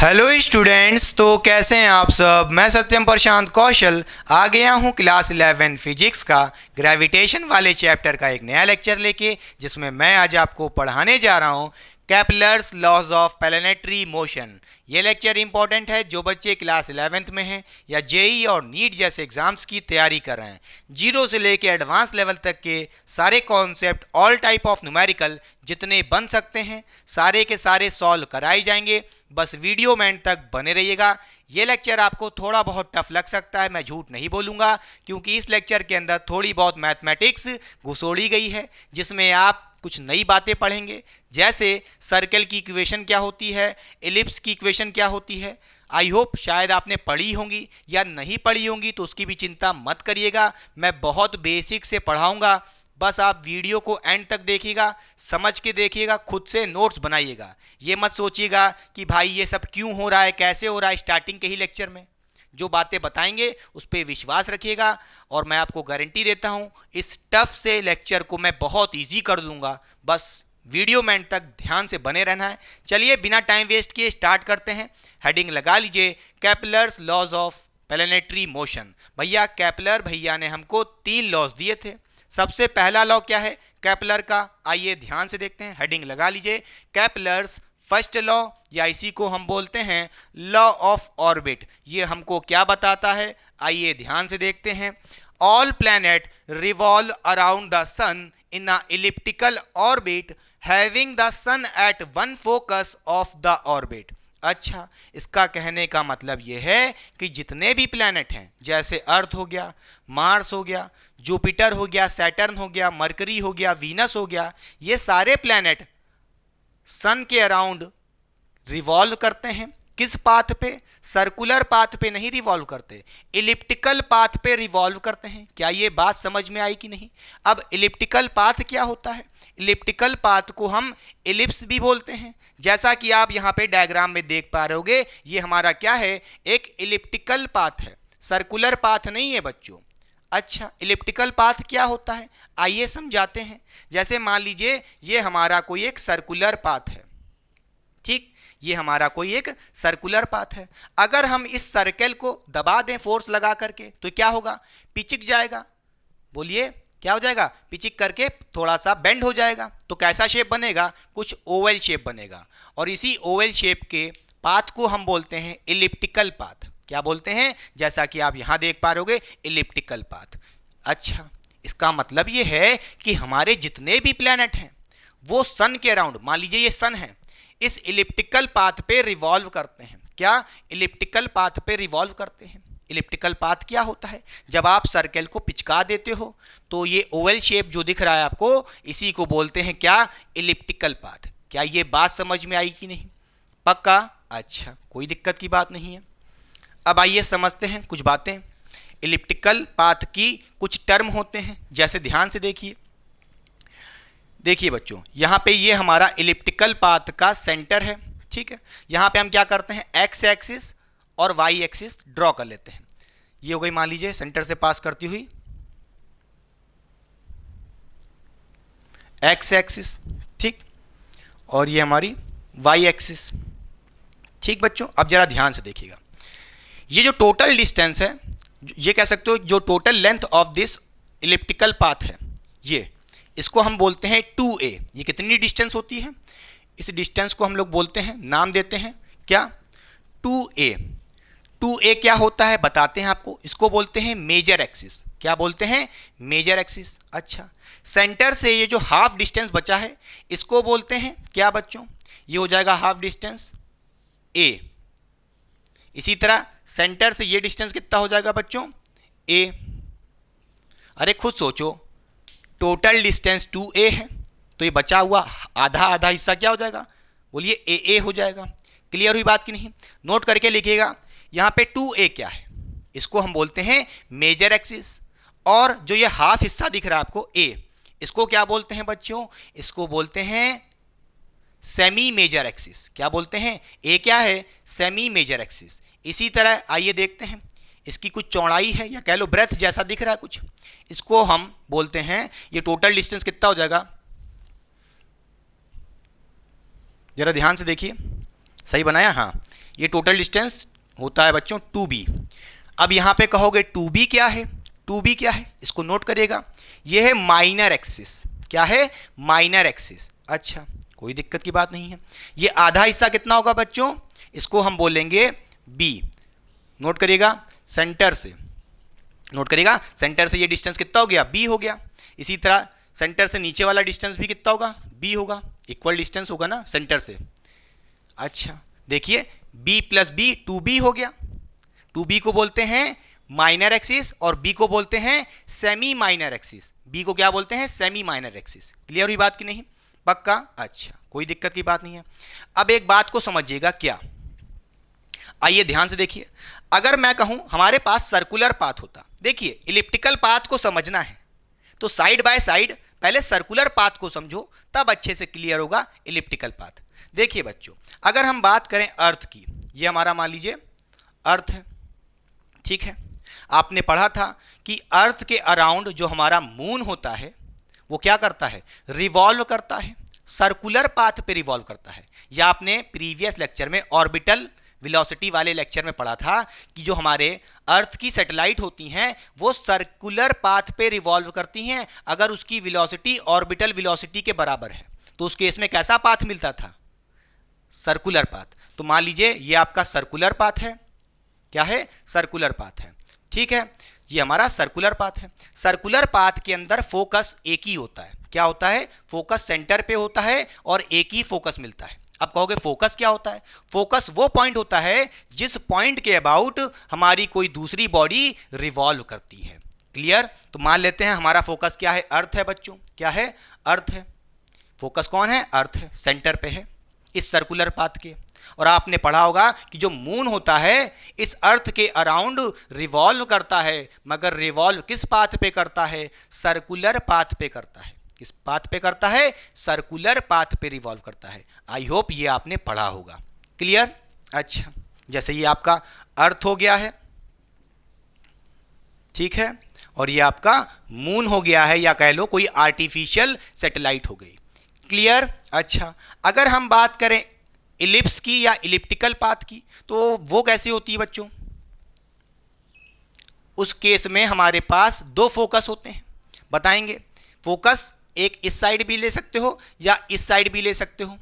Hello students, तो कैसे हैं आप सब। मैं सत्यम प्रशांत कौशल आ गया हूं क्लास 11 फिजिक्स का ग्रेविटेशन वाले चैप्टर का एक नया लेक्चर लेके, जिसमें मैं आज आपको पढ़ाने जा रहा हूं Kepler's laws of planetary motion. ये लेक्चर इंपॉर्टेंट है जो बच्चे क्लास 11th में हैं या जेई और नीट जैसे एग्जाम्स की तैयारी कर रहे हैं। जीरो से लेके एडवांस लेवल तक के सारे concept, all type of numerical जितने बन सकते हैं सारे के सारे सॉल्व कराए जाएंगे। बस वीडियो में एंड तक बने रहिएगा। ये लेक्चर आपको थोड़ा बहुत टफ लग सकता है, मैं झूठ नहीं बोलूँगा, क्योंकि इस लेक्चर के अंदर थोड़ी बहुत मैथमेटिक्स घुसोड़ी गई है, जिसमें आप कुछ नई बातें पढ़ेंगे, जैसे सर्कल की इक्वेशन क्या होती है, एलिप्स की इक्वेशन क्या होती है। आई होप शायद आपने पढ़ी होंगी या नहीं पढ़ी होंगी, तो उसकी भी चिंता मत करिएगा। मैं बहुत बेसिक से पढ़ाऊँगा, बस आप वीडियो को एंड तक देखिएगा, समझ के देखिएगा, खुद से नोट्स बनाइएगा। ये मत सोचिएगा कि भाई ये सब क्यों हो रहा है, कैसे हो रहा है। स्टार्टिंग के ही लेक्चर में जो बातें बताएंगे उस पर विश्वास रखिएगा, और मैं आपको गारंटी देता हूँ इस टफ से लेक्चर को मैं बहुत ईजी कर दूंगा। बस वीडियो में एंड तक ध्यान से बने रहना है। चलिए बिना टाइम वेस्ट किए स्टार्ट करते हैं। हेडिंग लगा लीजिए, Kepler's laws of planetary motion. भैया केपलर भैया ने हमको 3 लॉज दिए थे। सबसे पहला लॉ क्या है केपलर का, आइए ध्यान से देखते हैं। हेडिंग लगा लीजिए, केपलर्स फर्स्ट लॉ, या इसी को हम बोलते हैं लॉ ऑफ ऑर्बिट। ये हमको क्या बताता है, आइए ध्यान से देखते हैं। All planet revolve around the sun in a elliptical orbit having the sun at one focus of the orbit. अच्छा, इसका कहने का मतलब यह है कि जितने भी प्लैनेट हैं, जैसे अर्थ हो गया, मार्स हो गया, जुपिटर हो गया, सैटर्न हो गया, मरकरी हो गया, वीनस हो गया, ये सारे प्लैनेट सन के अराउंड रिवॉल्व करते हैं। किस पाथ पे? सर्कुलर पाथ पे नहीं रिवॉल्व करते, इलिप्टिकल पाथ पे रिवॉल्व करते हैं। क्या ये बात समझ में आई कि नहीं? अब इलिप्टिकल पाथ क्या होता है? इलिप्टिकल पाथ को हम इलिप्स भी बोलते हैं, जैसा कि आप यहाँ पे डायग्राम में देख पा रहे होगे। ये हमारा क्या है, एक इलिप्टिकल पाथ है, सर्कुलर पाथ नहीं है बच्चों। अच्छा, इलिप्टिकल पाथ क्या होता है, आइए समझाते हैं। जैसे मान लीजिए ये हमारा कोई एक सर्कुलर पाथ है, ठीक, ये हमारा कोई एक सर्कुलर पाथ है। अगर हम इस सर्कल को दबा दें फोर्स लगा करके, तो क्या होगा, पिचिक जाएगा। बोलिए क्या हो जाएगा, पिचिक करके थोड़ा सा बेंड हो जाएगा। तो कैसा शेप बनेगा, कुछ ओवल शेप बनेगा, और इसी ओवल शेप के पाथ को हम बोलते हैं इलिप्टिकल पाथ। क्या बोलते हैं, जैसा कि आप यहां देख पा रहे होगे, इलिप्टिकल पाथ। अच्छा, इसका मतलब यह है कि हमारे जितने भी प्लैनेट हैं वो सन के अराउंड, मान लीजिए ये सन है, इस इलिप्टिकल पाथ पे रिवॉल्व करते हैं। क्या? इलिप्टिकल पाथ पे रिवॉल्व करते हैं। इलिप्टिकल पाथ क्या होता है, जब आप सर्कल को पिचका देते हो तो ये ओवल शेप जो दिख रहा है आपको, इसी को बोलते हैं क्या, इलिप्टिकल पाथ। क्या ये बात समझ में आई कि नहीं? पक्का? अच्छा, कोई दिक्कत की बात नहीं है। अब आइए समझते हैं कुछ बातें। इलिप्टिकल पाथ की कुछ टर्म होते हैं, जैसे ध्यान से देखिए। देखिए बच्चों, यहाँ पे ये हमारा इलिप्टिकल पाथ का सेंटर है, ठीक है। यहाँ पे हम क्या करते हैं, एक्स एक्सिस और वाई एक्सिस ड्रॉ कर लेते हैं। ये हो गई मान लीजिए सेंटर से पास करती हुई एक्स एक्सिस, ठीक, और ये हमारी वाई एक्सिस, ठीक बच्चों। अब जरा ध्यान से देखिएगा, ये जो टोटल डिस्टेंस है, ये कह सकते हो जो total length of this elliptical path है, ये इसको हम बोलते हैं 2a। ये कितनी डिस्टेंस होती है, इस डिस्टेंस को हम लोग बोलते हैं, नाम देते हैं क्या, 2a। 2a क्या होता है बताते हैं आपको, इसको बोलते हैं मेजर एक्सिस। क्या बोलते हैं, मेजर एक्सिस। अच्छा, सेंटर से ये जो हाफ डिस्टेंस बचा है इसको बोलते हैं क्या बच्चों, ये हो जाएगा हाफ डिस्टेंस a। इसी तरह सेंटर से ये डिस्टेंस कितना हो जाएगा बच्चों, a। अरे खुद सोचो, टोटल डिस्टेंस 2a है, तो ये बचा हुआ आधा आधा हिस्सा क्या हो जाएगा, बोलिए a हो जाएगा। क्लियर हुई बात कि नहीं? नोट करके लिखिएगा, यहाँ पे 2a क्या है, इसको हम बोलते हैं मेजर एक्सिस, और जो ये हाफ हिस्सा दिख रहा है आपको a, इसको क्या बोलते हैं बच्चों, इसको बोलते हैं सेमी मेजर एक्सिस। क्या बोलते हैं, a क्या है, सेमी मेजर एक्सिस। इसी तरह आइए देखते हैं, इसकी कुछ चौड़ाई है, या कह लो ब्रेथ जैसा दिख रहा है कुछ, इसको हम बोलते हैं, ये टोटल डिस्टेंस कितना हो जाएगा, जरा ध्यान से देखिए, सही बनाया, हाँ, ये टोटल डिस्टेंस होता है बच्चों 2b। अब यहाँ पे कहोगे 2b क्या है, 2b क्या है, इसको नोट करिएगा। ये है माइनर एक्सिस। क्या है, माइनर एक्सिस। अच्छा, कोई दिक्कत की बात नहीं है। ये आधा हिस्सा कितना होगा बच्चों, इसको हम बोलेंगे b। नोट करिएगा, सेंटर से, नोट करिएगा, सेंटर से ये डिस्टेंस कितना हो गया, b हो गया। इसी तरह सेंटर से नीचे वाला डिस्टेंस भी कितना होगा, b होगा। इक्वल डिस्टेंस होगा ना सेंटर से। अच्छा देखिए, b प्लस b 2b हो गया। 2b को बोलते हैं माइनर एक्सिस और b को बोलते हैं सेमी माइनर एक्सिस। b को क्या बोलते हैं, सेमी माइनर एक्सिस। क्लियर हुई बात की नहीं, पक्का। अच्छा, कोई दिक्कत की बात नहीं है। अब एक बात को समझिएगा, क्या, आइए ध्यान से देखिए। अगर मैं कहूं हमारे पास सर्कुलर पाथ होता, देखिए इलिप्टिकल पाथ को समझना है तो साइड बाय साइड पहले सर्कुलर पाथ को समझो, तब अच्छे से क्लियर होगा इलिप्टिकल पाथ। देखिए बच्चों, अगर हम बात करें अर्थ की, ये हमारा मान लीजिए अर्थ है, ठीक है। आपने पढ़ा था कि अर्थ के अराउंड जो हमारा मून होता है वो क्या करता है, रिवॉल्व करता है, सर्कुलर पाथ पे रिवॉल्व करता है। या आपने प्रीवियस लेक्चर में ऑर्बिटल वेलोसिटी वाले लेक्चर में पढ़ा था कि जो हमारे अर्थ की सैटेलाइट होती हैं वो सर्कुलर पाथ पे रिवॉल्व करती हैं। अगर उसकी वेलोसिटी ऑर्बिटल वेलोसिटी के बराबर है तो उस केस में कैसा पाथ मिलता था, सर्कुलर पाथ। तो मान लीजिए ये आपका सर्कुलर पाथ है, क्या है, सर्कुलर पाथ है, ठीक है। ये हमारा सर्कुलर पाथ है। सर्कुलर पाथ के अंदर फोकस एक ही होता है। क्या होता है, फोकस सेंटर पे होता है और एक ही फोकस मिलता है। अब कहोगे फोकस क्या होता है, फोकस वो पॉइंट होता है जिस पॉइंट के अबाउट हमारी कोई दूसरी बॉडी रिवॉल्व करती है। क्लियर। तो मान लेते हैं हमारा फोकस क्या है, अर्थ है बच्चों। क्या है, अर्थ है। फोकस कौन है, अर्थ है, सेंटर पे है इस सर्कुलर पाथ के। और आपने पढ़ा होगा कि जो मून होता है इस अर्थ के अराउंड रिवॉल्व करता है, मगर रिवॉल्व किस पाथ पे करता है, सर्कुलर पाथ पे करता है। किस पाथ पे करता है, सर्कुलर पाथ पे रिवॉल्व करता है। आई होप ये आपने पढ़ा होगा। क्लियर। अच्छा, जैसे ये आपका अर्थ हो गया है, ठीक है, और ये आपका मून हो गया है, या कह लो कोई आर्टिफिशियल सैटेलाइट हो गई। क्लियर। अच्छा, अगर हम बात करें इलिप्स की या इलिप्टिकल पाथ की, तो वो कैसी होती है बच्चों, उस केस में हमारे पास दो फोकस होते हैं। बताएंगे, फोकस एक इस साइड भी ले सकते हो या इस साइड भी ले सकते हो।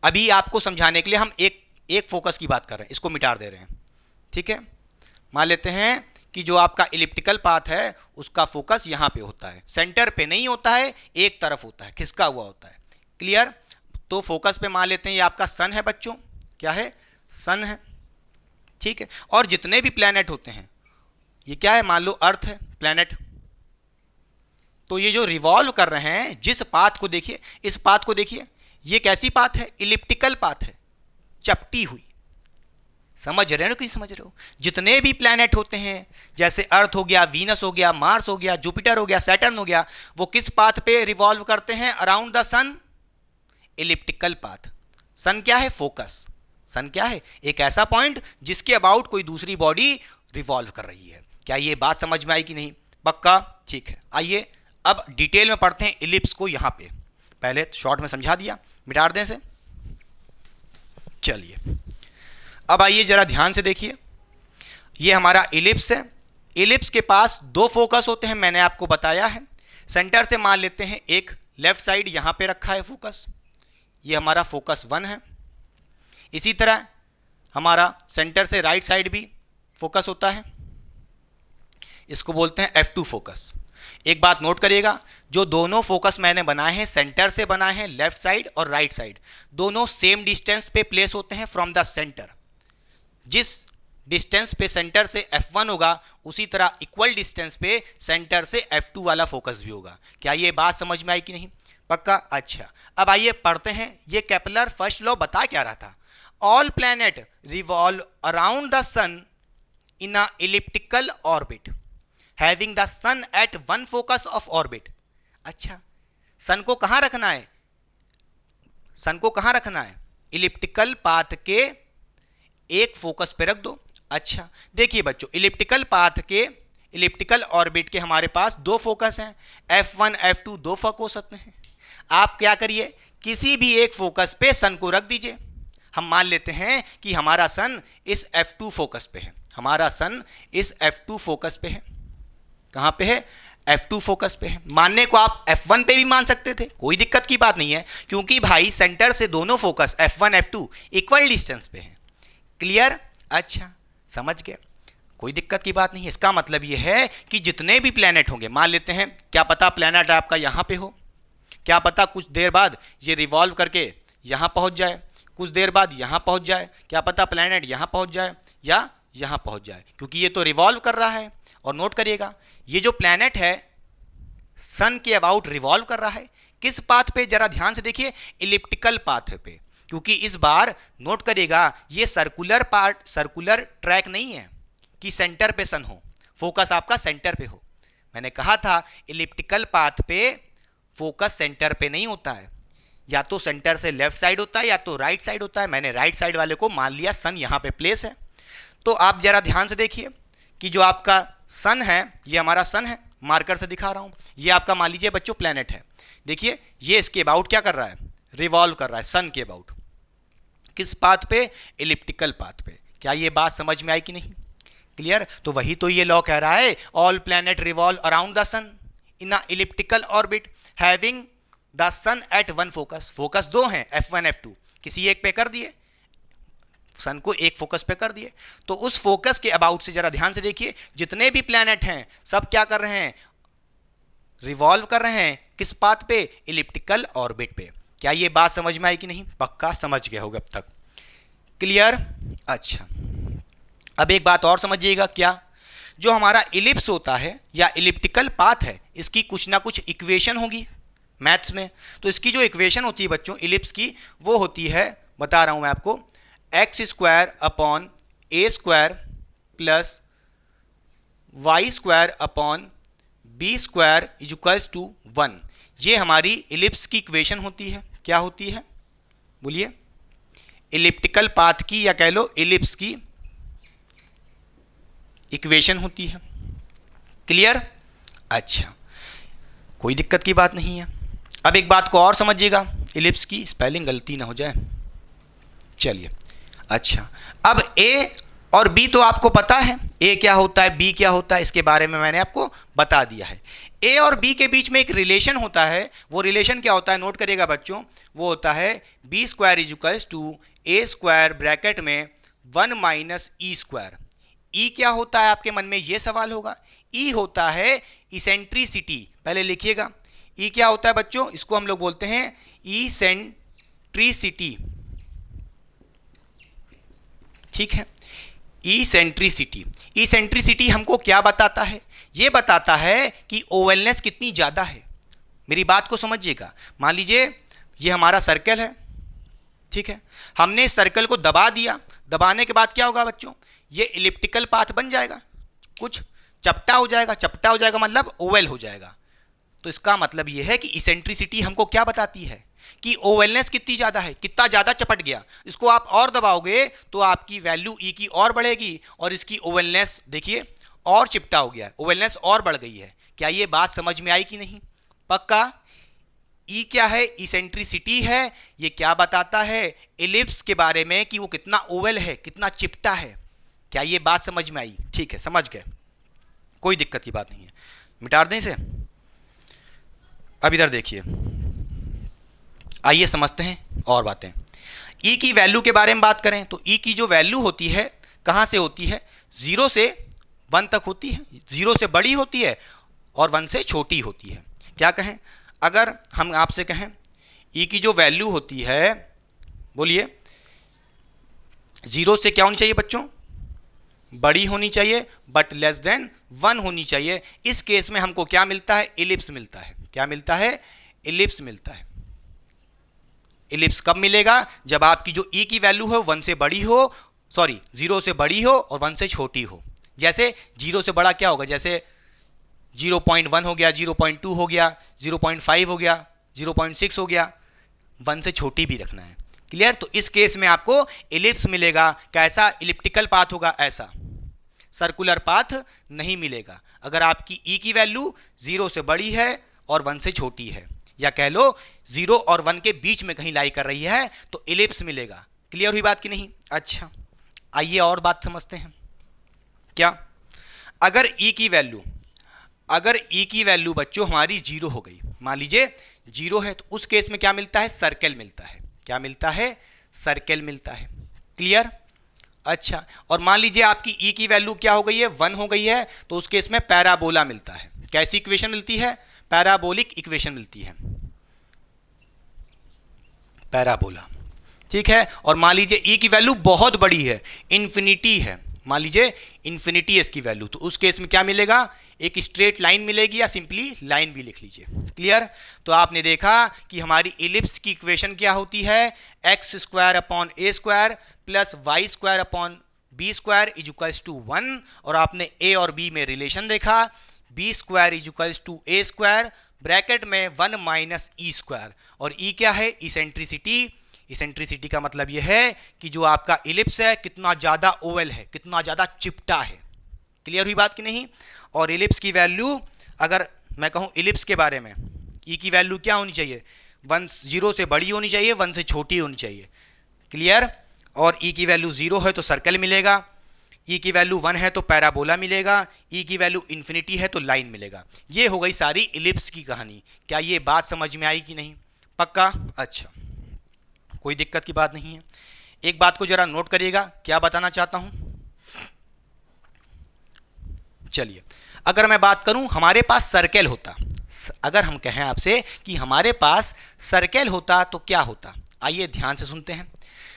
अभी आपको समझाने के लिए हम एक फोकस की बात कर रहे हैं, इसको मिटा दे रहे हैं, ठीक है। मान लेते हैं कि जो आपका इलिप्टिकल पाथ है उसका फोकस यहां पे होता है, सेंटर पे नहीं होता है, एक तरफ होता है, खिसका हुआ होता है। क्लियर। तो फोकस पे मान लेते हैं ये आपका सन है बच्चों। क्या है, सन है, ठीक है। और जितने भी प्लैनेट होते हैं, ये क्या है, मान लो अर्थ है, प्लैनेट। तो ये जो रिवॉल्व कर रहे हैं, जिस पाथ को देखिए, इस पाथ को देखिए, ये कैसी पाथ है, इलिप्टिकल पाथ है, चपटी हुई। समझ रहे हो कि समझ रहे हो। जितने भी प्लैनेट होते हैं, जैसे अर्थ हो गया, वीनस हो गया, मार्स हो गया, जुपिटर हो गया, सैटर्न हो गया, वो किस पाथ पे रिवॉल्व करते हैं around the sun, elliptical path. Sun क्या है, फोकस। सन क्या है, एक ऐसा पॉइंट जिसके अबाउट कोई दूसरी बॉडी रिवॉल्व कर रही है। क्या ये बात समझ में आई कि नहीं, पक्का, ठीक है। आइए अब डिटेल में पढ़ते हैं इलिप्स को। यहां पे पहले शॉर्ट में समझा दिया, मिटा दें से। चलिए अब आइए जरा ध्यान से देखिए, ये हमारा इलिप्स है। इलिप्स के पास दो फोकस होते हैं, मैंने आपको बताया है। सेंटर से मान लेते हैं एक लेफ्ट साइड यहां पे रखा है फोकस, ये हमारा फोकस 1 है। इसी तरह हमारा सेंटर से राइट साइड भी फोकस होता है, इसको बोलते हैं F2 फोकस। एक बात नोट करिएगा, जो दोनों फोकस मैंने बनाए हैं सेंटर से बनाए हैं, लेफ्ट साइड और राइट साइड, दोनों सेम डिस्टेंस पे प्लेस होते हैं फ्रॉम द सेंटर। जिस डिस्टेंस पे सेंटर से F1 होगा उसी तरह इक्वल डिस्टेंस पे सेंटर से F2 वाला फोकस भी होगा। क्या ये बात समझ में आई कि नहीं, पक्का। अच्छा, अब आइए पढ़ते हैं, ये केपलर फर्स्ट लॉ बता क्या रहा था, all planet revolve around the sun in a elliptical orbit having the sun at one focus of orbit. अच्छा, सन को कहां रखना है, सन को कहां रखना है, इलिप्टिकल पाथ के एक फोकस पे रख दो। अच्छा देखिए बच्चों, इलिप्टिकल पाथ के, इलिप्टिकल ऑर्बिट के हमारे पास दो फोकस हैं, F1 F2 दो फोकस होते हैं। आप क्या करिए, किसी भी एक फोकस पे सन को रख दीजिए। हम मान लेते हैं कि हमारा सन इस F2 फोकस पे है, हमारा सन इस F2 फोकस पे है। कहाँ पे है? F2 फोकस पे है। मानने को आप F1 पे भी मान सकते थे, कोई दिक्कत की बात नहीं है, क्योंकि भाई सेंटर से दोनों focus F1 F2 equal distance पे है। क्लियर? अच्छा, समझ गए, कोई दिक्कत की बात नहीं है। इसका मतलब यह है कि जितने भी प्लैनेट होंगे, मान लेते हैं क्या पता प्लैनेट आपका यहाँ पे हो, क्या पता कुछ देर बाद ये रिवॉल्व करके यहाँ पहुँच जाए, कुछ देर बाद यहाँ पहुँच जाए, क्या पता प्लैनेट यहाँ पहुँच जाए या यहाँ पहुँच जाए, क्योंकि ये तो रिवॉल्व कर रहा है। और नोट करिएगा, ये जो प्लैनेट है सन के अबाउट रिवॉल्व कर रहा है, किस पाथ पे? जरा ध्यान से देखिए, इलिप्टिकल पाथ पे, क्योंकि इस बार नोट करिएगा ये सर्कुलर ट्रैक नहीं है कि सेंटर पे सन हो, फोकस आपका सेंटर पे हो। मैंने कहा था इलिप्टिकल पाथ पे फोकस सेंटर पे नहीं होता है, या तो सेंटर से लेफ्ट साइड होता है या तो राइट साइड होता है। मैंने राइट साइड वाले को मान लिया, सन यहाँ पे प्लेस है। तो आप जरा ध्यान से देखिए कि जो आपका सन है, ये हमारा सन है, मार्कर से दिखा रहा हूँ, ये आपका मान लीजिए बच्चों प्लैनेट है। देखिए ये इसके अबाउट क्या कर रहा है? रिवॉल्व कर रहा है सन के अबाउट। किस पाथ पे? इलिप्टिकल पाथ पे। क्या ये बात समझ में आई कि नहीं? क्लियर? तो वही तो ये लॉ कह रहा है, all planet revolve around the sun in a elliptical orbit having the sun at one focus. Focus दो हैं, F1 F2, किसी एक पे कर दिए, सन को एक फोकस पे कर दिए। तो उस फोकस के अबाउट से जरा ध्यान से देखिए, जितने भी प्लैनेट हैं सब क्या कर रहे हैं? रिवॉल्व कर रहे हैं। किस पाथ पे? इलिप्टिकल ऑर्बिट पे। क्या ये बात समझ में आई कि नहीं? पक्का समझ गए होगे अब तक। क्लियर? अच्छा, अब एक बात और समझिएगा, क्या जो हमारा इलिप्स होता है या इलिप्टिकल पाथ है, इसकी कुछ ना कुछ इक्वेशन होगी मैथ्स में। तो इसकी जो इक्वेशन होती है बच्चों इलिप्स की, वो होती है, बता रहा हूं मैं आपको, x² upon a² plus y² upon b² equals to 1। ये हमारी इलिप्स की इक्वेशन होती है। क्या होती है? बोलिए। इलिप्टिकल पाथ की, या कह लो इलिप्स की इक्वेशन होती है। क्लियर? अच्छा, कोई दिक्कत की बात नहीं है। अब एक बात को और समझिएगा, इलिप्स की स्पेलिंग गलती ना हो जाए। चलिए, अच्छा, अब ए और बी तो आपको पता है, ए क्या होता है, बी क्या होता है, इसके बारे में मैंने आपको बता दिया है। ए और बी के बीच में एक रिलेशन होता है, वो रिलेशन क्या होता है? नोट करिएगा बच्चों, वो होता है b² equals to a² bracket में 1 माइनस e²। ई क्या होता है आपके मन में ये सवाल होगा। ई होता है इसेंट्रिसिटी। पहले लिखिएगा, ई क्या होता है बच्चों? इसको हम लोग बोलते हैं इसेंट्रिसिटी। ठीक है, इसेंट्रिसिटी। इसेंट्रिसिटी हमको क्या बताता है? ये बताता है कि ओवलनेस कितनी ज़्यादा है। मेरी बात को समझिएगा, मान लीजिए ये हमारा सर्कल है, ठीक है, हमने इस सर्कल को दबा दिया, दबाने के बाद क्या होगा बच्चों? ये इलिप्टिकल पाथ बन जाएगा, कुछ चपटा हो जाएगा। चपटा हो जाएगा मतलब ओवल हो जाएगा। तो इसका मतलब ये है कि इसेंट्रिसिटी हमको क्या बताती है कि ओवलनेस कितनी ज़्यादा है, कितना ज़्यादा चपट गया। इसको आप और दबाओगे तो आपकी वैल्यू ई की और बढ़ेगी, और इसकी ओवलनेस देखिए और चिपटा हो गया है, ओवलनेस और बढ़ गई है। क्या ये बात समझ में आई कि नहीं? पक्का? ई क्या है? इसेंट्रिसिटी है। ये क्या बताता है? इलिप्स के बारे में कि वो कितना ओवल है, कितना चिपटा है। क्या ये बात समझ में आई? ठीक है, समझ गए, कोई दिक्कत की बात नहीं है। मिटा दें इसे। अब इधर देखिए, आइए समझते हैं और बातें। ई की वैल्यू के बारे में बात करें तो ई की जो वैल्यू होती है कहाँ से होती है? 0 से 1 तक होती है। 0 से बड़ी होती है और 1 से छोटी होती है। क्या कहें? अगर हम आपसे कहें ई की जो वैल्यू होती है, बोलिए, 0 से क्या होनी चाहिए बच्चों? बड़ी होनी चाहिए, बट लेस देन 1 होनी चाहिए। इस केस में हमको क्या मिलता है? इलिप्स मिलता है। क्या मिलता है? इलिप्स मिलता है। इलिप्स कब मिलेगा? जब आपकी जो ई की वैल्यू है 1 से बड़ी हो, सॉरी 0 से बड़ी हो और 1 से छोटी हो। जैसे 0 से बड़ा क्या होगा? जैसे 0.1 हो गया, 0.2 हो गया, 0.5 हो गया, 0.6 हो गया। 1 से छोटी भी रखना है। क्लियर? तो इस केस में आपको इलिप्स मिलेगा। कैसा? इलिप्टिकल पाथ होगा ऐसा, सर्कुलर पाथ नहीं मिलेगा। अगर आपकी ई की वैल्यू 0 से बड़ी है और 1 से छोटी है, या कह लो 0 और 1 के बीच में कहीं लाई कर रही है, तो इलिप्स मिलेगा। क्लियर हुई बात कि नहीं? अच्छा, आइए और बात समझते हैं। क्या अगर ई की वैल्यू बच्चों हमारी जीरो हो गई, मान लीजिए जीरो है, तो उस केस में क्या मिलता है? सर्कल मिलता है। क्या मिलता है? सर्कल मिलता है। क्लियर? अच्छा, और मान लीजिए आपकी ई की वैल्यू क्या हो गई है? 1 हो गई है, तो उस केस में पैराबोला मिलता है। कैसी इक्वेशन मिलती है? पैराबोलिक इक्वेशन मिलती है, पैराबोला। ठीक है, और मान लीजिए ई की वैल्यू बहुत बड़ी है, इन्फिनिटी है, मान लीजिए इन्फिनिटी है इसकी वैल्यू, तो उस केस में क्या मिलेगा? एक स्ट्रेट लाइन मिलेगी, या सिंपली लाइन भी लिख लीजिए। क्लियर? तो आपने देखा कि हमारी इलिप्स की इक्वेशन क्या होती है? X square upon a square plus y square upon b square is equals to 1, और आपने ए और बी में रिलेशन देखा, b square is equals to a square bracket में 1 माइनस ई स्क्वायर, और ई क्या है? इसेंट्रिसिटी। इसेंट्रिसिटी का मतलब यह है कि जो आपका इलिप्स है कितना ज़्यादा ओवल है, कितना ज़्यादा चिपटा है। क्लियर हुई बात कि नहीं? और इलिप्स की वैल्यू, अगर मैं कहूँ इलिप्स के बारे में, ई की वैल्यू क्या होनी चाहिए? 1 0 से बड़ी होनी चाहिए, 1 से छोटी होनी चाहिए। क्लियर? और ई की वैल्यू 0 है तो सर्कल मिलेगा, ई की वैल्यू 1 है तो पैराबोला मिलेगा, ई की वैल्यू इन्फिनिटी है तो लाइन मिलेगा। ये हो गई सारी इलिप्स की कहानी। क्या ये बात समझ में आई कि नहीं? पक्का? अच्छा, कोई दिक्कत की बात नहीं है। एक बात को जरा नोट करिएगा, क्या बताना चाहता हूं। चलिए, अगर मैं बात करूं हमारे पास सर्कल होता, अगर हम कहें आपसे कि हमारे पास सर्कल होता तो क्या होता, आइए ध्यान से सुनते हैं।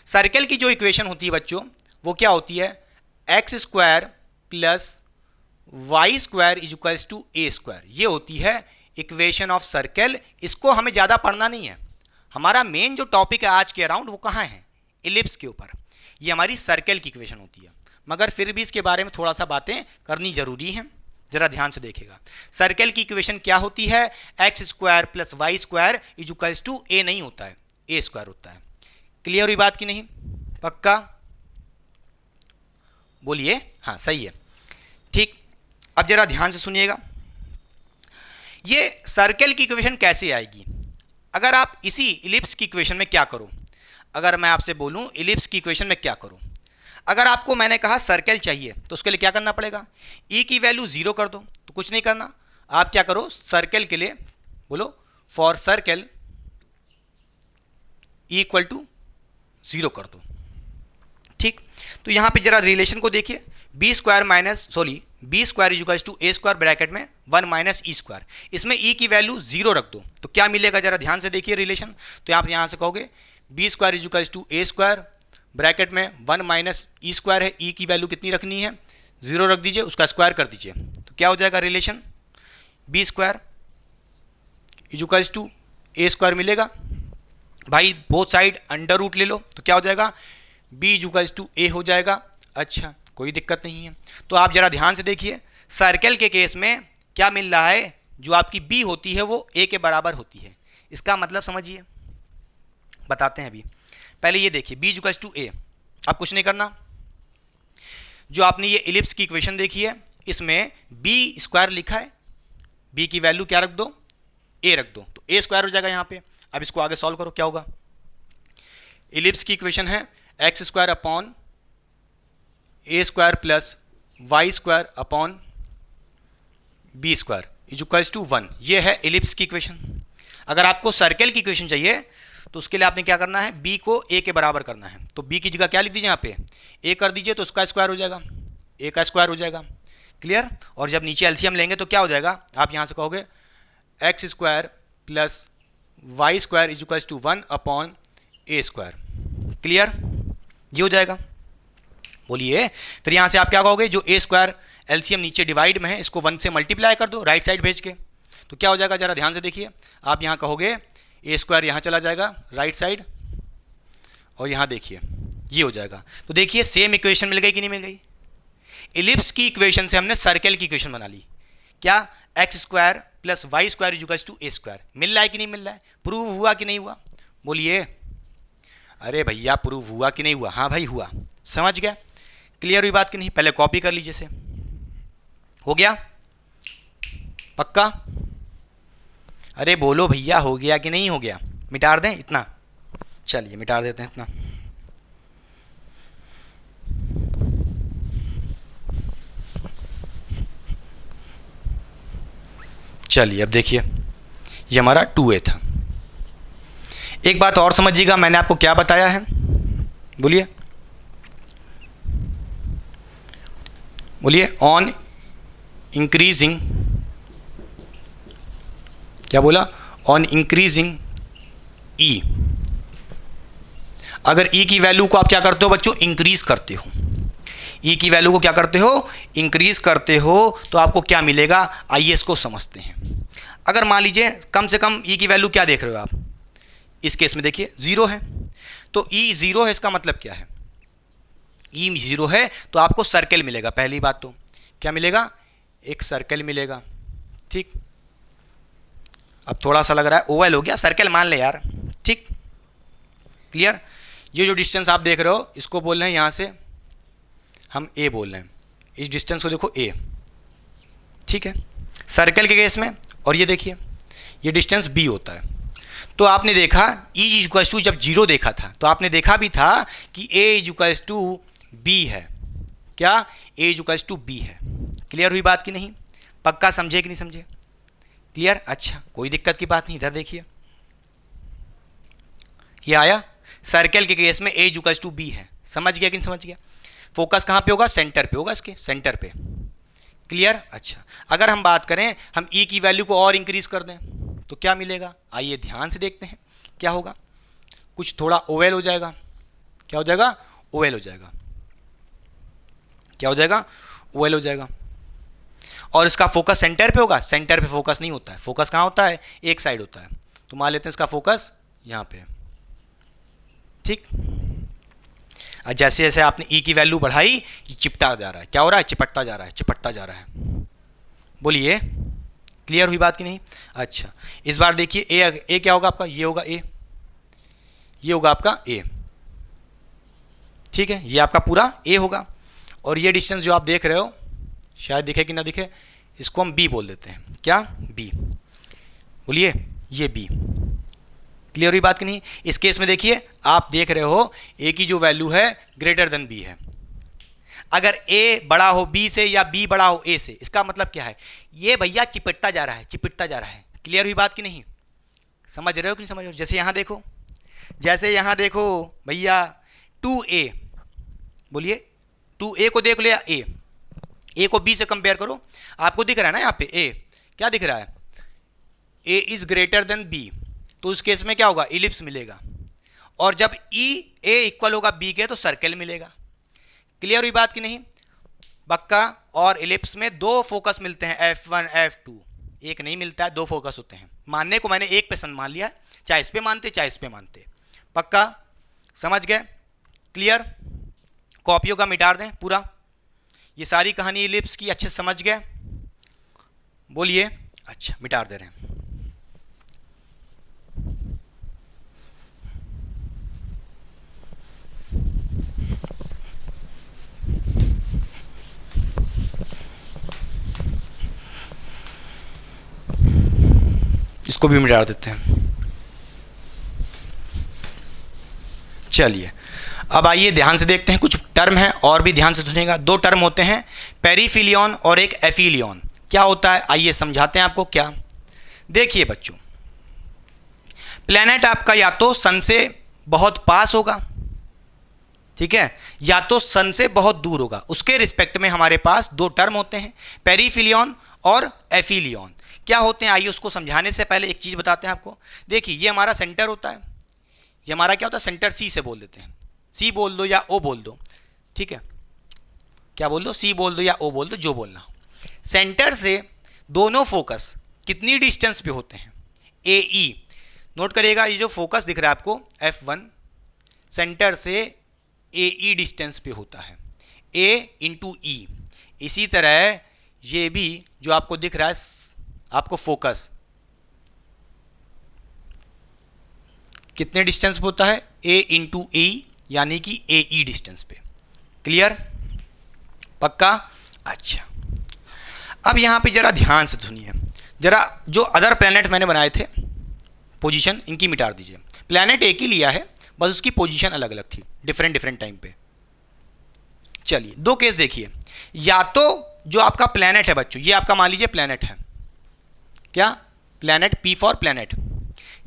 सर्कल की जो इक्वेशन होती है बच्चों, वो क्या होती है? X square plus y square is equals to a square, ये होती है इक्वेशन ऑफ सर्कल। इसको हमें ज़्यादा पढ़ना नहीं है, हमारा मेन जो टॉपिक है आज के अराउंड वो कहाँ है? इलिप्स के ऊपर। ये हमारी सर्कल की इक्वेशन होती है, मगर फिर भी इसके बारे में थोड़ा सा बातें करनी जरूरी है, जरा ध्यान से देखिएगा। सर्कल की इक्वेशन क्या होती है? X square plus y square is equals to a नहीं होता है, ए स्क्वायर होता है। क्लियर हुई बात की नहीं? पक्का? बोलिए हाँ, सही है। ठीक, अब जरा ध्यान से सुनिएगा, ये सर्कल की इक्वेशन कैसे आएगी? अगर आप इसी इलिप्स की इक्वेशन में क्या करो, अगर मैं आपसे बोलूं इलिप्स की इक्वेशन में क्या करो, अगर आपको मैंने कहा सर्कल चाहिए तो उसके लिए क्या करना पड़ेगा? ई की वैल्यू 0 कर दो, तो कुछ नहीं करना, आप क्या करो? सर्कल के लिए बोलो for circle e equal to 0 कर दो। ठीक, तो यहां पे जरा रिलेशन को देखिए, b square is equal to a square bracket में 1 माइनस ई स्क्वायर, इसमें ई की वैल्यू 0 रख दो तो क्या मिलेगा? जरा ध्यान से देखिए रिलेशन। तो आप यहां से कहोगे b square is equal to a square bracket में 1 माइनस ई स्क्वायर है, ई की वैल्यू कितनी रखनी है? 0 रख दीजिए, उसका स्क्वायर कर दीजिए, तो क्या हो जाएगा relation? B square is equal to a square मिलेगा। भाई बोथ साइड अंडर रूट ले लो, तो क्या हो जाएगा? बी इज इक्वल टू ए हो जाएगा। अच्छा, कोई दिक्कत नहीं है। तो आप जरा ध्यान से देखिए, सर्कल के केस में क्या मिल रहा है? जो आपकी बी होती है वो ए के बराबर होती है। इसका मतलब समझिए, बताते हैं अभी। पहले ये देखिए, बी इक्वल टू ए, अब कुछ नहीं करना, जो आपने ये इलिप्स की इक्वेशन देखी है इसमें बी स्क्वायर लिखा है, बी की वैल्यू क्या रख दो? ए रख दो, तो ए स्क्वायर हो जाएगा यहाँ पे। अब इसको आगे सॉल्व करो, क्या होगा? इलिप्स की इक्वेशन है x square upon a square plus y square upon b square is equals to 1, ये है इलिप्स की इक्वेशन। अगर आपको सर्कल की इक्वेशन चाहिए तो उसके लिए आपने क्या करना है? बी को ए के बराबर करना है, तो बी की जगह क्या लिख दीजिए यहाँ पे? ए कर दीजिए, तो उसका स्क्वायर हो जाएगा, ए का स्क्वायर हो जाएगा। क्लियर? और जब नीचे एलसीएम लेंगे तो क्या हो जाएगा? आप यहाँ से कहोगे x square plus y square is equals to 1 upon a square. Clear? ये हो जाएगा। बोलिए, फिर यहाँ से आप क्या कहोगे? जो ए स्क्वायर एलसीएम नीचे डिवाइड में है, इसको 1 से मल्टीप्लाई कर दो राइट साइड भेज के, तो क्या हो जाएगा? जरा ध्यान से देखिए, आप यहाँ कहोगे ए स्क्वायर यहाँ चला जाएगा राइट साइड, और यहाँ देखिए ये हो जाएगा। तो देखिए सेम इक्वेशन मिल गई कि नहीं मिल गई? इलिप्स की इक्वेशन से हमने सर्कल की इक्वेशन बना ली। क्या? X square plus y square is equal to a square. मिल रहा है कि नहीं मिल रहा है? प्रूव हुआ कि नहीं हुआ? बोलिए, अरे भैया प्रूव हुआ कि नहीं हुआ? हाँ भाई हुआ। समझ गया? क्लियर हुई बात कि नहीं? पहले कॉपी कर लीजिए, से हो गया? पक्का? अरे बोलो भैया, हो गया कि नहीं हो गया? मिटार दें इतना? चलिए मिटार देते हैं इतना। चलिए अब देखिए, ये हमारा 2a था। एक बात और समझिएगा, मैंने आपको क्या बताया है, बोलिए बोलिए, ऑन इंक्रीजिंग, क्या बोला, ऑन इंक्रीजिंग ई। अगर ई की वैल्यू को आप क्या करते हो बच्चों, इंक्रीज करते हो, ई की वैल्यू को क्या करते हो, इंक्रीज करते हो, तो आपको क्या मिलेगा, आइए इसको समझते हैं। अगर मान लीजिए कम से कम ई की वैल्यू क्या देख रहे हो आप, इस केस में देखिए 0 है, तो ई 0 है, इसका मतलब क्या है, ई 0 है तो आपको सर्कल मिलेगा। पहली बात तो क्या मिलेगा, एक सर्कल मिलेगा, ठीक। अब थोड़ा सा लग रहा है ओवल हो गया, सर्कल मान ले यार, ठीक, क्लियर। ये जो डिस्टेंस आप देख रहे हो इसको बोल रहे हैं, यहाँ से हम ए बोल रहे हैं, इस डिस्टेंस को देखो ए, ठीक है, सर्कल के केस में। और ये देखिए ये डिस्टेंस बी होता है। तो आपने देखा ई इक्वल्स टू, जब 0 देखा था तो आपने देखा भी था कि ए इक्वल्स टू बी है, क्या, ए इक्वल्स टू बी है। क्लियर हुई बात कि नहीं, पक्का समझे कि नहीं समझे, क्लियर। अच्छा, कोई दिक्कत की बात नहीं। इधर देखिए ये आया, सर्कल के केस में ए इक्वल्स टू बी है, समझ गया कि नहीं समझ गया। फोकस कहाँ पे होगा, सेंटर पे होगा, इसके सेंटर पे, क्लियर। अच्छा, अगर हम बात करें, हम ई की वैल्यू को और इंक्रीज कर दें तो क्या मिलेगा, आइए ध्यान से देखते हैं क्या होगा। कुछ थोड़ा ओवेल हो जाएगा, क्या हो जाएगा, ओवेल हो जाएगा, क्या हो जाएगा, ओवेल हो जाएगा। और इसका फोकस सेंटर पे होगा, सेंटर पे फोकस नहीं होता है, फोकस कहाँ होता है, एक साइड होता है। तो मान लेते हैं इसका फोकस यहाँ पे, ठीक। और जैसे जैसे आपने ई की वैल्यू बढ़ाई, ये चिपटा जा रहा है, क्या हो रहा है, चिपटता जा रहा है, चिपटता जा रहा है। बोलिए क्लियर हुई बात कि नहीं। अच्छा, इस बार देखिए ए क्या होगा आपका, ये होगा ए, ये होगा आपका ए, ठीक है, ये आपका पूरा ए होगा। और ये डिस्टेंस जो आप देख रहे हो, शायद दिखे कि ना दिखे, इसको हम बी बोल देते हैं, क्या, बी, बोलिए ये बी। क्लियर हुई बात कि नहीं। इस केस में देखिए आप देख रहे हो ए की जो वैल्यू है ग्रेटर देन बी है। अगर ए बड़ा हो बी से या बी बड़ा हो ए से, इसका मतलब क्या है, ये भैया चिपटता जा रहा है, चिपटता जा रहा है। क्लियर हुई बात कि नहीं, समझ रहे हो कि नहीं समझ रहे हो। जैसे यहाँ देखो, जैसे यहाँ देखो भैया 2a, बोलिए 2a को देख लिया, ए को बी से कंपेयर करो, आपको दिख रहा है ना यहाँ पे ए, क्या दिख रहा है, ए इज ग्रेटर देन बी, तो उस केस में क्या होगा, इलिप्स मिलेगा। और जब ए इक्वल होगा बी के तो सर्कल मिलेगा। क्लियर हुई बात कि नहीं। बक्का और इलिप्स में दो फोकस मिलते हैं, F1 F2, एक नहीं मिलता है, दो फोकस होते हैं। मानने को मैंने एक पे मान लिया, चाहे इस पे मानते चाहे इस पे मानते। पक्का समझ गए, क्लियर। कॉपियों का मिटा दें पूरा, ये सारी कहानी इलिप्स की अच्छे समझ गए, बोलिए। अच्छा, मिटा दे रहे हैं। इसको भी मिटा देते हैं। चलिए अब आइए ध्यान से देखते हैं, कुछ टर्म है और भी ध्यान से सुनिएगा। दो टर्म होते हैं, पेरीफिलियन और एक एफिलियन। क्या होता है आइए समझाते हैं आपको। क्या, देखिए बच्चों, प्लैनेट आपका या तो सन से बहुत पास होगा, ठीक है, या तो सन से बहुत दूर होगा। उसके रिस्पेक्ट में हमारे पास दो टर्म होते हैं, पेरीफिलियन और एफिलियन। क्या होते हैं आइए उसको समझाने से पहले एक चीज़ बताते हैं आपको। देखिए ये हमारा सेंटर होता है, ये हमारा क्या होता है, सेंटर सी से बोल देते हैं, सी बोल दो या ओ बोल दो, ठीक है, क्या बोल दो, सी बोल दो या ओ बोल दो, जो बोलना हो। सेंटर से दोनों फोकस कितनी डिस्टेंस पे होते हैं, ए ई। नोट करिएगा, ये जो फोकस दिख रहा है आपको F1, सेंटर से ए ई डिस्टेंस पे होता है, ए इंटू ई। इसी तरह ये भी जो आपको दिख रहा है आपको फोकस कितने डिस्टेंस पे होता है, ए इंटू ई, यानी कि ए ई डिस्टेंस पे। क्लियर, पक्का। अच्छा, अब यहाँ पे जरा ध्यान से सुनिए, जरा जो अदर प्लैनेट मैंने बनाए थे पोजीशन इनकी मिटा दीजिए। प्लैनेट एक ही लिया है, बस उसकी पोजीशन अलग अलग थी, डिफरेंट डिफरेंट टाइम पे। चलिए दो केस देखिए, या तो जो आपका प्लैनेट है बच्चों, ये आपका मान लीजिए प्लैनेट है, क्या, प्लैनेट, पी फॉर प्लैनेट।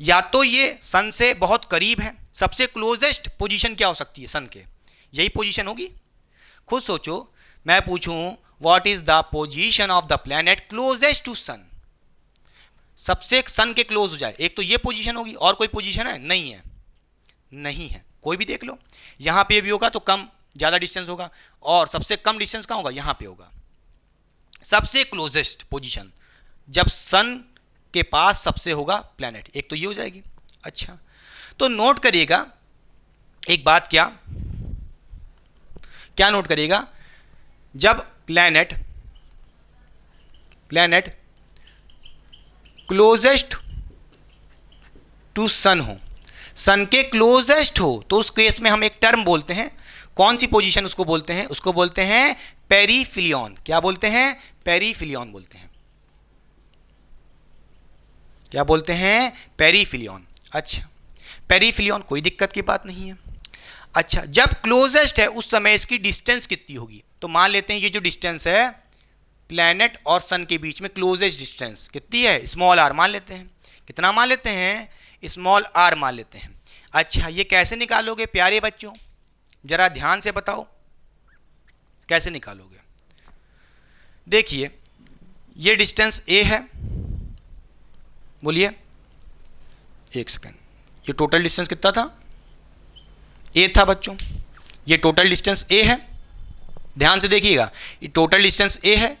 या तो ये सन से बहुत करीब है, सबसे क्लोजेस्ट पोजीशन क्या हो सकती है सन के, यही पोजीशन होगी। खुद सोचो, मैं पूछूं what is the position of the planet closest to sun, सबसे सन के क्लोज हो जाए, एक तो ये पोजीशन होगी, और कोई पोजीशन है? नहीं है, नहीं है, कोई भी देख लो। यहां पे भी होगा तो कम ज्यादा डिस्टेंस होगा, और सबसे कम डिस्टेंस कहां होगा, यहां पे होगा। सबसे क्लोजेस्ट पोजीशन जब सन के पास सबसे होगा प्लैनेट, एक तो ये हो जाएगी। अच्छा, तो नोट करिएगा एक बात, क्या क्या नोट करिएगा, जब प्लैनेट क्लोजेस्ट टू सन हो, सन के क्लोजेस्ट हो, तो उस केस में हम एक टर्म बोलते हैं, कौन सी पोजीशन उसको बोलते हैं, उसको बोलते हैं पेरीफिलियन। क्या बोलते हैं? पेरीफिलियन बोलते हैं। क्या बोलते हैं? पेरीफिलियन। अच्छा, पेरीफिलियन कोई दिक्कत की बात नहीं है। अच्छा, जब क्लोजेस्ट है उस समय इसकी डिस्टेंस कितनी होगी, तो मान लेते हैं ये जो डिस्टेंस है प्लैनेट और सन के बीच में, क्लोजेस्ट डिस्टेंस कितनी है, स्मॉल आर मान लेते हैं। कितना मान लेते हैं? स्मॉल आर मान लेते हैं। अच्छा, ये कैसे निकालोगे प्यारे बच्चों, जरा ध्यान से बताओ कैसे निकालोगे। देखिए, ये डिस्टेंस ए है, बोलिए, एक सेकंड, ये टोटल डिस्टेंस कितना था? ए था बच्चों, ये टोटल डिस्टेंस ए है, ध्यान से देखिएगा, ये टोटल डिस्टेंस ए है,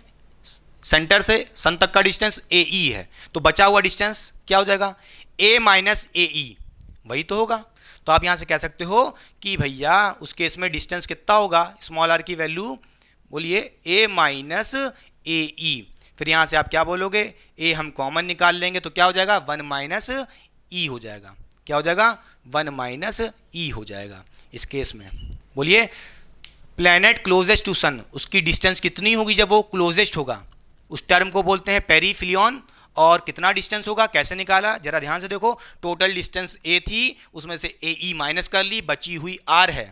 सेंटर से सन तक का डिस्टेंस ए ई है, तो बचा हुआ डिस्टेंस क्या हो जाएगा? ए माइनस ए ई, वही तो होगा। तो आप यहां से कह सकते हो कि भैया उस केस में डिस्टेंस कितना होगा, स्मॉल आर की वैल्यू, बोलिए ए माइनस ए ई। फिर यहां से आप क्या बोलोगे, ए हम कॉमन निकाल लेंगे तो क्या हो जाएगा? 1 माइनस ई हो जाएगा। क्या हो जाएगा? 1 माइनस ई हो जाएगा इस केस में। बोलिए, प्लैनेट क्लोजेस्ट टू सन, उसकी डिस्टेंस कितनी होगी जब वो क्लोजेस्ट होगा, उस टर्म को बोलते हैं पेरीफिलियन। और कितना डिस्टेंस होगा, कैसे निकाला, जरा ध्यान से देखो, टोटल डिस्टेंस ए थी, उसमें से ए ई माइनस कर ली, बची हुई आर है,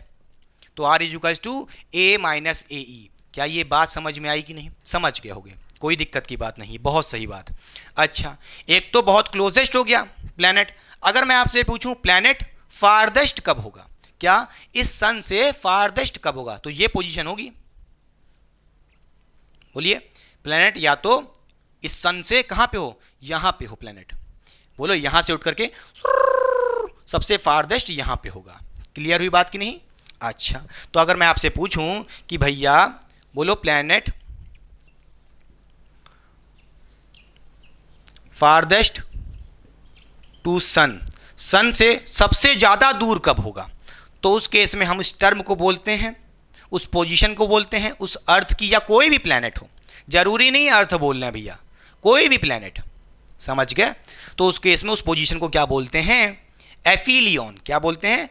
तो r is equals to a minus a e. क्या ये बात समझ में आई कि नहीं? समझ गए होगे, कोई दिक्कत की बात नहीं, बहुत सही बात। अच्छा, एक तो बहुत क्लोजेस्ट हो गया प्लैनेट। अगर मैं आपसे पूछूं प्लैनेट फारदेस्ट कब होगा, क्या इस सन से फारदेस्ट कब होगा, तो ये पोजीशन होगी। बोलिए, प्लैनेट या तो इस सन से कहां पे हो, यहां पे हो प्लैनेट, बोलो यहां से उठ करके सबसे फारदेस्ट यहां पे होगा। क्लियर हुई बात कि नहीं? अच्छा, तो अगर मैं आपसे पूछूं कि भैया बोलो प्लैनेट फारदेस्ट टू सन, सन से सबसे ज्यादा दूर कब होगा, तो उस केस में हम इस टर्म को बोलते हैं, उस पोजीशन को बोलते हैं, उस अर्थ की या कोई भी प्लैनेट हो, जरूरी नहीं अर्थ बोलना है भैया, कोई भी प्लैनेट, समझ गए? तो उस केस में उस पोजीशन को क्या बोलते हैं? एफिलियन। क्या बोलते हैं?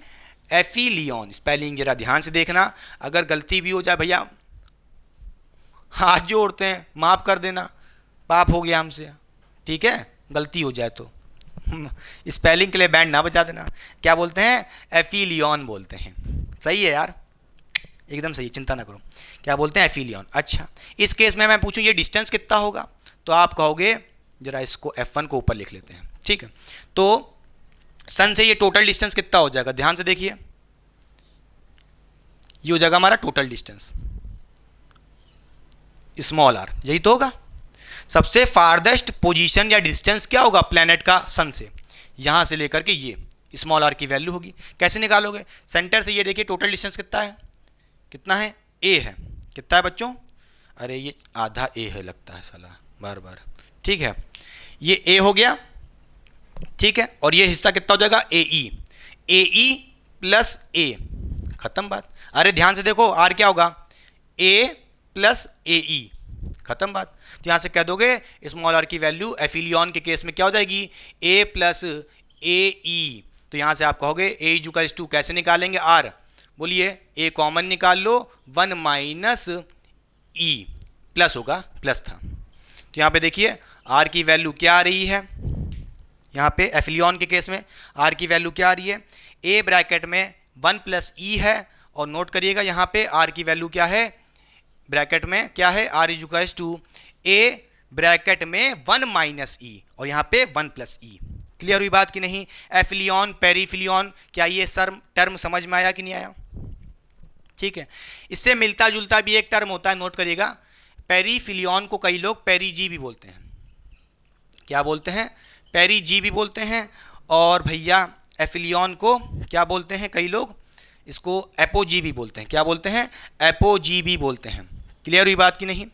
एफिलियन। स्पेलिंग जरा ध्यान से देखना, अगर गलती भी हो जाए भैया हाथ जोड़ते हैं, माफ कर देना, पाप हो गया हमसे, ठीक है, गलती हो जाए तो स्पेलिंग के लिए बैंड ना बजा देना। क्या बोलते हैं? एफिलियन बोलते हैं। सही है यार, एकदम सही, चिंता ना करो। क्या बोलते हैं? एफिलियन। अच्छा, इस केस में मैं पूछूं ये डिस्टेंस कितना होगा, तो आप कहोगे, जरा इसको F1 को ऊपर लिख लेते हैं, ठीक है। तो सन से ये टोटल डिस्टेंस कितना हो जाएगा, ध्यान से देखिए, ये हो जाएगा हमारा टोटल डिस्टेंस, स्मॉल आर, यही तो होगा। सबसे फारदेस्ट पोजीशन या डिस्टेंस क्या होगा प्लैनेट का सन से, यहां से लेकर के ये स्मॉल आर की वैल्यू होगी। कैसे निकालोगे? सेंटर से ये देखिए टोटल डिस्टेंस कितना है, कितना है? ए है। कितना है बच्चों? अरे ये आधा ए है लगता है साला, बार बार, ठीक है, ये ए हो गया, ठीक है, और ये हिस्सा कितना हो जाएगा? ए ई प्लस ए, खत्म बात। अरे ध्यान से देखो, आर क्या होगा? ए प्लस ए ई, खत्म बात। तो यहां से कह दोगे स्मॉल आर की वैल्यू एफिलियन के केस में क्या हो जाएगी? ए प्लस ए ई। तो यहां से आप कहोगे ए इज इक्वल्स टू, कैसे निकालेंगे? आर, बोलिए, ए कॉमन निकाल लो, 1 माइनस ई, प्लस होगा, प्लस था, तो यहां पे देखिए आर की वैल्यू क्या आ रही है, यहां पे एफिलियन के केस में आर की वैल्यू क्या आ रही है? ए ब्रैकेट में 1 प्लस ई है, और नोट करिएगा यहां पे आर की वैल्यू क्या है, ब्रैकेट में क्या है? R is equals to a bracket में 1 माइनस ई और यहाँ पे 1 प्लस ई। क्लियर हुई बात कि नहीं? एफिलियन, पेरीफिलियन, क्या ये टर्म समझ में आया कि नहीं आया? ठीक है। इससे मिलता जुलता भी एक टर्म होता है, नोट करिएगा। पेरीफिलियन को कई लोग पेरीजी भी बोलते हैं। क्या बोलते हैं? पेरीजी भी बोलते हैं। और भैया एफिलियन को क्या बोलते हैं कई लोग? इसको एपोजी भी बोलते हैं। क्या बोलते हैं? एपोजी भी बोलते हैं। क्लियर हुई बात कि नहीं?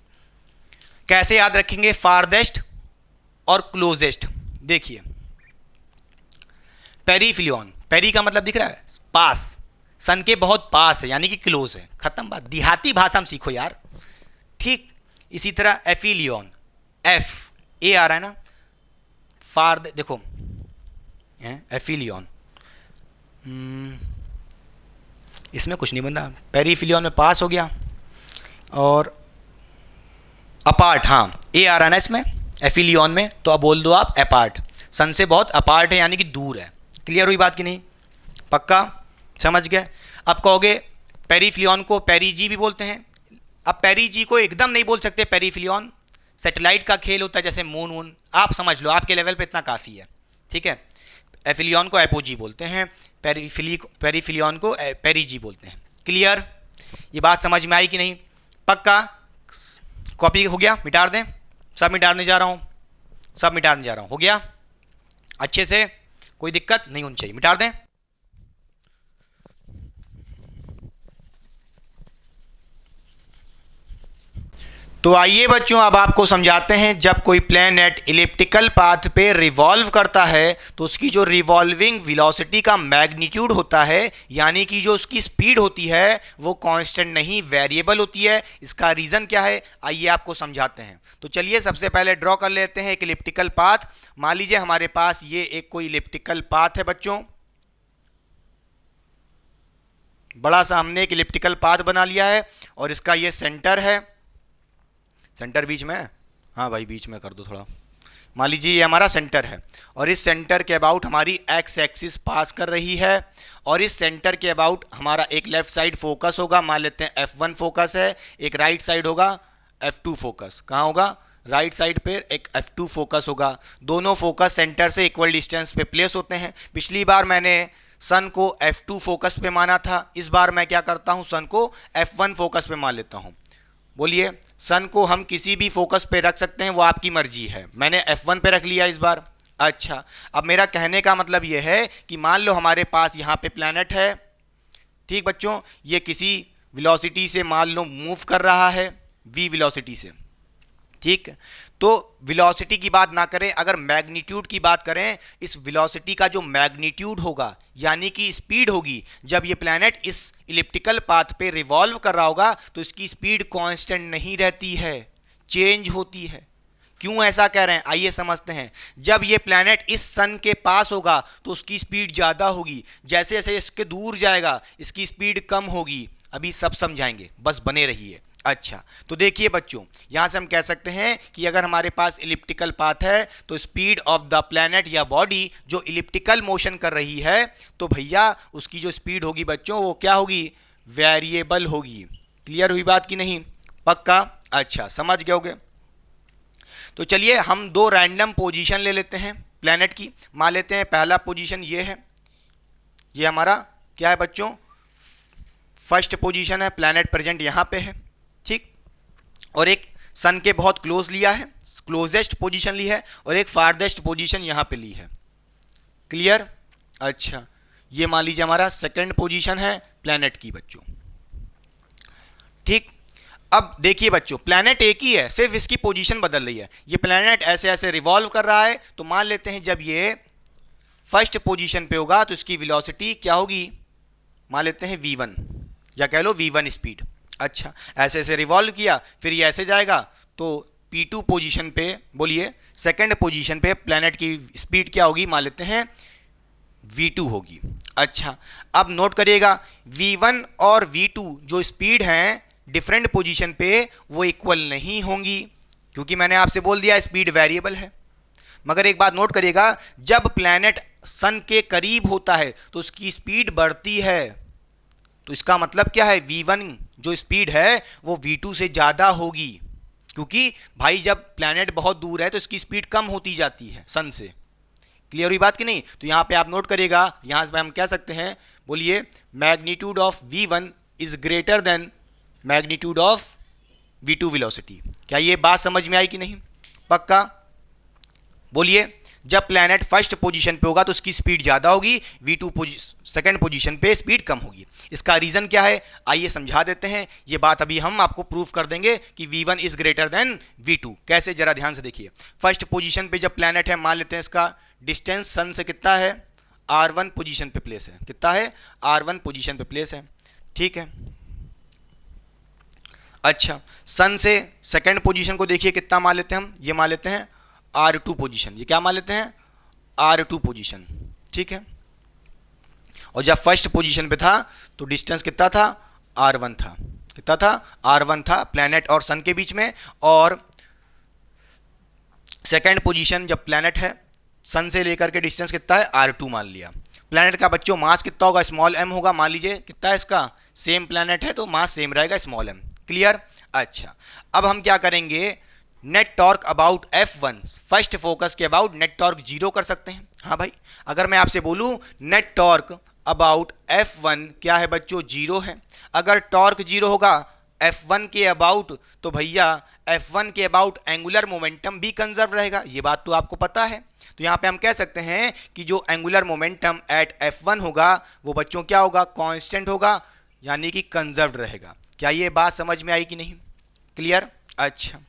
कैसे याद रखेंगे? फारदेस्ट और क्लोजेस्ट। देखिए पेरीफिलियन, पेरी का मतलब दिख रहा है पास, सन के बहुत पास है यानी कि क्लोज है। खत्म बात। देहाती भाषा में सीखो यार। ठीक। इसी तरह एफिलियन, एफ ए आ रहा है ना, फार देखो एफिलियन, इसमें कुछ नहीं बन रहा। पेरीफिलियन में पास हो गया और अपार्ट, हाँ ए आ रहा है ना इसमें एफिलियन में, तो अब बोल दो आप अपार्ट। सन से बहुत अपार्ट है यानी कि दूर है। क्लियर हुई बात कि नहीं? पक्का समझ गए? अब कहोगे पेरीफिलियन को पेरीजी भी बोलते हैं। अब पेरीजी को एकदम नहीं बोल सकते पेरीफिलियन, सैटेलाइट का खेल होता है जैसे मून वून, आप समझ लो, आपके लेवल पे इतना काफ़ी है। ठीक है। एफिलियन को एपोजी बोलते हैं, पेरीफिलियन को पेरीजी बोलते हैं। क्लियर? ये बात समझ में आई कि नहीं? पक्का? कॉपी हो गया? मिटा दें? सब मिटाने जा रहा हूँ, सब मिटाने जा रहा हूँ। हो गया अच्छे से? कोई दिक्कत नहीं होनी चाहिए। मिटा दें? तो आइए बच्चों अब आपको समझाते हैं, जब कोई प्लैनेट इलिप्टिकल पाथ पे रिवॉल्व करता है तो उसकी जो रिवॉल्विंग वेलोसिटी का मैग्नीट्यूड होता है यानी कि जो उसकी स्पीड होती है वो कांस्टेंट नहीं, वेरिएबल होती है। इसका रीज़न क्या है आइए आपको समझाते हैं। तो चलिए सबसे पहले ड्रॉ कर लेते हैं एक इलिप्टिकल पाथ। मान लीजिए हमारे पास ये एक कोई इलिप्टिकल पाथ है बच्चों, बड़ा सा हमने एक इलिप्टिकल पाथ बना लिया है और इसका ये सेंटर है। सेंटर बीच में है? हाँ भाई बीच में कर दो थोड़ा। मान लीजिए ये हमारा सेंटर है और इस सेंटर के अबाउट हमारी एक्स एक्सिस पास कर रही है और इस सेंटर के अबाउट हमारा एक लेफ्ट साइड फोकस होगा, मान लेते हैं F1 फोकस है, एक राइट साइड होगा F2 फोकस। कहाँ होगा? राइट साइड पे एक F2 फोकस होगा। दोनों फोकस सेंटर से इक्वल डिस्टेंस पे प्लेस होते हैं। पिछली बार मैंने सन को F2 फोकस पे माना था, इस बार मैं क्या करता हूँ सन को F1 फोकस पे मान लेता हूँ। बोलिए, सन को हम किसी भी फोकस पे रख सकते हैं, वो आपकी मर्जी है। मैंने F1 पे रख लिया इस बार। अच्छा, अब मेरा कहने का मतलब ये है कि मान लो हमारे पास यहाँ पे प्लैनेट है। ठीक बच्चों, ये किसी वेलोसिटी से मान लो मूव कर रहा है, v वेलोसिटी से। ठीक, तो वेलोसिटी की बात ना करें, अगर मैग्नीट्यूड की बात करें, इस वेलोसिटी का जो मैग्नीट्यूड होगा यानी कि स्पीड होगी, जब ये प्लैनेट इस इलिप्टिकल पाथ पे रिवॉल्व कर रहा होगा तो इसकी स्पीड कांस्टेंट नहीं रहती है, चेंज होती है। क्यों ऐसा कह रहे हैं आइए समझते हैं। जब ये प्लैनेट इस सन के पास होगा तो उसकी स्पीड ज़्यादा होगी, जैसे जैसे इसके दूर जाएगा इसकी स्पीड कम होगी। अभी सब समझाएंगे, बस बने रहिए। अच्छा, तो देखिए बच्चों, यहाँ से हम कह सकते हैं कि अगर हमारे पास इलिप्टिकल पाथ है तो स्पीड ऑफ द प्लैनेट या बॉडी जो इलिप्टिकल मोशन कर रही है तो भैया उसकी जो स्पीड होगी बच्चों वो क्या होगी? वेरिएबल होगी। क्लियर हुई बात कि नहीं? पक्का? अच्छा, समझ गए होगे। तो चलिए हम दो रैंडम पोजीशन ले लेते हैं प्लैनेट की। मान लेते हैं पहला पोजीशन ये है, ये हमारा क्या है बच्चों? फर्स्ट पोजीशन है, प्लैनेट प्रेजेंट यहाँ पे है। ठीक, और एक सन के बहुत क्लोज लिया है, क्लोजेस्ट पोजीशन ली है, और एक फारदेस्ट पोजीशन यहाँ पे ली है। क्लियर? अच्छा, ये मान लीजिए हमारा सेकंड पोजीशन है प्लैनेट की बच्चों। ठीक, अब देखिए बच्चों, प्लैनेट एक ही है, सिर्फ इसकी पोजीशन बदल रही है। ये प्लैनेट ऐसे ऐसे रिवॉल्व कर रहा है, तो मान लेते हैं जब ये फर्स्ट पोजीशन पे होगा तो इसकी वेलोसिटी क्या होगी? मान लेते हैं v1 या कह लो v1 स्पीड। अच्छा, ऐसे ऐसे रिवॉल्व किया, फिर ये ऐसे जाएगा तो P2 पोजीशन पे, बोलिए सेकंड पोजीशन पे प्लैनेट की स्पीड क्या होगी? मान लेते हैं v2 होगी। अच्छा, अब नोट करिएगा v1 और v2 जो स्पीड हैं डिफरेंट पोजीशन पे वो इक्वल नहीं होंगी, क्योंकि मैंने आपसे बोल दिया स्पीड वेरिएबल है। मगर एक बात नोट करिएगा, जब प्लैनेट सन के करीब होता है तो उसकी स्पीड बढ़ती है। तो इसका मतलब क्या है? v1 जो स्पीड है वो v2 से ज़्यादा होगी। क्योंकि भाई जब प्लैनेट बहुत दूर है तो इसकी स्पीड कम होती जाती है सन से। क्लियर हुई बात कि नहीं? तो यहाँ पे आप नोट करिएगा, यहाँ से हम कह सकते हैं, बोलिए magnitude of v1 is greater than magnitude of v2 velocity. क्या ये बात समझ में आई कि नहीं? पक्का? बोलिए जब प्लैनेट फर्स्ट पोजीशन पे होगा तो उसकी स्पीड ज़्यादा होगी, v2 सेकंड पोजीशन पे स्पीड कम होगी। इसका रीज़न क्या है आइए समझा देते हैं। ये बात अभी हम आपको प्रूव कर देंगे कि v1 is greater than v2। कैसे, जरा ध्यान से देखिए। फर्स्ट पोजीशन पे जब प्लैनेट है, मान लेते हैं इसका डिस्टेंस सन से कितना है, r1 पोजीशन पे प्लेस है। कितना है? r1 पोजीशन पे प्लेस है। ठीक है, अच्छा सन से सेकंड पोजीशन को देखिए कितना मान लेते हैं हम, ये मान लेते हैं r2 पोजीशन। ये क्या मान लेते हैं? r2 position. ठीक है, और जब फर्स्ट पोजीशन पे था तो डिस्टेंस कितना था? r1 था। कितना था? r1 था प्लैनेट और सन के बीच में। और सेकंड पोजीशन जब प्लैनेट है, सन से लेकर के डिस्टेंस कितना है? r2 मान लिया। प्लैनेट का बच्चों मास कितना होगा? स्मॉल m होगा। मान लीजिए कितना है इसका? सेम प्लैनेट है तो मास सेम रहेगा, स्मॉल m। क्लियर? अच्छा, अब हम क्या करेंगे, net torque about F1, first focus के अबाउट नेट टॉर्क जीरो कर सकते हैं। हाँ भाई, अगर मैं आपसे बोलूं नेट टॉर्क अबाउट F1 क्या है बच्चों? जीरो है। अगर टॉर्क जीरो होगा F1 के अबाउट तो भैया F1 के अबाउट एंगुलर मोमेंटम भी कंजर्व रहेगा। ये बात तो आपको पता है। तो यहाँ पे हम कह सकते हैं कि जो एंगुलर मोमेंटम एट F1 होगा वो बच्चों क्या होगा? कांस्टेंट होगा, यानी कि कंजर्व रहेगा। क्या ये बात समझ में आई कि नहीं? क्लियर? अच्छा,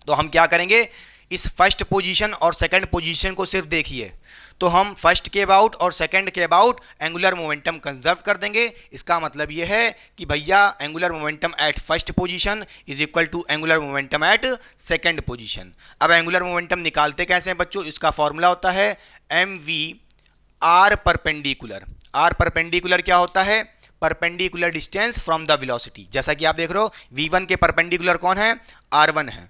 तो हम क्या करेंगे, इस फर्स्ट पोजीशन और सेकंड पोजीशन को सिर्फ देखिए, तो हम फर्स्ट के अबाउट और सेकंड के अबाउट एंगुलर मोमेंटम कंजर्व कर देंगे। इसका मतलब ये है कि भैया angular momentum at first position is equal to angular momentum at second position. अब एंगुलर मोमेंटम निकालते कैसे हैं बच्चों? इसका फॉर्मूला होता है mv r perpendicular. r perpendicular क्या होता है? Perpendicular distance from the velocity. जैसा कि आप देख रहे हो v1 के परपेंडिकुलर कौन है? r1 है।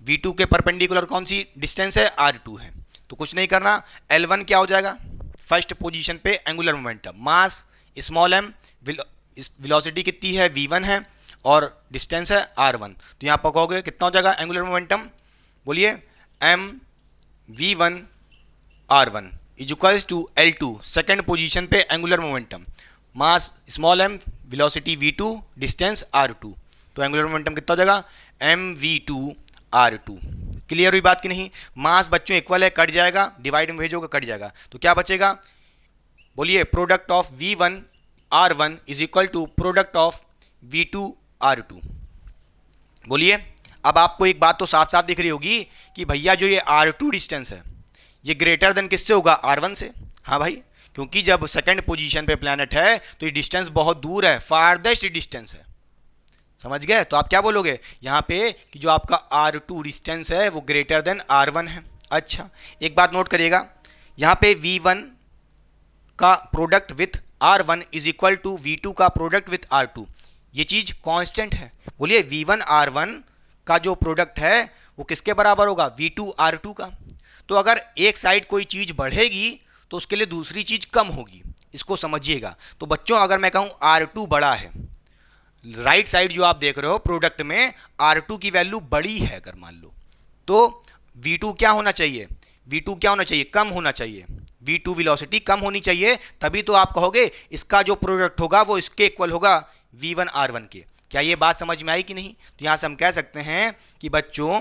v2 के परपेंडिकुलर कौन सी डिस्टेंस है? r2 है। तो कुछ नहीं करना, L1 क्या हो जाएगा? फर्स्ट पोजीशन पे angular momentum, mass small m, velocity कितनी है? v1 है, और डिस्टेंस है r1। तो यहाँ पर कहोगे कितना हो जाएगा एंगुलर मोमेंटम? बोलिए m v1 r1 is equals to L2, second position पे angular momentum, mass small m, velocity v2, distance r2। तो एंगुलर मोमेंटम कितना हो जाएगा? mv2 r2। क्लियर हुई बात कि नहीं? मास बच्चों इक्वल है, कट जाएगा, डिवाइड में भेजोगे कट जाएगा, तो क्या बचेगा? बोलिए product of v1 r1 is equal to product of v2 r2। बोलिए, अब आपको एक बात तो साफ साफ दिख रही होगी कि भैया जो ये r2 डिस्टेंस है ये ग्रेटर देन किससे होगा? r1 से। हाँ भाई, क्योंकि जब सेकंड पोजीशन पे प्लैनेट है तो ये डिस्टेंस बहुत दूर है, फारदेस्ट डिस्टेंस है। समझ गए? तो आप क्या बोलोगे यहाँ पे कि जो आपका r2 डिस्टेंस है वो ग्रेटर देन r1 है। अच्छा, एक बात नोट करिएगा, यहाँ पे v1 का product with r1 is equal to v2 का प्रोडक्ट विथ r2। ये चीज कांस्टेंट है। बोलिए v1 r1 का जो प्रोडक्ट है वो किसके बराबर होगा? v2 r2 का। तो अगर एक साइड कोई चीज बढ़ेगी तो उसके लिए दूसरी चीज कम होगी, इसको समझिएगा। तो बच्चों अगर मैं कहूँ r2 बड़ा है, राइट साइड जो आप देख रहे हो प्रोडक्ट में R2 की वैल्यू बड़ी है अगर मान लो, तो V2 क्या होना चाहिए? V2 क्या होना चाहिए? कम होना चाहिए। V2 वेलोसिटी कम होनी चाहिए, तभी तो आप कहोगे इसका जो प्रोडक्ट होगा वो इसके इक्वल होगा V1 R1 के। क्या ये बात समझ में आई कि नहीं? तो यहां से हम कह सकते हैं कि बच्चों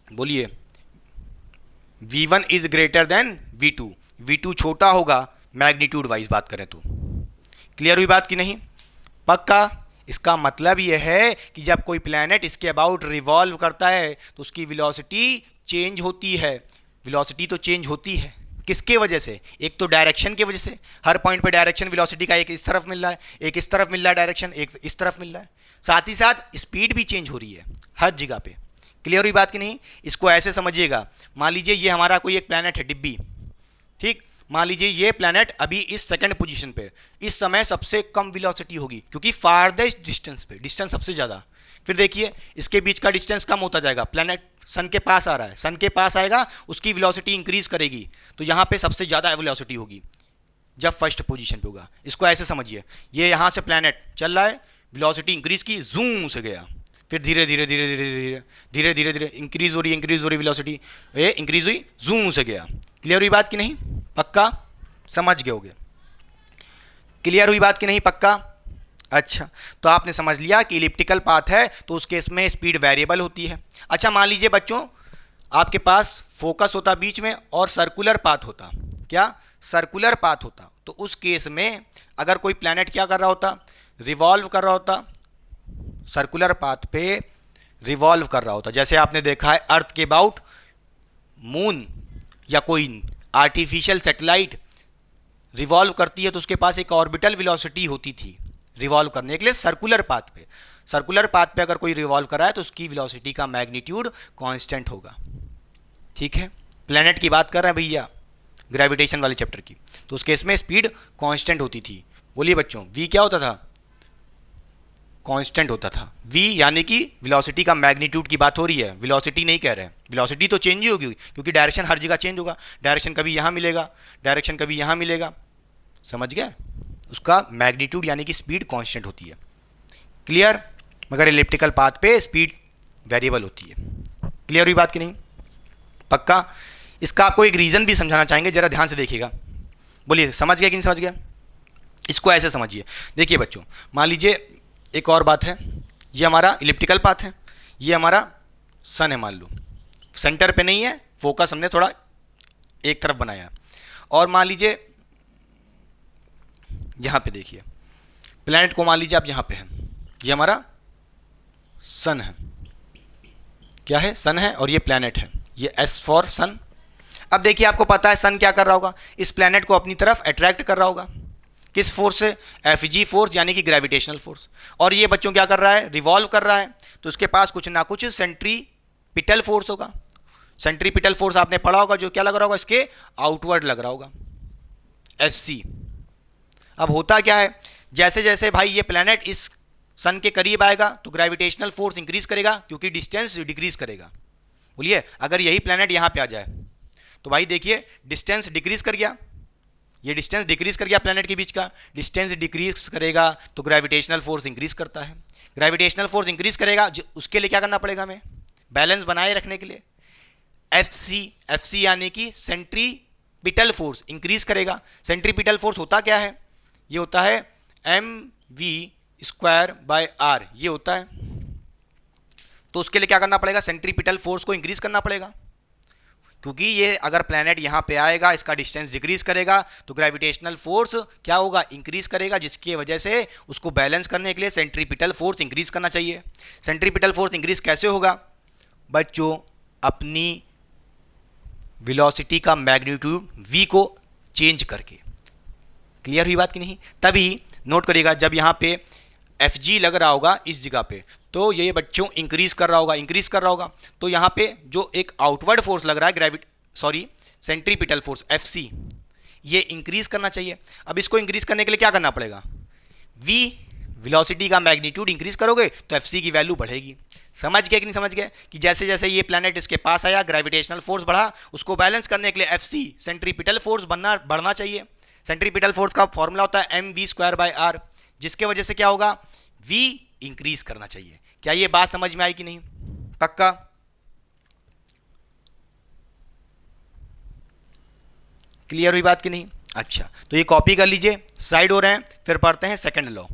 बोलिए V1 is greater than V2। V2 छोटा होगा मैग्नीट्यूड वाइज बात करें तो। क्लियर हुई बात कि नहीं? पक्का? इसका मतलब यह है कि जब कोई प्लैनेट इसके अबाउट रिवॉल्व करता है तो उसकी वेलोसिटी चेंज होती है। वेलोसिटी तो चेंज होती है, किसके वजह से? एक तो डायरेक्शन की वजह से, हर पॉइंट पे डायरेक्शन वेलोसिटी का एक इस तरफ मिल रहा है, एक इस तरफ मिल रहा है डायरेक्शन, एक इस तरफ मिल रहा है। साथ ही साथ स्पीड भी चेंज हो रही है हर जगह पे। क्लियर हुई बात कि नहीं? इसको ऐसे समझिएगा, मान लीजिए ये हमारा कोई एक प्लैनेट है डिब्बी, ठीक? मान लीजिए ये प्लैनेट अभी इस सेकंड पोजीशन पे इस समय सबसे कम वेलोसिटी होगी, क्योंकि फारदेस्ट डिस्टेंस पे डिस्टेंस सबसे ज़्यादा। फिर देखिए इसके बीच का डिस्टेंस कम होता जाएगा, प्लैनेट सन के पास आ रहा है, सन के पास आएगा उसकी वेलोसिटी इंक्रीज करेगी, तो यहाँ पे सबसे ज़्यादा वेलोसिटी होगी जब फर्स्ट पोजीशन पे होगा। इसको ऐसे समझिए, ये यहाँ से प्लैनेट चल रहा है, वेलोसिटी इंक्रीज की, जूम से गया, फिर धीरे धीरे धीरे धीरे धीरे धीरे धीरे धीरे इंक्रीज हो रही वेलोसिटी, ये इंक्रीज हुई, जूम से गया। क्लियर हुई बात कि नहीं? पक्का समझ गए होगे? क्लियर हुई बात कि नहीं? पक्का? अच्छा, तो आपने समझ लिया कि इलिप्टिकल पाथ है तो उस केस में स्पीड वेरिएबल होती है। अच्छा, मान लीजिए बच्चों आपके पास फोकस होता बीच में और सर्कुलर पाथ होता, क्या सर्कुलर पाथ होता, तो उस केस में अगर कोई प्लैनेट क्या कर रहा होता, रिवॉल्व कर रहा होता, सर्कुलर पाथ पे रिवॉल्व कर रहा होता। जैसे आपने देखा है अर्थ के अबाउट मून या कोई आर्टिफिशियल सैटेलाइट रिवॉल्व करती है तो उसके पास एक ऑर्बिटल वेलोसिटी होती थी रिवॉल्व करने के लिए सर्कुलर पाथ पे। सर्कुलर पाथ पे अगर कोई रिवॉल्व कर रहा है तो उसकी वेलोसिटी का मैग्नीट्यूड कांस्टेंट होगा। ठीक है, प्लैनेट की बात कर रहे हैं भैया, ग्रेविटेशन वाले चैप्टर की, तो उस केस में स्पीड कांस्टेंट होती थी। बोलिए बच्चों, v क्या होता था? कांस्टेंट होता था। v यानी कि वेलोसिटी का मैग्नीट्यूड की बात हो रही है, वेलोसिटी नहीं कह रहे हैं। वेलोसिटी तो चेंज ही होगी क्योंकि डायरेक्शन हर जगह चेंज होगा, डायरेक्शन कभी यहाँ मिलेगा, डायरेक्शन कभी यहाँ मिलेगा, समझ गए? उसका मैग्नीट्यूड यानी कि स्पीड कांस्टेंट होती है। क्लियर? मगर इलिप्टिकल पाथ पे स्पीड वेरिएबल होती है। क्लियर हुई बात कि नहीं? पक्का? इसका आपको एक रीज़न भी समझाना चाहेंगे, जरा ध्यान से देखिएगा। बोलिए समझ गया कि नहीं समझ गया? इसको ऐसे समझिए, देखिए बच्चों, मान लीजिए एक और बात है, ये हमारा इलिप्टिकल पाथ है, ये हमारा सन है, मान लो सेंटर पे नहीं है, फोकस हमने थोड़ा एक तरफ बनाया, और मान लीजिए यहाँ पे देखिए प्लैनेट को मान लीजिए आप यहाँ पे हैं, ये हमारा सन है, क्या है? सन है, और ये प्लैनेट है, ये एस फॉर सन। अब देखिए आपको पता है सन क्या कर रहा होगा, इस प्लैनेट को अपनी तरफ अट्रैक्ट कर रहा होगा, किस फोर्स से? एफ जी फोर्स यानी कि ग्रेविटेशनल फोर्स। और ये बच्चों क्या कर रहा है? रिवॉल्व कर रहा है, तो उसके पास कुछ ना कुछ सेंट्रीपिटल फोर्स होगा। सेंट्रीपिटल फोर्स आपने पढ़ा होगा, जो क्या लग रहा होगा? इसके आउटवर्ड लग रहा होगा, एफ सी। अब होता क्या है, जैसे जैसे भाई ये प्लैनेट इस सन के करीब आएगा तो ग्रेविटेशनल फोर्स इंक्रीज करेगा क्योंकि डिस्टेंस डिक्रीज करेगा। बोलिए, अगर यही प्लैनेट यहाँ पे आ जाए तो भाई देखिए डिस्टेंस डिक्रीज कर गया, ये डिस्टेंस डिक्रीज कर गया, प्लैनेट के बीच का डिस्टेंस डिक्रीज करेगा तो ग्रेविटेशनल फोर्स इंक्रीज करता है। ग्रेविटेशनल फोर्स इंक्रीज करेगा, उसके लिए क्या करना पड़ेगा हमें? बैलेंस बनाए रखने के लिए एफ सी यानी कि सेंट्रीपिटल फोर्स इंक्रीज करेगा। सेंट्रीपिटल फोर्स होता क्या है? ये होता है m v square by r, ये होता है। तो उसके लिए क्या करना पड़ेगा? सेंट्रीपिटल फोर्स को इंक्रीज करना पड़ेगा, क्योंकि ये अगर प्लैनेट यहाँ पे आएगा, इसका डिस्टेंस डिक्रीज करेगा तो ग्रेविटेशनल फोर्स क्या होगा? इंक्रीज करेगा, जिसकी वजह से उसको बैलेंस करने के लिए सेंट्रीपिटल फोर्स इंक्रीज करना चाहिए। सेंट्रीपिटल फोर्स इंक्रीज कैसे होगा बच्चों? अपनी वेलोसिटी का मैग्नीट्यूड v को चेंज करके। क्लियर हुई बात कि नहीं? तभी नोट करिएगा, जब यहाँ पे एफ जी लग रहा होगा इस जगह पे, तो ये बच्चों इंक्रीज कर रहा होगा, तो यहाँ पे जो एक आउटवर्ड फोर्स लग रहा है सेंट्रीपिटल फोर्स एफ सी, ये इंक्रीज करना चाहिए। अब इसको इंक्रीज करने के लिए क्या करना पड़ेगा? v वेलोसिटी का मैग्नीट्यूड इंक्रीज करोगे तो एफ सी की वैल्यू बढ़ेगी। समझ गए कि नहीं समझ गए? कि जैसे जैसे ये प्लैनेट इसके पास आया, ग्रेविटेशनल फोर्स बढ़ा, उसको बैलेंस करने के लिए एफ सी सेंट्रीपिटल फोर्स बढ़ना चाहिए। सेंट्रीपिटल फोर्स का फॉर्मूला होता है m v square by r, जिसके वजह से क्या होगा? v इंक्रीज करना चाहिए। क्या ये बात समझ में आई कि नहीं? पक्का? क्लियर हुई बात कि नहीं? अच्छा, तो ये कॉपी कर लीजिए, साइड हो रहे हैं, फिर पढ़ते हैं सेकंड लॉ।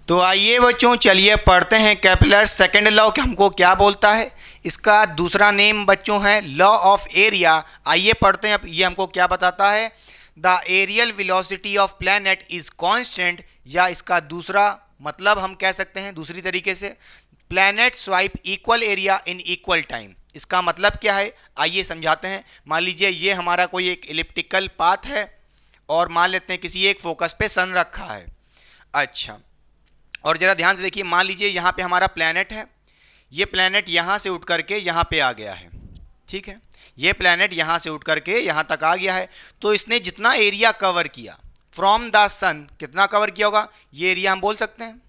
तो आइए बच्चों चलिए पढ़ते हैं केपलर सेकंड लॉ हमको क्या बोलता है। इसका दूसरा नेम बच्चों है लॉ ऑफ एरिया। आइए पढ़ते हैं, ये हमको क्या बताता है? The areal velocity of planet is constant, या इसका दूसरा मतलब हम कह सकते हैं दूसरी तरीके से, planet swipe equal area in equal time. इसका मतलब क्या है आइए समझाते हैं। मान लीजिए ये हमारा कोई एक इलिप्टिकल पाथ है और मान लेते हैं किसी एक फोकस पे सन रखा है। अच्छा, और जरा ध्यान से देखिए, मान लीजिए यहाँ पे हमारा प्लैनेट है, ये प्लैनेट यहाँ से उठ करके यहाँ पे आ गया है, ठीक है, ये प्लैनेट यहाँ से उठ करके यहाँ तक आ गया है। तो इसने जितना एरिया कवर किया फ्रॉम द सन, कितना कवर किया होगा? ये एरिया हम बोल सकते हैं,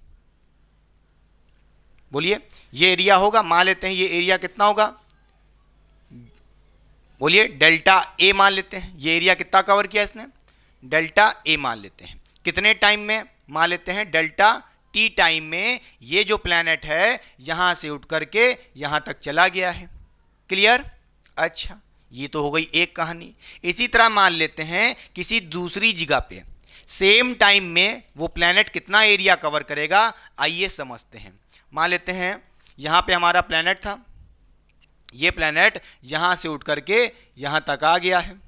बोलिए ये एरिया होगा, मान लेते हैं ये एरिया कितना होगा? बोलिए डेल्टा ए मान लेते हैं। ये एरिया कितना कवर किया इसने? डेल्टा ए मान लेते हैं। कितने टाइम में? मान लेते हैं डेल्टा टी टाइम में ये जो प्लैनेट है यहां से उठ करके यहां तक चला गया है। क्लियर? अच्छा, ये तो हो गई एक कहानी। इसी तरह मान लेते हैं किसी दूसरी जगह पे सेम टाइम में वो प्लैनेट कितना एरिया कवर करेगा, आइए समझते हैं। मान लेते हैं यहाँ पे हमारा प्लैनेट था, ये प्लैनेट यहाँ से उठ करके यहाँ तक आ गया है।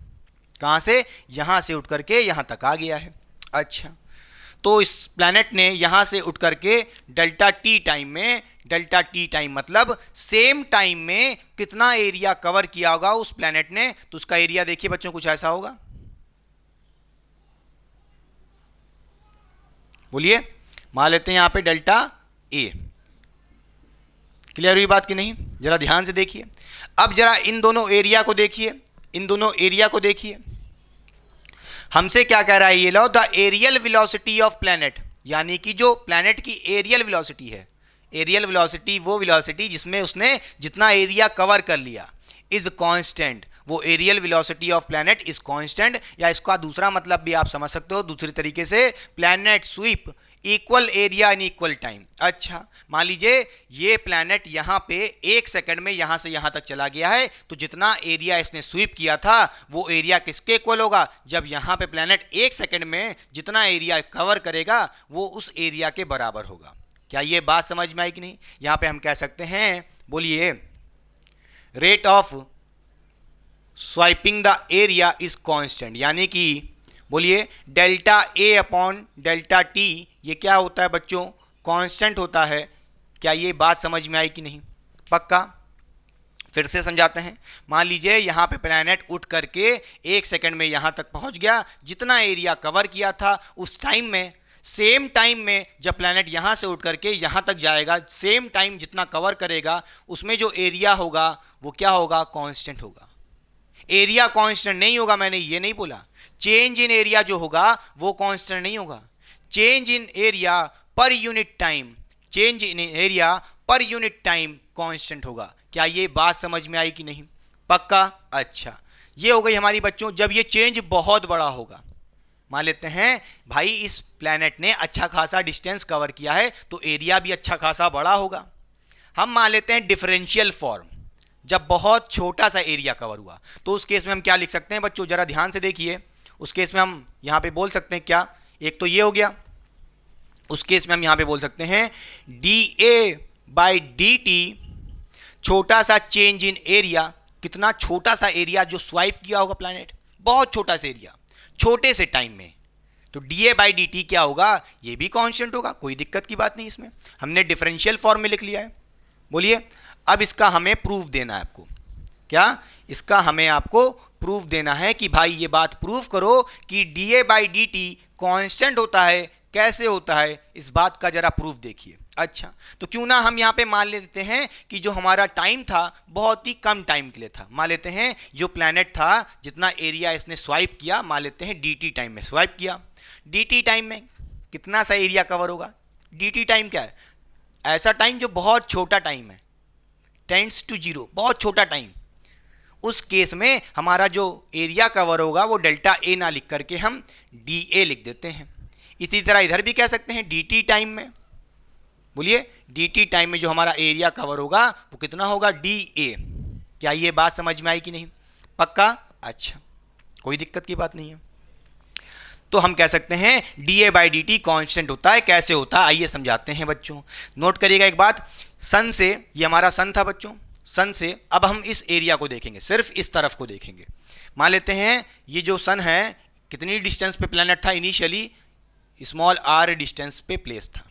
कहाँ से? यहाँ से उठ करके यहाँ तक आ गया है। अच्छा, तो इस प्लैनेट ने यहाँ से उठ करके डेल्टा टी टाइम में, डेल्टा टी टाइम मतलब सेम टाइम में कितना एरिया कवर किया होगा उस प्लैनेट ने, तो उसका एरिया देखिए बच्चों कुछ ऐसा होगा। बोलिए, मान लेते हैं यहाँ पे डेल्टा ए। क्लियर हुई बात कि नहीं? जरा ध्यान से देखिए। अब जरा इन दोनों एरिया को देखिए, इन दोनों एरिया को देखिए। हमसे क्या कह रहा है ये law? The areal velocity of planet, यानी कि जो प्लैनेट की एरियल वेलोसिटी है, एरियल वेलोसिटी वो वेलोसिटी जिसमें उसने जितना एरिया कवर कर लिया, इज कांस्टेंट। वो areal velocity of planet is constant, या इसका दूसरा मतलब भी आप समझ सकते हो दूसरी तरीके से, planet sweep equal area in equal time. अच्छा, मान लीजिए ये प्लैनेट यहाँ पे 1 सेकंड में यहाँ से यहाँ तक चला गया है, तो जितना एरिया इसने स्वीप किया था वो एरिया किसके इक्वल होगा? जब यहाँ पे प्लैनेट 1 सेकंड में जितना एरिया कवर करेगा वो उस एरिया के बराबर होगा। क्या ये बात समझ में आई कि नहीं? यहाँ पे हम कह सकते हैं, बोलिए, rate of swiping the area is constant, यानी कि बोलिए delta A upon delta T, ये क्या होता है बच्चों? कांस्टेंट होता है। क्या ये बात समझ में आई कि नहीं? पक्का? फिर से समझाते हैं। मान लीजिए यहाँ पे प्लैनेट उठ करके 1 सेकंड में यहाँ तक पहुँच गया, जितना एरिया कवर किया था उस टाइम में, सेम टाइम में जब प्लैनेट यहाँ से उठ करके यहाँ तक जाएगा, सेम टाइम जितना कवर करेगा उसमें जो एरिया होगा वो क्या होगा? कांस्टेंट होगा। एरिया कांस्टेंट नहीं होगा, मैंने ये नहीं बोला। चेंज इन एरिया जो होगा वो कांस्टेंट नहीं होगा। Change in area per unit time, change in area per unit time constant होगा। क्या ये बात समझ में आई कि नहीं? पक्का? अच्छा, ये हो गई हमारी बच्चों जब ये चेंज बहुत बड़ा होगा। मान लेते हैं भाई इस प्लैनेट ने अच्छा खासा डिस्टेंस कवर किया है तो एरिया भी अच्छा खासा बड़ा होगा। हम मान लेते हैं डिफरेंशियल फॉर्म, जब बहुत छोटा सा एरिया कवर हुआ तो उस केस में हम क्या लिख सकते हैं बच्चों? जरा ध्यान से देखिए। उस केस में हम यहाँ पे बोल सकते हैं क्या? एक तो ये हो गया, उस केस में हम यहाँ पे बोल सकते हैं D a by d T, छोटा सा चेंज इन एरिया। कितना छोटा सा एरिया जो स्वाइप किया होगा प्लैनेट, बहुत छोटा सा एरिया छोटे से टाइम में, तो D a by d T क्या होगा? ये भी कांस्टेंट होगा, कोई दिक्कत की बात नहीं इसमें। हमने डिफरेंशियल फॉर्म में लिख लिया है। बोलिए, अब इसका हमें प्रूफ देना है आपको। क्या? इसका हमें आपको प्रूफ देना है कि भाई ये बात प्रूफ करो कि D a by d T constant होता है। कैसे होता है इस बात का जरा प्रूफ देखिए। अच्छा, तो क्यों ना हम यहाँ पे मान लेते हैं कि जो हमारा टाइम था बहुत ही कम टाइम के लिए था। मान लेते हैं जो प्लैनेट था जितना एरिया इसने स्वाइप किया, मान लेते हैं डी टी टाइम में स्वाइप किया। डी टी टाइम में कितना सा एरिया कवर होगा? डी टी टाइम क्या है? ऐसा टाइम जो बहुत छोटा टाइम है, टेंड्स टू जीरो, बहुत छोटा टाइम। उस केस में हमारा जो एरिया कवर होगा वो डेल्टा ए ना लिख करके हम डी ए लिख देते हैं। इसी तरह इधर भी कह सकते हैं डी टी टाइम में। बोलिए, डी टी टाइम में जो हमारा एरिया कवर होगा वो कितना होगा? D A. क्या ये बात समझ में आई कि नहीं? पक्का? अच्छा, कोई दिक्कत की बात नहीं है। तो हम कह सकते हैं D a by d T constant होता है। कैसे होता है आइए समझाते हैं बच्चों। नोट करिएगा एक बात, सन से, ये हमारा सन था बच्चों, सन से अब हम इस एरिया को देखेंगे, सिर्फ इस तरफ को देखेंगे। मान लेते हैं ये जो सन है कितनी डिस्टेंस पे प्लैनेट था? इनिशियली स्मॉल आर डिस्टेंस पे प्लेस था।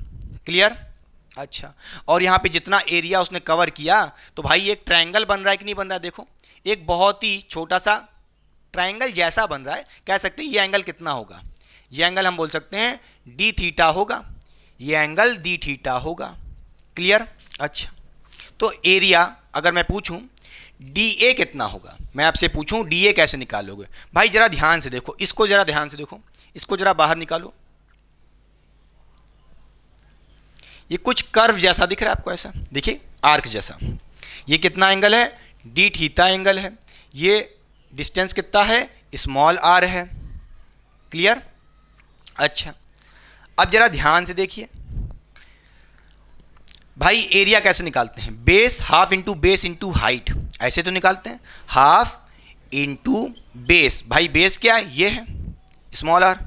क्लियर? अच्छा, और यहाँ पे जितना एरिया उसने कवर किया तो भाई एक ट्रायंगल बन रहा है कि नहीं बन रहा है? देखो, एक बहुत ही छोटा सा ट्रायंगल जैसा बन रहा है। कह सकते हैं ये एंगल कितना होगा? ये एंगल हम बोल सकते हैं डी थीटा होगा, ये एंगल डी थीटा होगा। क्लियर? अच्छा, तो एरिया अगर मैं पूछूं डी ए कितना होगा, मैं आपसे पूछूं डी ए कैसे निकालोगे? भाई जरा ध्यान से देखो, इसको जरा ध्यान से देखो, इसको जरा बाहर निकालो। ये कुछ कर्व जैसा दिख रहा है आपको, ऐसा देखिए, आर्क जैसा। ये कितना एंगल है? डी थीटा एंगल है। ये डिस्टेंस कितना है? स्मॉल आर है। क्लियर? अच्छा, अब जरा ध्यान से देखिए भाई, एरिया कैसे निकालते हैं? Base half into base into height, ऐसे तो निकालते हैं, हाफ इंटू बेस। भाई बेस क्या है? ये है स्मॉल आर,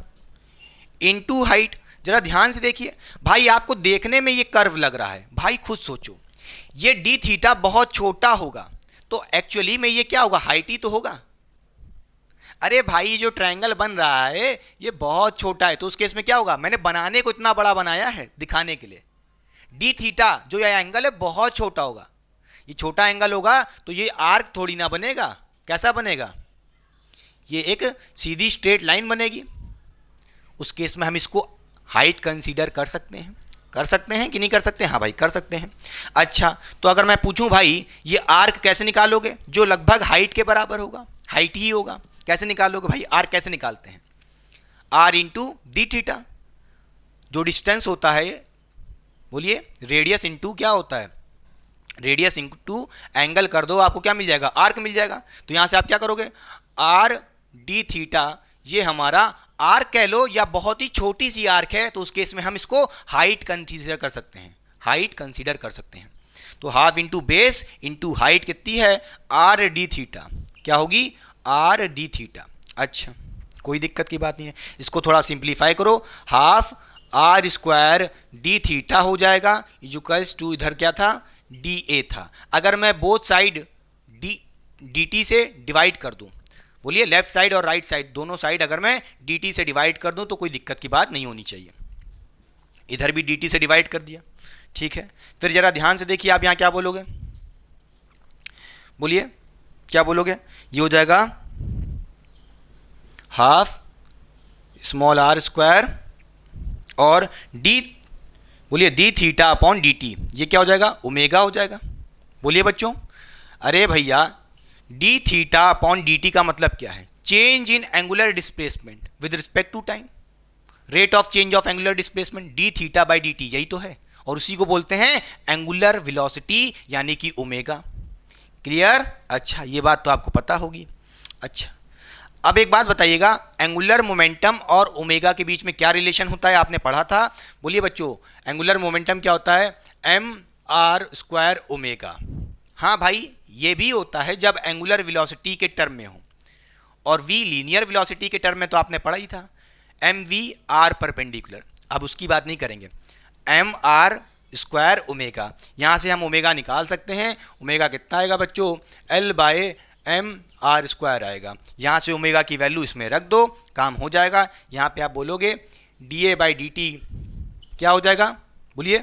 इंटू हाइट। जरा ध्यान से देखिए भाई, आपको देखने में ये कर्व लग रहा है, भाई खुद सोचो, ये डी थीटा बहुत छोटा होगा तो एक्चुअली में ये क्या होगा? हाइट ही तो होगा। अरे भाई जो ट्रायंगल बन रहा है ये बहुत छोटा है, तो उस केस में क्या होगा? मैंने बनाने को इतना बड़ा बनाया है दिखाने के लिए। डी थीटा जो ये एंगल है बहुत छोटा होगा, ये छोटा एंगल होगा तो ये आर्क थोड़ी ना बनेगा। कैसा बनेगा? ये एक सीधी स्ट्रेट लाइन बनेगी। उस केस में हम इसको हाइट कंसीडर कर सकते हैं। कर सकते हैं कि नहीं कर सकते? हाँ भाई कर सकते हैं। अच्छा, तो अगर मैं पूछूं भाई ये आर्क कैसे निकालोगे? जो लगभग हाइट के बराबर होगा, हाइट ही होगा। कैसे निकालोगे भाई? आर्क कैसे निकालते हैं? आर इंटू डी थीटा, जो डिस्टेंस होता है, बोलिए रेडियस इंटू क्या होता है? रेडियस इंटू एंगल कर दो, आपको क्या मिल जाएगा? आर्क मिल जाएगा। तो यहां से आप क्या करोगे? आर डी थीटा, ये हमारा आर्क कह लो या बहुत ही छोटी सी आर्क है, तो उस केस में हम इसको हाइट कंसीडर कर सकते हैं। हाइट कंसीडर कर सकते हैं। तो half into base into height कितनी है? R D theta. क्या होगी? R D theta. अच्छा, कोई दिक्कत की बात नहीं है। इसको थोड़ा सिंप्लीफाई करो, half r square d theta हो जाएगा इक्वल्स टू, इधर क्या था? डी ए था। अगर मैं बोथ साइड डी टी से डिवाइड कर दूं, बोलिए लेफ्ट साइड और राइट साइड दोनों साइड अगर मैं डी टी से डिवाइड कर दूं तो कोई दिक्कत की बात नहीं होनी चाहिए। इधर भी डी टी से डिवाइड कर दिया, ठीक है। फिर जरा ध्यान से देखिए, आप यहां क्या बोलोगे? बोलिए क्या बोलोगे? ये हो जाएगा हाफ स्मॉल आर स्क्वायर और डी, बोलिए D theta upon d T, ये क्या हो जाएगा? ओमेगा हो जाएगा। बोलिए बच्चों। अरे भैया d theta upon d t का मतलब क्या है? Change in angular displacement with respect to time, rate of change of angular displacement d theta by d t, यही तो है। और उसी को बोलते हैं एंगुलर वेलोसिटी यानी कि ओमेगा। क्लियर? अच्छा, ये बात तो आपको पता होगी। अच्छा, अब एक बात बताइएगा, एंगुलर मोमेंटम और ओमेगा के बीच में क्या रिलेशन होता है? आपने पढ़ा था। बोलिए बच्चों, एंगुलर मोमेंटम क्या होता है? M r square omega. हाँ भाई, ये भी होता है जब एंगुलर वेलोसिटी के टर्म में हो, और वी लीनियर वेलोसिटी के टर्म में तो आपने पढ़ा ही था, एम वी आर परपेंडिकुलर। अब उसकी बात नहीं करेंगे। एम आर स्क्वायर ओमेगा, यहाँ से हम ओमेगा निकाल सकते हैं। ओमेगा कितना आएगा बच्चों? L by m r square आएगा। यहाँ से ओमेगा की वैल्यू इसमें रख दो, काम हो जाएगा। यहाँ पे आप बोलोगे D a by d T क्या हो जाएगा? बोलिए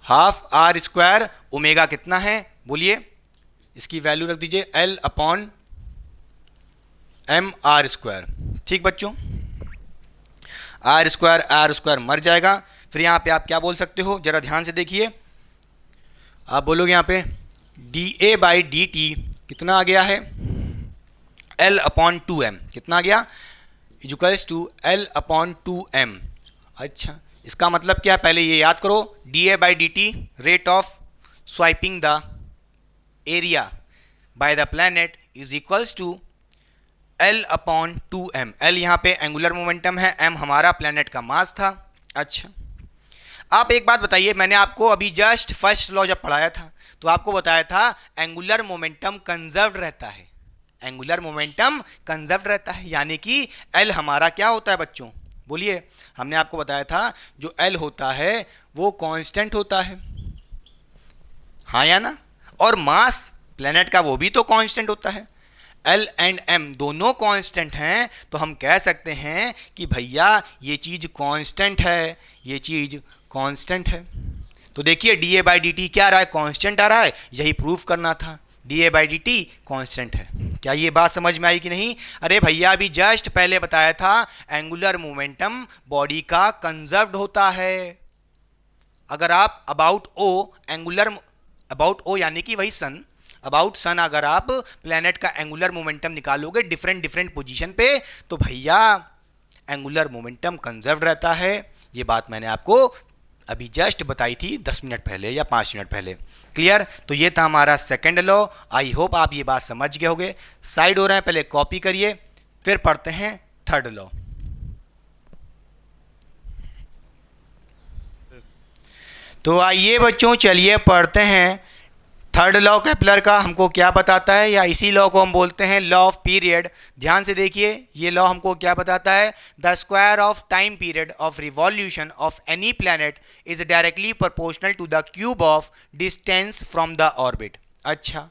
हाफ आर स्क्वायर ओमेगा कितना है? बोलिए इसकी वैल्यू रख दीजिए l upon m r square. ठीक बच्चों, आर स्क्वायर मर जाएगा। फिर यहाँ पे आप क्या बोल सकते हो? जरा ध्यान से देखिए, आप बोलोगे यहाँ पे d a by d t कितना आ गया है? L upon two m. कितना आ गया? Equals to l upon two m. अच्छा, इसका मतलब क्या है? पहले ये याद करो, d a by d t rate of swiping the area by the planet is equals to l upon two m. L यहाँ पे एंगुलर मोमेंटम है, एम हमारा प्लैनेट का मास था। अच्छा, आप एक बात बताइए, मैंने आपको अभी जस्ट फर्स्ट लॉ जब पढ़ाया था तो आपको बताया था एंगुलर मोमेंटम कंजर्व्ड रहता है। एंगुलर मोमेंटम कंजर्व्ड रहता है यानी कि एल हमारा क्या होता है बच्चों? बोलिए, हमने आपको बताया था जो एल होता है वो कांस्टेंट होता है, हाँ या ना? और मास प्लैनेट का वो भी तो कांस्टेंट होता है। एल एंड एम दोनों कांस्टेंट हैं, तो हम कह सकते हैं कि भैया ये चीज़ कांस्टेंट है, ये चीज़ कांस्टेंट है। तो देखिए D a by d T क्या आ रहा है? कांस्टेंट आ रहा है। यही प्रूफ करना था, D a by d T constant है। क्या ये बात समझ में आई कि नहीं? अरे भैया अभी जस्ट पहले बताया था एंगुलर मोमेंटम बॉडी का कंजर्व्ड होता है। अगर आप अबाउट ओ यानी कि वही सन, अबाउट सन अगर आप प्लैनेट का एंगुलर मोमेंटम निकालोगे डिफरेंट पोजीशन पे, तो भैया एंगुलर मोमेंटम कंजर्व्ड रहता है। ये बात मैंने आपको अभी जस्ट बताई थी 10 मिनट पहले या 5 मिनट पहले। क्लियर? तो ये था हमारा सेकंड लॉ। आई होप आप ये बात समझ गए होंगे। साइड हो रहे हैं, पहले कॉपी करिए, फिर पढ़ते हैं थर्ड लॉ। तो आइए बच्चों, चलिए पढ़ते हैं थर्ड लॉ केपलर का हमको क्या बताता है, या इसी लॉ को हम बोलते हैं लॉ ऑफ पीरियड। ध्यान से देखिए, ये लॉ हमको क्या बताता है, the square of time period of revolution of any planet is directly proportional to the cube of distance from the orbit. अच्छा,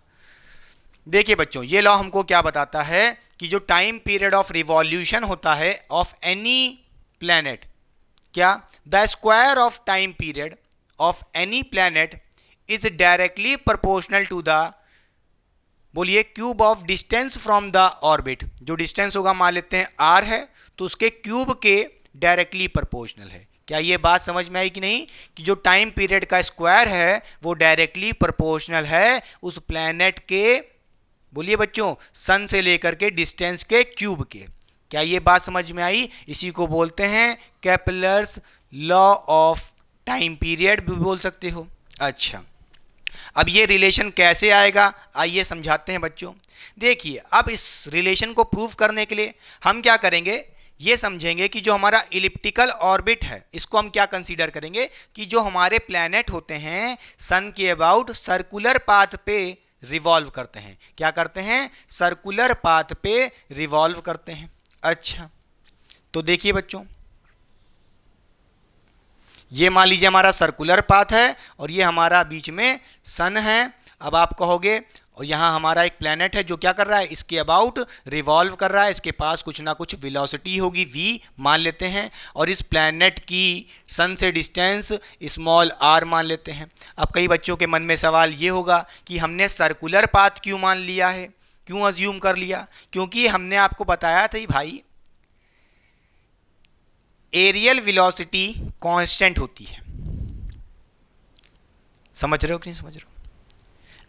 देखिए बच्चों, ये लॉ हमको क्या बताता है कि जो टाइम पीरियड ऑफ रिवॉल्यूशन होता है ऑफ एनी प्लैनेट, क्या, the square of time period of any planet is directly proportional to the, बोलिए, cube of distance from the orbit. जो डिस्टेंस होगा मान लेते हैं r है, तो उसके क्यूब के डायरेक्टली प्रोपोर्शनल है। क्या ये बात समझ में आई कि नहीं, कि जो टाइम पीरियड का स्क्वायर है वो डायरेक्टली प्रोपोर्शनल है उस प्लैनेट के, बोलिए बच्चों, सन से लेकर के डिस्टेंस के क्यूब के। क्या ये बात समझ में आई? इसी को बोलते हैं Kepler's law of time period भी बोल सकते हो। अच्छा, अब ये रिलेशन कैसे आएगा, आइए समझाते हैं बच्चों। देखिए, अब इस रिलेशन को प्रूव करने के लिए हम क्या करेंगे, ये समझेंगे कि जो हमारा इलिप्टिकल ऑर्बिट है, इसको हम क्या कंसीडर करेंगे कि जो हमारे प्लैनेट होते हैं सन के अबाउट सर्कुलर पाथ पे रिवॉल्व करते हैं। क्या करते हैं? सर्कुलर पाथ पे रिवॉल्व करते हैं। अच्छा, तो देखिए बच्चों, ये मान लीजिए हमारा सर्कुलर पाथ है और ये हमारा बीच में सन है। अब आप कहोगे, और यहाँ हमारा एक प्लैनेट है जो क्या कर रहा है, इसके अबाउट रिवॉल्व कर रहा है, इसके पास कुछ ना कुछ वेलोसिटी होगी v मान लेते हैं, और इस प्लैनेट की सन से डिस्टेंस स्मॉल r मान लेते हैं। अब कई बच्चों के मन में सवाल ये होगा कि हमने सर्कुलर पाथ क्यों मान लिया है, क्यों अज्यूम कर लिया? क्योंकि हमने आपको बताया था भाई, एरियल वेलोसिटी कांस्टेंट होती है। समझ रहे हो कि नहीं समझ रहे हो?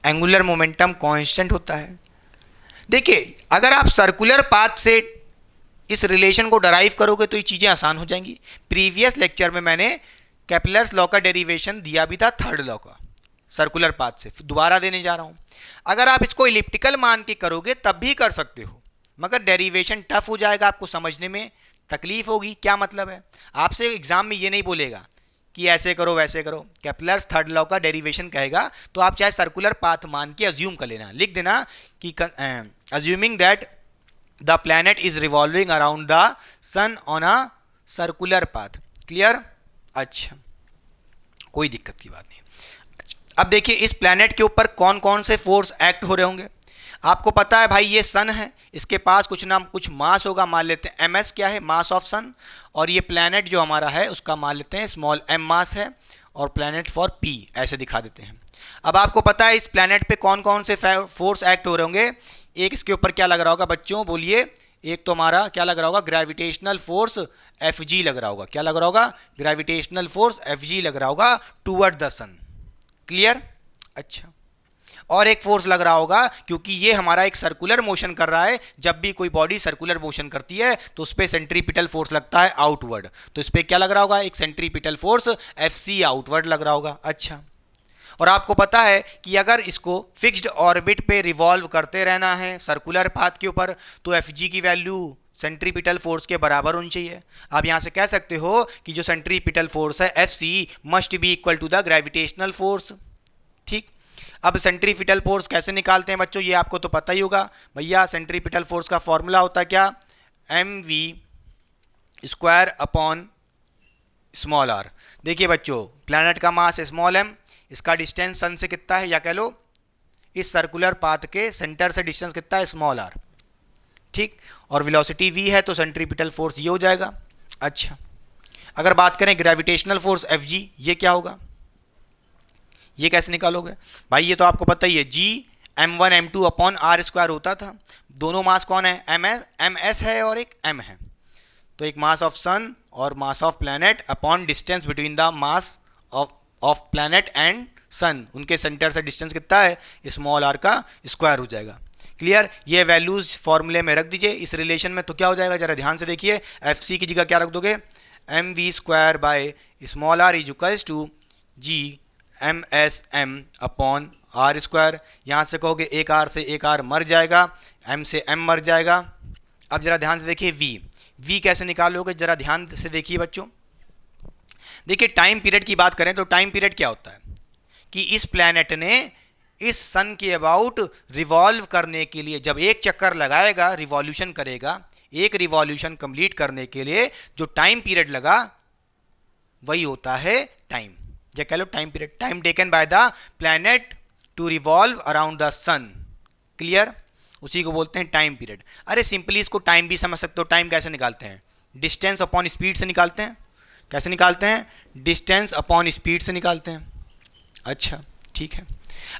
एंगुलर मोमेंटम कांस्टेंट होता है। देखिए, अगर आप सर्कुलर पाथ से इस रिलेशन को डराइव करोगे तो ये चीज़ें आसान हो जाएंगी। प्रीवियस लेक्चर में मैंने केपलर्स लॉ का डेरिवेशन दिया भी था थर्ड लॉ का, सर्कुलर पाथ से, दोबारा देने जा रहा हूँ। अगर आप इसको इलिप्टिकल मान के करोगे तब भी कर सकते हो, मगर डेरिवेशन टफ हो जाएगा, आपको समझने में तकलीफ होगी। क्या मतलब है? आपसे एग्जाम में ये नहीं बोलेगा कि ऐसे करो वैसे करो, केपलर्स थर्ड लॉ का डेरिवेशन कहेगा तो आप चाहे सर्कुलर पाथ मान के अज्यूम कर लेना, लिख देना कि assuming that the planet is revolving around the sun on a circular path. Clear? अच्छा, कोई दिक्कत की बात नहीं। अच्छा, अब देखिए, इस प्लैनेट के ऊपर कौन कौन से फोर्स एक्ट हो रहे होंगे। आपको पता है भाई, ये सन है, इसके पास कुछ ना कुछ मास होगा, मान लेते हैं ms क्या है, मास ऑफ सन, और ये प्लैनेट जो हमारा है उसका मान लेते हैं स्मॉल m मास है, और प्लैनेट फॉर p ऐसे दिखा देते हैं। अब आपको पता है इस प्लैनेट पे कौन कौन से फोर्स एक्ट हो रहे होंगे। एक इसके ऊपर क्या लग रहा होगा बच्चों, बोलिए? एक तो हमारा क्या लग रहा होगा, ग्रेविटेशनल फोर्स Fg लग रहा होगा। क्या लग रहा होगा? ग्रेविटेशनल फोर्स Fg लग रहा होगा टूवर्ड द सन। क्लियर? अच्छा, और एक फोर्स लग रहा होगा, क्योंकि ये हमारा एक सर्कुलर मोशन कर रहा है, जब भी कोई बॉडी सर्कुलर मोशन करती है तो उस पर सेंट्रीपिटल फोर्स लगता है आउटवर्ड, तो इस पर क्या लग रहा होगा, एक सेंट्रीपिटल फोर्स Fc आउटवर्ड लग रहा होगा। अच्छा, और आपको पता है कि अगर इसको फिक्स्ड ऑर्बिट पे रिवॉल्व करते रहना है सर्कुलर पाथ के ऊपर, तो Fg की वैल्यू सेंट्रीपिटल फोर्स के बराबर होनी चाहिए। आप यहाँ से कह सकते हो कि जो सेंट्रीपिटल फोर्स है Fc must be equal to the gravitational force. ठीक, अब सेंट्रीपिटल फोर्स कैसे निकालते हैं बच्चों, ये आपको तो पता ही होगा भैया। सेंट्रीपिटल फोर्स का फॉर्मूला होता है क्या, mv square upon small r। देखिए बच्चों, प्लैनेट का मास स्मॉल m, इसका डिस्टेंस सन से कितना है, या कह लो इस सर्कुलर पाथ के सेंटर से डिस्टेंस कितना है, स्मॉल r। ठीक, और वेलोसिटी v है, तो सेंट्रीपिटल फोर्स ये हो जाएगा। अच्छा, अगर बात करें ग्रेविटेशनल फोर्स Fg, ये क्या होगा, ये कैसे निकालोगे भाई? ये तो आपको पता ही है, G m1 m2 upon r square होता था। दोनों मास कौन है, ms है और एक m है, तो एक मास ऑफ सन और mass of planet upon distance between the mass of planet and sun, उनके सेंटर से डिस्टेंस कितना है, स्मॉल r का स्क्वायर हो जाएगा। क्लियर? ये वैल्यूज फॉर्मूले में रख दीजिए इस रिलेशन में, तो क्या हो जाएगा, जरा ध्यान से देखिए। Fc की जगह क्या रख दोगे, mv square by small r is equals to G m upon r square. यहाँ से कहोगे एक r से एक r मर जाएगा, m से m मर जाएगा। अब जरा ध्यान से देखिए v कैसे निकालोगे, जरा ध्यान से देखिए बच्चों। देखिए टाइम पीरियड की बात करें तो टाइम पीरियड क्या होता है कि इस प्लैनेट ने इस सन के अबाउट रिवॉल्व करने के लिए जब एक चक्कर लगाएगा, रिवॉल्यूशन करेगा, एक रिवॉल्यूशन कंप्लीट करने के लिए जो टाइम पीरियड लगा वही होता है टाइम, या कह लो time period, time taken by the planet to revolve around the sun. Clear? उसी को बोलते हैं टाइम पीरियड। अरे सिंपली इसको टाइम भी समझ सकते हो। टाइम कैसे निकालते हैं? डिस्टेंस अपॉन स्पीड से निकालते हैं। कैसे निकालते हैं? डिस्टेंस अपॉन स्पीड से निकालते हैं। अच्छा ठीक है,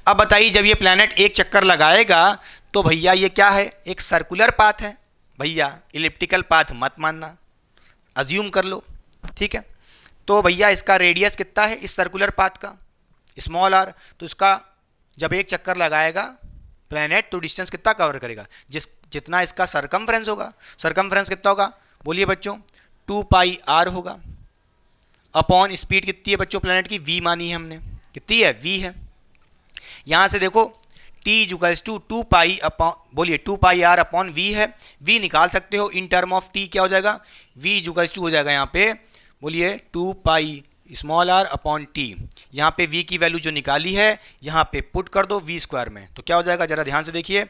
अब बताइए जब ये प्लैनेट एक चक्कर लगाएगा तो भैया ये क्या है? एक सर्कुलर पाथ है भैया, इलिप्टिकल पाथ मत मानना, अज्यूम कर लो। ठीक है, तो भैया इसका रेडियस कितना है इस सर्कुलर पाथ का? Small r. तो इसका जब एक चक्कर लगाएगा प्लैनेट तो डिस्टेंस कितना कवर करेगा? जितना इसका सरकमफ्रेंस होगा। सरकमफ्रेंस कितना होगा बोलिए बच्चों? 2 पाई आर होगा। अपॉन स्पीड कितनी है बच्चों प्लैनेट की? v मानी है हमने। कितनी है? v है। यहां से देखो t equals to 2 pi upon, बोलिए 2 पाई आर अपॉन v है। v निकाल सकते हो इन टर्म ऑफ t, क्या हो जाएगा? v इक्वल्स टू हो जाएगा यहाँ पे, बोलिए 2 pi small r upon t. यहाँ पे v की वैल्यू जो निकाली है यहाँ पे पुट कर दो v स्क्वायर में, तो क्या हो जाएगा जरा ध्यान से देखिए,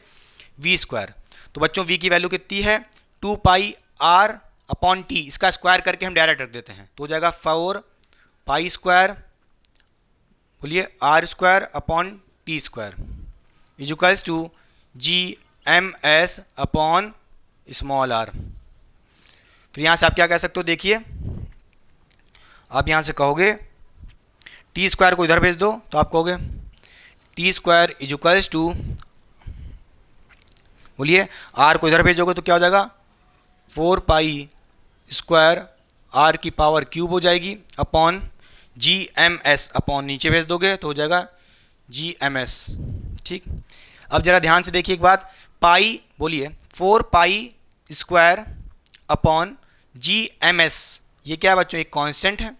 v स्क्वायर। तो बच्चों v की वैल्यू कितनी है? 2 पाई आर अपॉन टी, इसका स्क्वायर करके हम डायरेक्ट रख देते हैं तो हो जाएगा 4 पाई स्क्वायर, बोलिए r square upon t square equals to g M s upon small r. फिर यहाँ से आप क्या कह सकते हो? देखिए आप यहाँ से कहोगे टी स्क्वायर को इधर भेज दो तो आप कहोगे टी स्क्वायर इक्वल्स टू, बोलिए आर को इधर भेजोगे तो क्या हो जाएगा? 4 पाई स्क्वायर आर की पावर क्यूब हो जाएगी upon g M s, upon नीचे भेज दोगे तो हो जाएगा जी एम एस। ठीक, अब जरा ध्यान से देखिए एक बात, पाई, बोलिए 4 pi square upon g M s, ये क्या है बच्चों? एक कांस्टेंट है।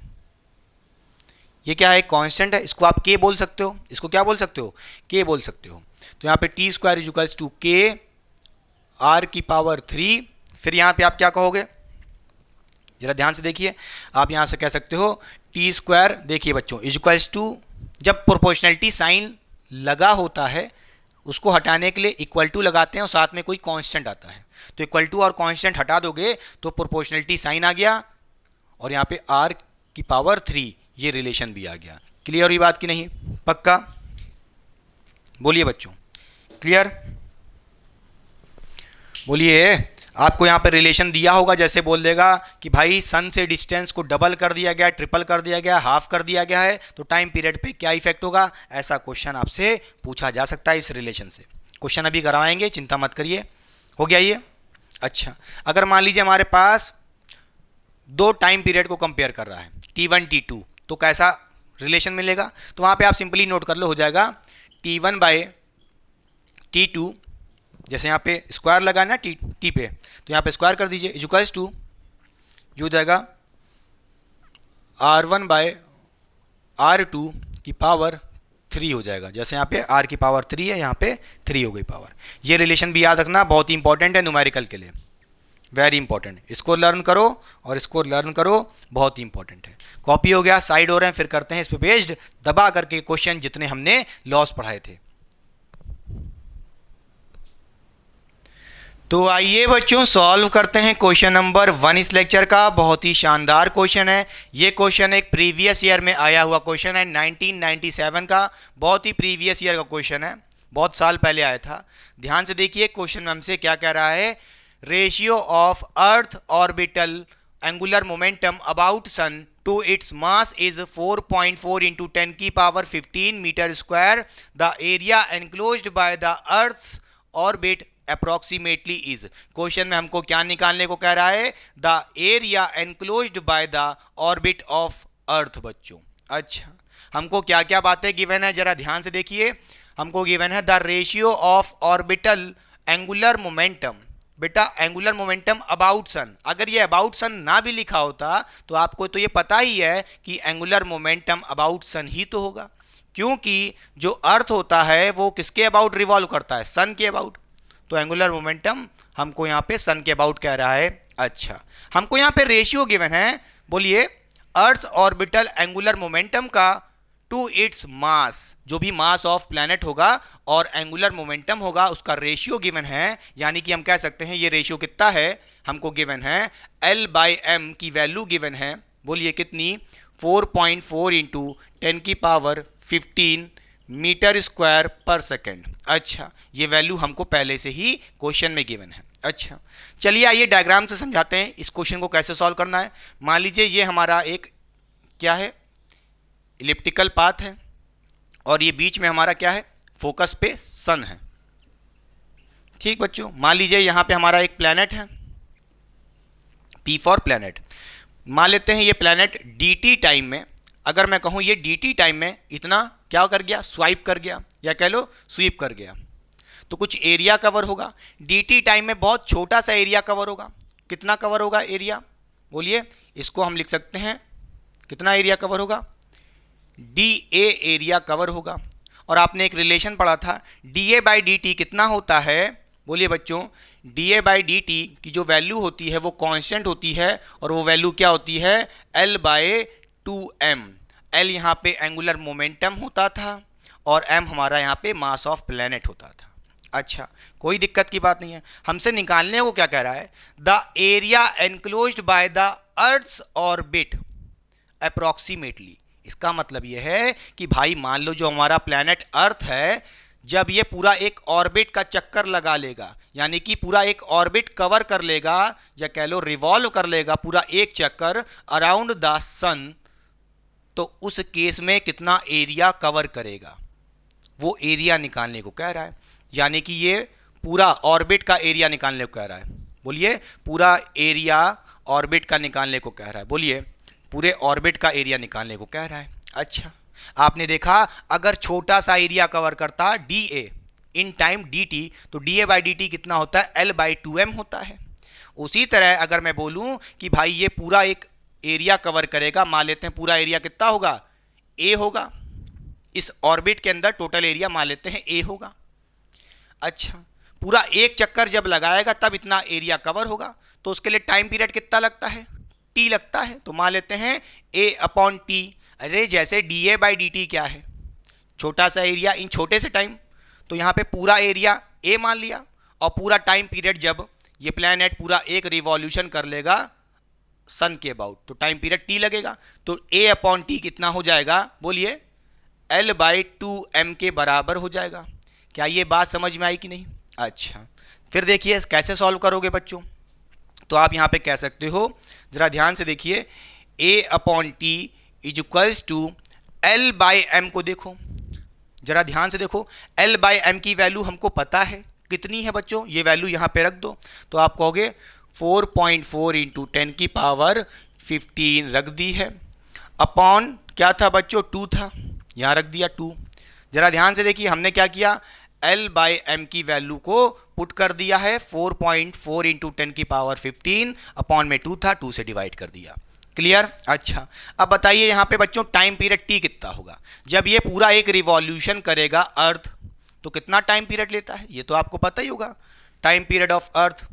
ये क्या है? एक कांस्टेंट है। इसको आप के बोल सकते हो। इसको क्या बोल सकते हो? के बोल सकते हो। तो यहाँ पे टी स्क्वायर इक्वल्स टू के आर की पावर 3। फिर यहाँ पे आप क्या कहोगे? जरा ध्यान से देखिए, आप यहाँ से कह सकते हो टी स्क्वायर, देखिए बच्चों इक्वल्स टू, जब प्रोपोर्शनलिटी साइन लगा होता है उसको हटाने के लिए इक्वल टू लगाते हैं और साथ में कोई कांस्टेंट आता है, तो इक्वल टू और कांस्टेंट हटा दोगे तो प्रोपोर्शनलिटी साइन आ गया और यहाँ पे आर की पावर 3 ये रिलेशन भी आ गया। क्लियर हुई बात की नहीं? पक्का? बोलिए बच्चों क्लियर? बोलिए, आपको यहाँ पे रिलेशन दिया होगा, जैसे बोल देगा कि भाई सन से डिस्टेंस को डबल कर दिया गया, ट्रिपल कर दिया गया, हाफ कर दिया गया है, तो टाइम पीरियड पे क्या इफेक्ट होगा, ऐसा क्वेश्चन आपसे पूछा जा सकता है इस रिलेशन से। क्वेश्चन अभी करवाएंगे, चिंता मत करिए। हो गया ये? अच्छा, अगर मान लीजिए हमारे पास दो टाइम पीरियड को कंपेयर कर रहा है T1 T2, तो कैसा रिलेशन मिलेगा? तो वहाँ पे आप सिंपली नोट कर लो, हो जाएगा T1 बाय T2, जैसे यहाँ पे स्क्वायर लगा ना टी पे, तो यहाँ पे स्क्वायर कर दीजिए इक्वल्स टू जो हो जाएगा R1 बाय R2 की पावर 3 हो जाएगा। जैसे यहाँ पे R की पावर 3 है, यहाँ पे 3 हो गई पावर। ये रिलेशन भी याद रखना, बहुत ही इंपॉर्टेंट है न्यूमेरिकल के लिए, वेरी इंपॉर्टेंट। इसको लर्न करो और इसको लर्न करो, बहुत ही इंपॉर्टेंट है। कॉपी हो गया, साइड हो रहे हैं, फिर करते हैं इस पे बेस्ड दबा करके क्वेश्चन जितने हमने लॉस पढ़ाए थे। तो आइए बच्चों सॉल्व करते हैं क्वेश्चन नंबर 1 इस लेक्चर का। बहुत ही शानदार क्वेश्चन है ये। क्वेश्चन एक प्रीवियस ईयर में आया हुआ क्वेश्चन है, 1997 का, बहुत ही प्रीवियस ईयर का क्वेश्चन है, बहुत साल पहले आया था। ध्यान से देखिए क्वेश्चन में हमसे क्या कह रहा है, ratio of earth orbital angular momentum about sun to its mass is 4.4 into 10 की power 15 metre square. The area enclosed by the earth's orbit approximately is. Question में हमको क्या निकालने को कह रहा है, the area enclosed by the orbit of earth. बच्चों अच्छा, हमको क्या क्या बातें गिवन है जरा ध्यान से देखिए। हमको गिवन है the ratio of orbital angular momentum. बेटा एंगुलर मोमेंटम अबाउट सन, अगर ये अबाउट सन ना भी लिखा होता तो आपको तो ये पता ही है कि एंगुलर मोमेंटम अबाउट सन ही तो होगा, क्योंकि जो अर्थ होता है वो किसके अबाउट रिवॉल्व करता है, सन के अबाउट। तो एंगुलर मोमेंटम हमको यहाँ पे सन के अबाउट कह रहा है। अच्छा, हमको यहाँ पे रेशियो गिवन है, बोलिए अर्थ ऑर्बिटल एंगुलर मोमेंटम का टू इट्स मास, जो भी मास ऑफ प्लैनेट होगा और एंगुलर मोमेंटम होगा उसका रेशियो गिवन है, यानी कि हम कह सकते हैं ये रेशियो कितना है, हमको गिवन है L/m की वैल्यू गिवन है। बोलिए कितनी, 4.4 इंटू 10⁻15 मीटर स्क्वायर पर सेकेंड। अच्छा, ये वैल्यू हमको पहले से ही क्वेश्चन में गिवन है। अच्छा, चलिए आइए डायग्राम से समझाते हैं इस क्वेश्चन को कैसे सॉल्व करना है। मान लीजिए ये हमारा एक क्या है, इलिप्टिकल पाथ है, और ये बीच में हमारा क्या है, फोकस पे सन है। ठीक बच्चों, मान लीजिए यहाँ पे हमारा एक प्लैनेट है, P फॉर प्लैनेट। मान लेते हैं ये प्लैनेट dt टाइम में, अगर मैं कहूँ ये dt टाइम में इतना क्या कर गया, स्वाइप कर गया, या कह लो स्वीप कर गया, तो कुछ एरिया कवर होगा। dt टाइम में बहुत छोटा सा एरिया कवर होगा। कितना कवर होगा एरिया, बोलिए। इसको हम लिख सकते हैं, कितना एरिया कवर होगा, dA एरिया कवर होगा। और आपने एक रिलेशन पढ़ा था, dA/dt कितना होता है, बोलिए बच्चों। dA/dt की जो वैल्यू होती है वो कांस्टेंट होती है, और वो वैल्यू क्या होती है, L/2m। L यहाँ पे एंगुलर मोमेंटम होता था, और m हमारा यहाँ पे मास ऑफ प्लैनेट होता था। अच्छा, कोई दिक्कत की बात नहीं है। हमसे निकालने को क्या कह रहा है, the area enclosed by the earth's orbit approximately. इसका मतलब यह है कि भाई मान लो जो हमारा प्लैनेट अर्थ है, जब ये पूरा एक ऑर्बिट का चक्कर लगा लेगा, यानी कि पूरा एक ऑर्बिट कवर कर लेगा, या कह लो रिवॉल्व कर लेगा पूरा एक चक्कर अराउंड द सन, तो उस केस में कितना एरिया कवर करेगा, वो एरिया निकालने को कह रहा है। यानी कि ये पूरा ऑर्बिट का एरिया निकालने को कह रहा है। बोलिए, पूरा एरिया ऑर्बिट का निकालने को कह रहा है। बोलिए, पूरे ऑर्बिट का एरिया निकालने को कह रहा है। अच्छा, आपने देखा अगर छोटा सा एरिया कवर करता dA इन टाइम dt, तो dA/dt कितना होता है, L/2m होता है। उसी तरह अगर मैं बोलूं कि भाई ये पूरा एक एरिया कवर करेगा, मान लेते हैं पूरा एरिया कितना होगा, A होगा। इस ऑर्बिट के अंदर टोटल एरिया मान लेते हैं A होगा। अच्छा, पूरा एक चक्कर जब लगाएगा तब इतना एरिया कवर होगा, तो उसके लिए टाइम पीरियड कितना लगता है, T लगता है। तो मान लेते हैं A/T। अरे जैसे dA/dt क्या है, छोटा सा एरिया इन छोटे से टाइम, तो यहाँ पे पूरा एरिया A मान लिया, और पूरा टाइम पीरियड जब ये प्लैनेट पूरा एक रिवॉल्यूशन कर लेगा सन के अबाउट, तो टाइम पीरियड T लगेगा। तो A/T कितना हो जाएगा, बोलिए, L/2m के बराबर हो जाएगा। क्या ये बात समझ में आई कि नहीं। अच्छा, फिर देखिए कैसे सॉल्व करोगे बच्चों। तो आप यहाँ पे कह सकते हो, जरा ध्यान से देखिए, A/T is equals to L/m को देखो, जरा ध्यान से देखो। L/m की वैल्यू हमको पता है कितनी है बच्चों, ये वैल्यू यहाँ पे रख दो, तो आप कहोगे 4.4 इंटू 10⁻15 रख दी है, अपॉन क्या था बच्चों, 2 था, यहाँ रख दिया 2। जरा ध्यान से देखिए, हमने क्या किया, L/m की वैल्यू को पुट कर दिया है 4.4 इंटू 10⁻15, अपॉन में 2 था, 2 से डिवाइड कर दिया। क्लियर। अच्छा, अब बताइए यहाँ पे बच्चों टाइम पीरियड T कितना होगा, जब ये पूरा एक रिवॉल्यूशन करेगा अर्थ, तो कितना टाइम पीरियड लेता है, ये तो आपको पता ही होगा। टाइम पीरियड ऑफ अर्थ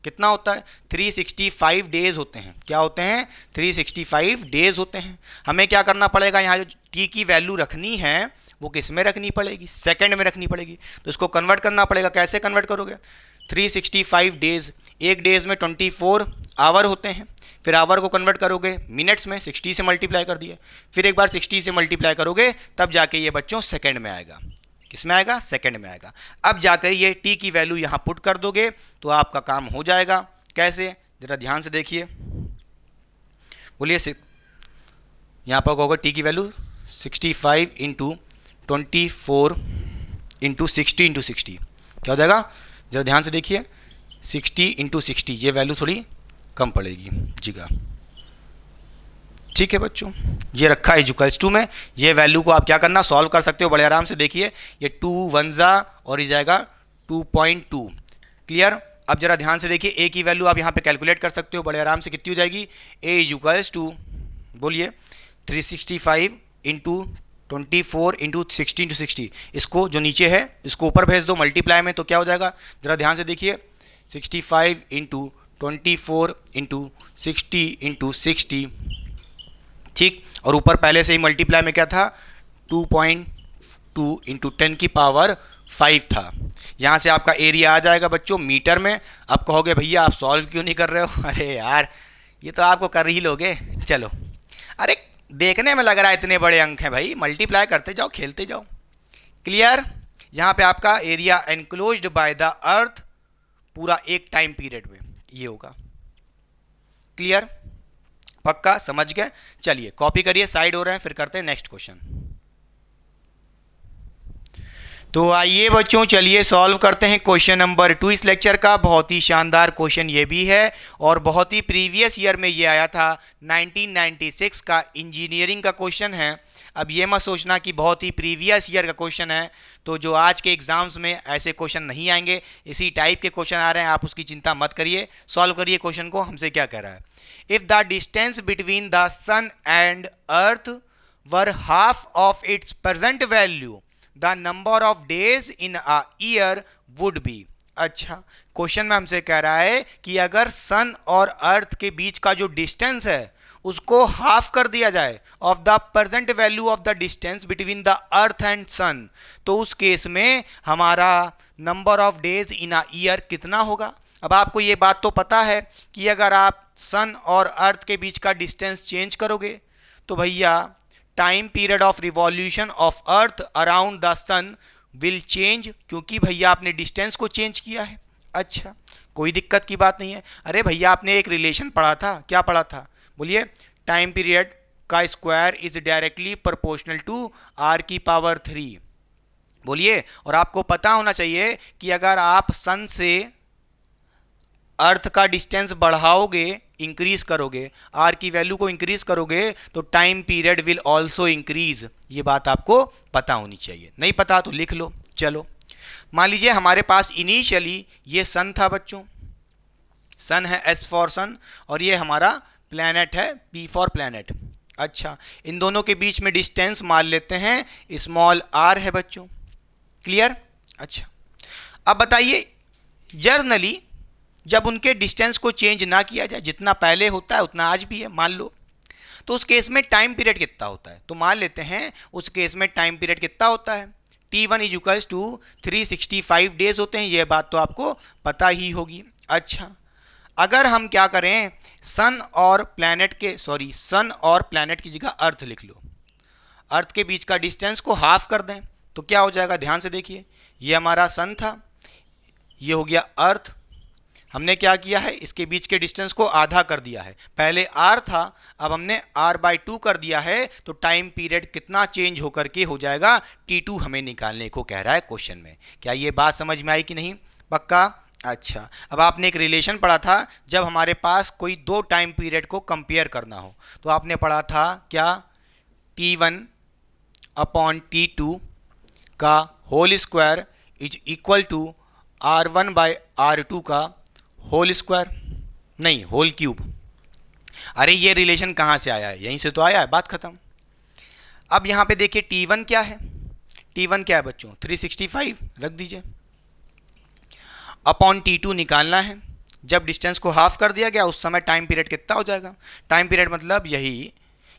कितना होता है, 365 डेज होते हैं। क्या होते हैं, 365 डेज होते हैं। हमें क्या करना पड़ेगा, यहाँ जो T की वैल्यू रखनी है वो किस में रखनी पड़ेगी, सेकंड में रखनी पड़ेगी। तो इसको कन्वर्ट करना पड़ेगा। कैसे कन्वर्ट करोगे, 365 डेज, एक डेज में 24 आवर होते हैं, फिर आवर को कन्वर्ट करोगे मिनट्स में, 60 से मल्टीप्लाई कर दिया, फिर एक बार 60 से मल्टीप्लाई करोगे, तब जाके ये बच्चों सेकंड में आएगा। किस में आएगा, सेकंड में आएगा। अब जाकर ये T की वैल्यू यहाँ पुट कर दोगे तो आपका काम हो जाएगा। कैसे, जरा ध्यान से देखिए, बोलिए। यहाँ पर होगा T की वैल्यू 65 इंटू 24 इंटू 60 इंटू 60, क्या हो जाएगा, जरा ध्यान से देखिए, 60 इंटू 60, ये वैल्यू थोड़ी कम पड़ेगी जीगा। ठीक है बच्चों, ये रखा है इक्वल्स टू में, ये वैल्यू को आप क्या करना, सॉल्व कर सकते हो बड़े आराम से। देखिए ये 2 1 जा और ये जाएगा 2.2। क्लियर। अब जरा ध्यान से देखिए, ए की वैल्यू आप यहाँ पे कैलकुलेट कर सकते हो बड़े आराम से, कितनी हो जाएगी, ए इक्वल्स टू, बोलिए, 365 इंटू 24 इंटू 60 इंटू 60। इसको जो नीचे है इसको ऊपर भेज दो मल्टीप्लाई में, तो क्या हो जाएगा, जरा ध्यान से देखिए, 65 इंटू 24 इंटू 60 इंटू 60 ठीक। और ऊपर पहले से ही मल्टीप्लाई में क्या था, 2.2 इंटू 10 की पावर 5 था। यहाँ से आपका एरिया आ जाएगा बच्चों मीटर में। आप कहोगे भैया आप सॉल्व क्यों नहीं कर रहे हो, अरे यार ये तो आपको कर ही लोगे। चलो, अरे देखने में लग रहा है इतने बड़े अंक हैं भाई, मल्टीप्लाई करते जाओ, खेलते जाओ। क्लियर। यहाँ पे आपका area enclosed by the earth पूरा एक टाइम पीरियड में ये होगा। क्लियर, पक्का समझ गए। चलिए कॉपी करिए, साइड हो रहे हैं, फिर करते हैं नेक्स्ट क्वेश्चन। तो आइए बच्चों चलिए सॉल्व करते हैं क्वेश्चन नंबर 2 इस लेक्चर का। बहुत ही शानदार क्वेश्चन ये भी है और बहुत ही प्रीवियस ईयर में ये आया था, 1996 का इंजीनियरिंग का क्वेश्चन है। अब ये मत सोचना कि बहुत ही प्रीवियस ईयर का क्वेश्चन है तो जो आज के एग्जाम्स में ऐसे क्वेश्चन नहीं आएंगे, इसी टाइप के क्वेश्चन आ रहे हैं, आप उसकी चिंता मत करिए। सॉल्व करिए क्वेश्चन को। हमसे क्या कह रहा है, if the distance between the sun and earth were half of its present value the number of days in a year would be. अच्छा, क्वेश्चन में हमसे कह रहा है कि अगर सन और अर्थ के बीच का जो डिस्टेंस है उसको हाफ कर दिया जाए of the present value of the distance between the earth and sun, तो उस केस में हमारा number of days in a year कितना होगा। अब आपको ये बात तो पता है कि अगर आप सन और अर्थ के बीच का डिस्टेंस चेंज करोगे तो भैया time period of revolution of earth around the sun will change, क्योंकि भैया आपने डिस्टेंस को चेंज किया है। अच्छा, कोई दिक्कत की बात नहीं है। अरे भैया आपने एक रिलेशन पढ़ा था, क्या पढ़ा था बोलिए, टाइम पीरियड का square is directly proportional to r की पावर 3। बोलिए, और आपको पता होना चाहिए कि अगर आप सन से अर्थ का डिस्टेंस बढ़ाओगे, इंक्रीज करोगे, आर की वैल्यू को इंक्रीज करोगे तो time period will also increase. ये बात आपको पता होनी चाहिए, नहीं पता तो लिख लो। चलो, मान लीजिए हमारे पास इनिशियली ये सन था बच्चों, सन है एस फॉर सन, और ये हमारा प्लैनेट है पी फॉर प्लैनेट। अच्छा, इन दोनों के बीच में डिस्टेंस मान लेते हैं स्मॉल आर है बच्चों। क्लियर। अच्छा, अब बताइए जर्नली जब उनके डिस्टेंस को चेंज ना किया जाए, जितना पहले होता है उतना आज भी है मान लो, तो उस केस में टाइम पीरियड कितना होता है। तो मान लेते हैं उस केस में टाइम पीरियड कितना होता है, T1 is equals to 365 days होते हैं। ये बात तो आपको पता ही होगी। अच्छा, अगर हम क्या करें, सन और प्लैनेट की जगह अर्थ लिख लो, अर्थ के बीच का डिस्टेंस को हाफ कर दें तो क्या हो जाएगा, ध्यान से देखिए। ये हमारा सन था, ये हो गया अर्थ। हमने क्या किया है, इसके बीच के डिस्टेंस को आधा कर दिया है। पहले r था, अब हमने r/2 कर दिया है, तो टाइम पीरियड कितना चेंज होकर के हो जाएगा, T2 हमें निकालने को कह रहा है क्वेश्चन में। क्या ये बात समझ में आई कि नहीं, पक्का। अच्छा, अब आपने एक रिलेशन पढ़ा था जब हमारे पास कोई दो टाइम पीरियड को कंपेयर करना हो, तो आपने पढ़ा था क्या, T1 अपॉन T2 का whole square is equal to R1/R2 का होल स्क्वायर, नहीं होल क्यूब। अरे ये रिलेशन कहाँ से आया है, यहीं से तो आया है, बात खत्म। अब यहाँ पे देखिए T1 क्या है, T1 क्या है बच्चों, 365 रख दीजिए, अपॉन T2 निकालना है। जब डिस्टेंस को हाफ कर दिया गया उस समय टाइम पीरियड कितना हो जाएगा, टाइम पीरियड मतलब यही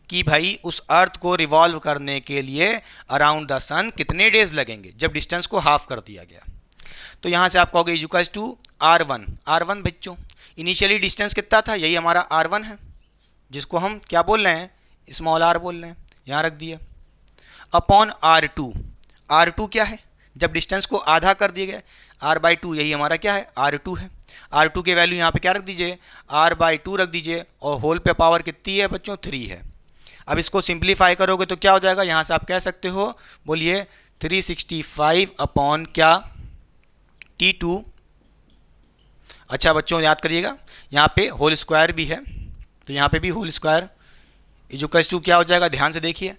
कि भाई उस अर्थ को रिवॉल्व करने के लिए अराउंड द सन कितने डेज लगेंगे जब डिस्टेंस को हाफ कर दिया गया। तो यहाँ से आप कहोगे इक्वल्स टू R1 बच्चों, इनिशियली डिस्टेंस कितना था, यही हमारा R1 है, जिसको हम क्या बोल रहे हैं, स्मॉल r बोल रहे हैं, यहाँ रख दिए, अपॉन R2 क्या है, जब डिस्टेंस को आधा कर दिया गया, R/2 यही हमारा क्या है, R2 है। R2 के वैल्यू यहाँ पे क्या रख दीजिए, R/2 रख दीजिए, और होल पे पावर कितनी है बच्चों, 3 है। अब इसको सिंप्लीफाई करोगे तो क्या हो जाएगा, यहाँ से आप कह सकते हो, बोलिए 365 अपॉन क्या, T2। अच्छा बच्चों याद करिएगा, यहाँ पे होल स्क्वायर भी है, तो यहाँ पे भी whole square is equals to क्या हो जाएगा, ध्यान से देखिए,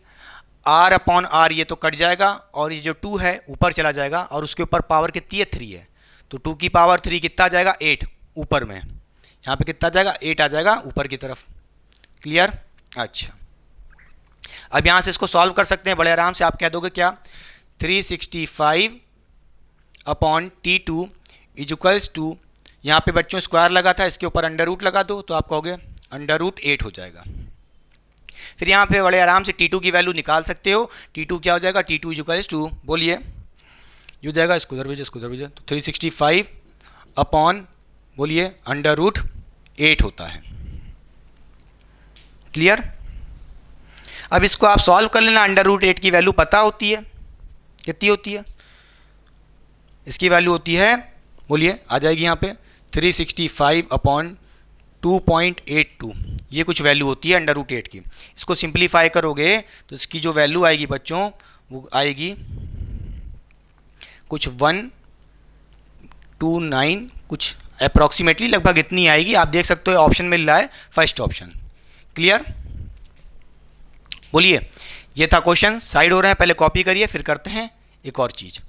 R/R ये तो कट जाएगा, और ये जो 2 है ऊपर चला जाएगा, और उसके ऊपर पावर कितनी है, 3 है, तो 2 की पावर 3 कितना आ जाएगा, 8 ऊपर में, यहाँ पे कितना आ जाएगा, 8 आ जाएगा ऊपर की तरफ। क्लियर। अच्छा, अब यहाँ से इसको सॉल्व कर सकते हैं बड़े आराम से। आप कह दोगे क्या, 365 upon T2 is equals to, यहाँ पे बच्चों स्क्वायर लगा था, इसके ऊपर अंडर रूट लगा दो, तो आप कहोगे अंडर रूट 8 हो जाएगा। फिर यहाँ पे बड़े आराम से T2 की वैल्यू निकाल सकते हो। T2 क्या हो जाएगा, T2 इक्वल्स टू, बोलिए, ये हो जाएगा, इसको उधर भेजे तो 365 अपॉन, बोलिए, √8 होता है। क्लियर? अब इसको आप सॉल्व कर लेना। √8 की वैल्यू पता होती है, कितनी होती है? इसकी वैल्यू होती है, बोलिए, आ जाएगी यहाँ पे 365 अपॉन 2.82, ये कुछ वैल्यू होती है √8 की। इसको सिंप्लीफाई करोगे तो इसकी जो वैल्यू आएगी बच्चों, वो आएगी कुछ 129, कुछ अप्रॉक्सीमेटली लगभग इतनी आएगी। आप देख सकते हो ऑप्शन मिल रहा है, फर्स्ट ऑप्शन। क्लियर? बोलिए, ये था क्वेश्चन। साइड हो रहे हैं, पहले कॉपी करिए, फिर करते हैं एक और चीज।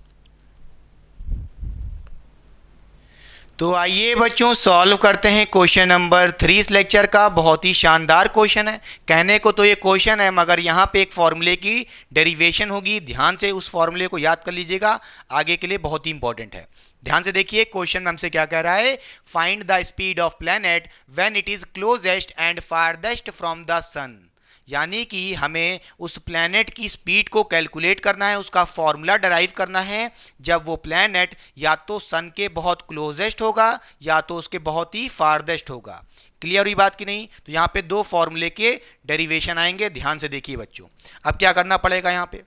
तो आइए बच्चों सॉल्व करते हैं क्वेश्चन नंबर 3 इस लेक्चर का। बहुत ही शानदार क्वेश्चन है। कहने को तो ये क्वेश्चन है, मगर यहाँ पे एक फॉर्मूले की डेरिवेशन होगी। ध्यान से उस फॉर्मूले को याद कर लीजिएगा, आगे के लिए बहुत ही इंपॉर्टेंट है। ध्यान से देखिए, क्वेश्चन हमसे क्या कह रहा है, find the speed of planet when it is closest and farthest from the sun. यानी कि हमें उस प्लैनेट की स्पीड को कैलकुलेट करना है, उसका फॉर्मूला डराइव करना है जब वो प्लैनेट या तो सन के बहुत क्लोजेस्ट होगा या तो उसके बहुत ही फारदेस्ट होगा। क्लियर हुई बात कि नहीं? तो यहाँ पे दो फॉर्मूले के डेरिवेशन आएंगे। ध्यान से देखिए बच्चों, अब क्या करना पड़ेगा यहाँ पे,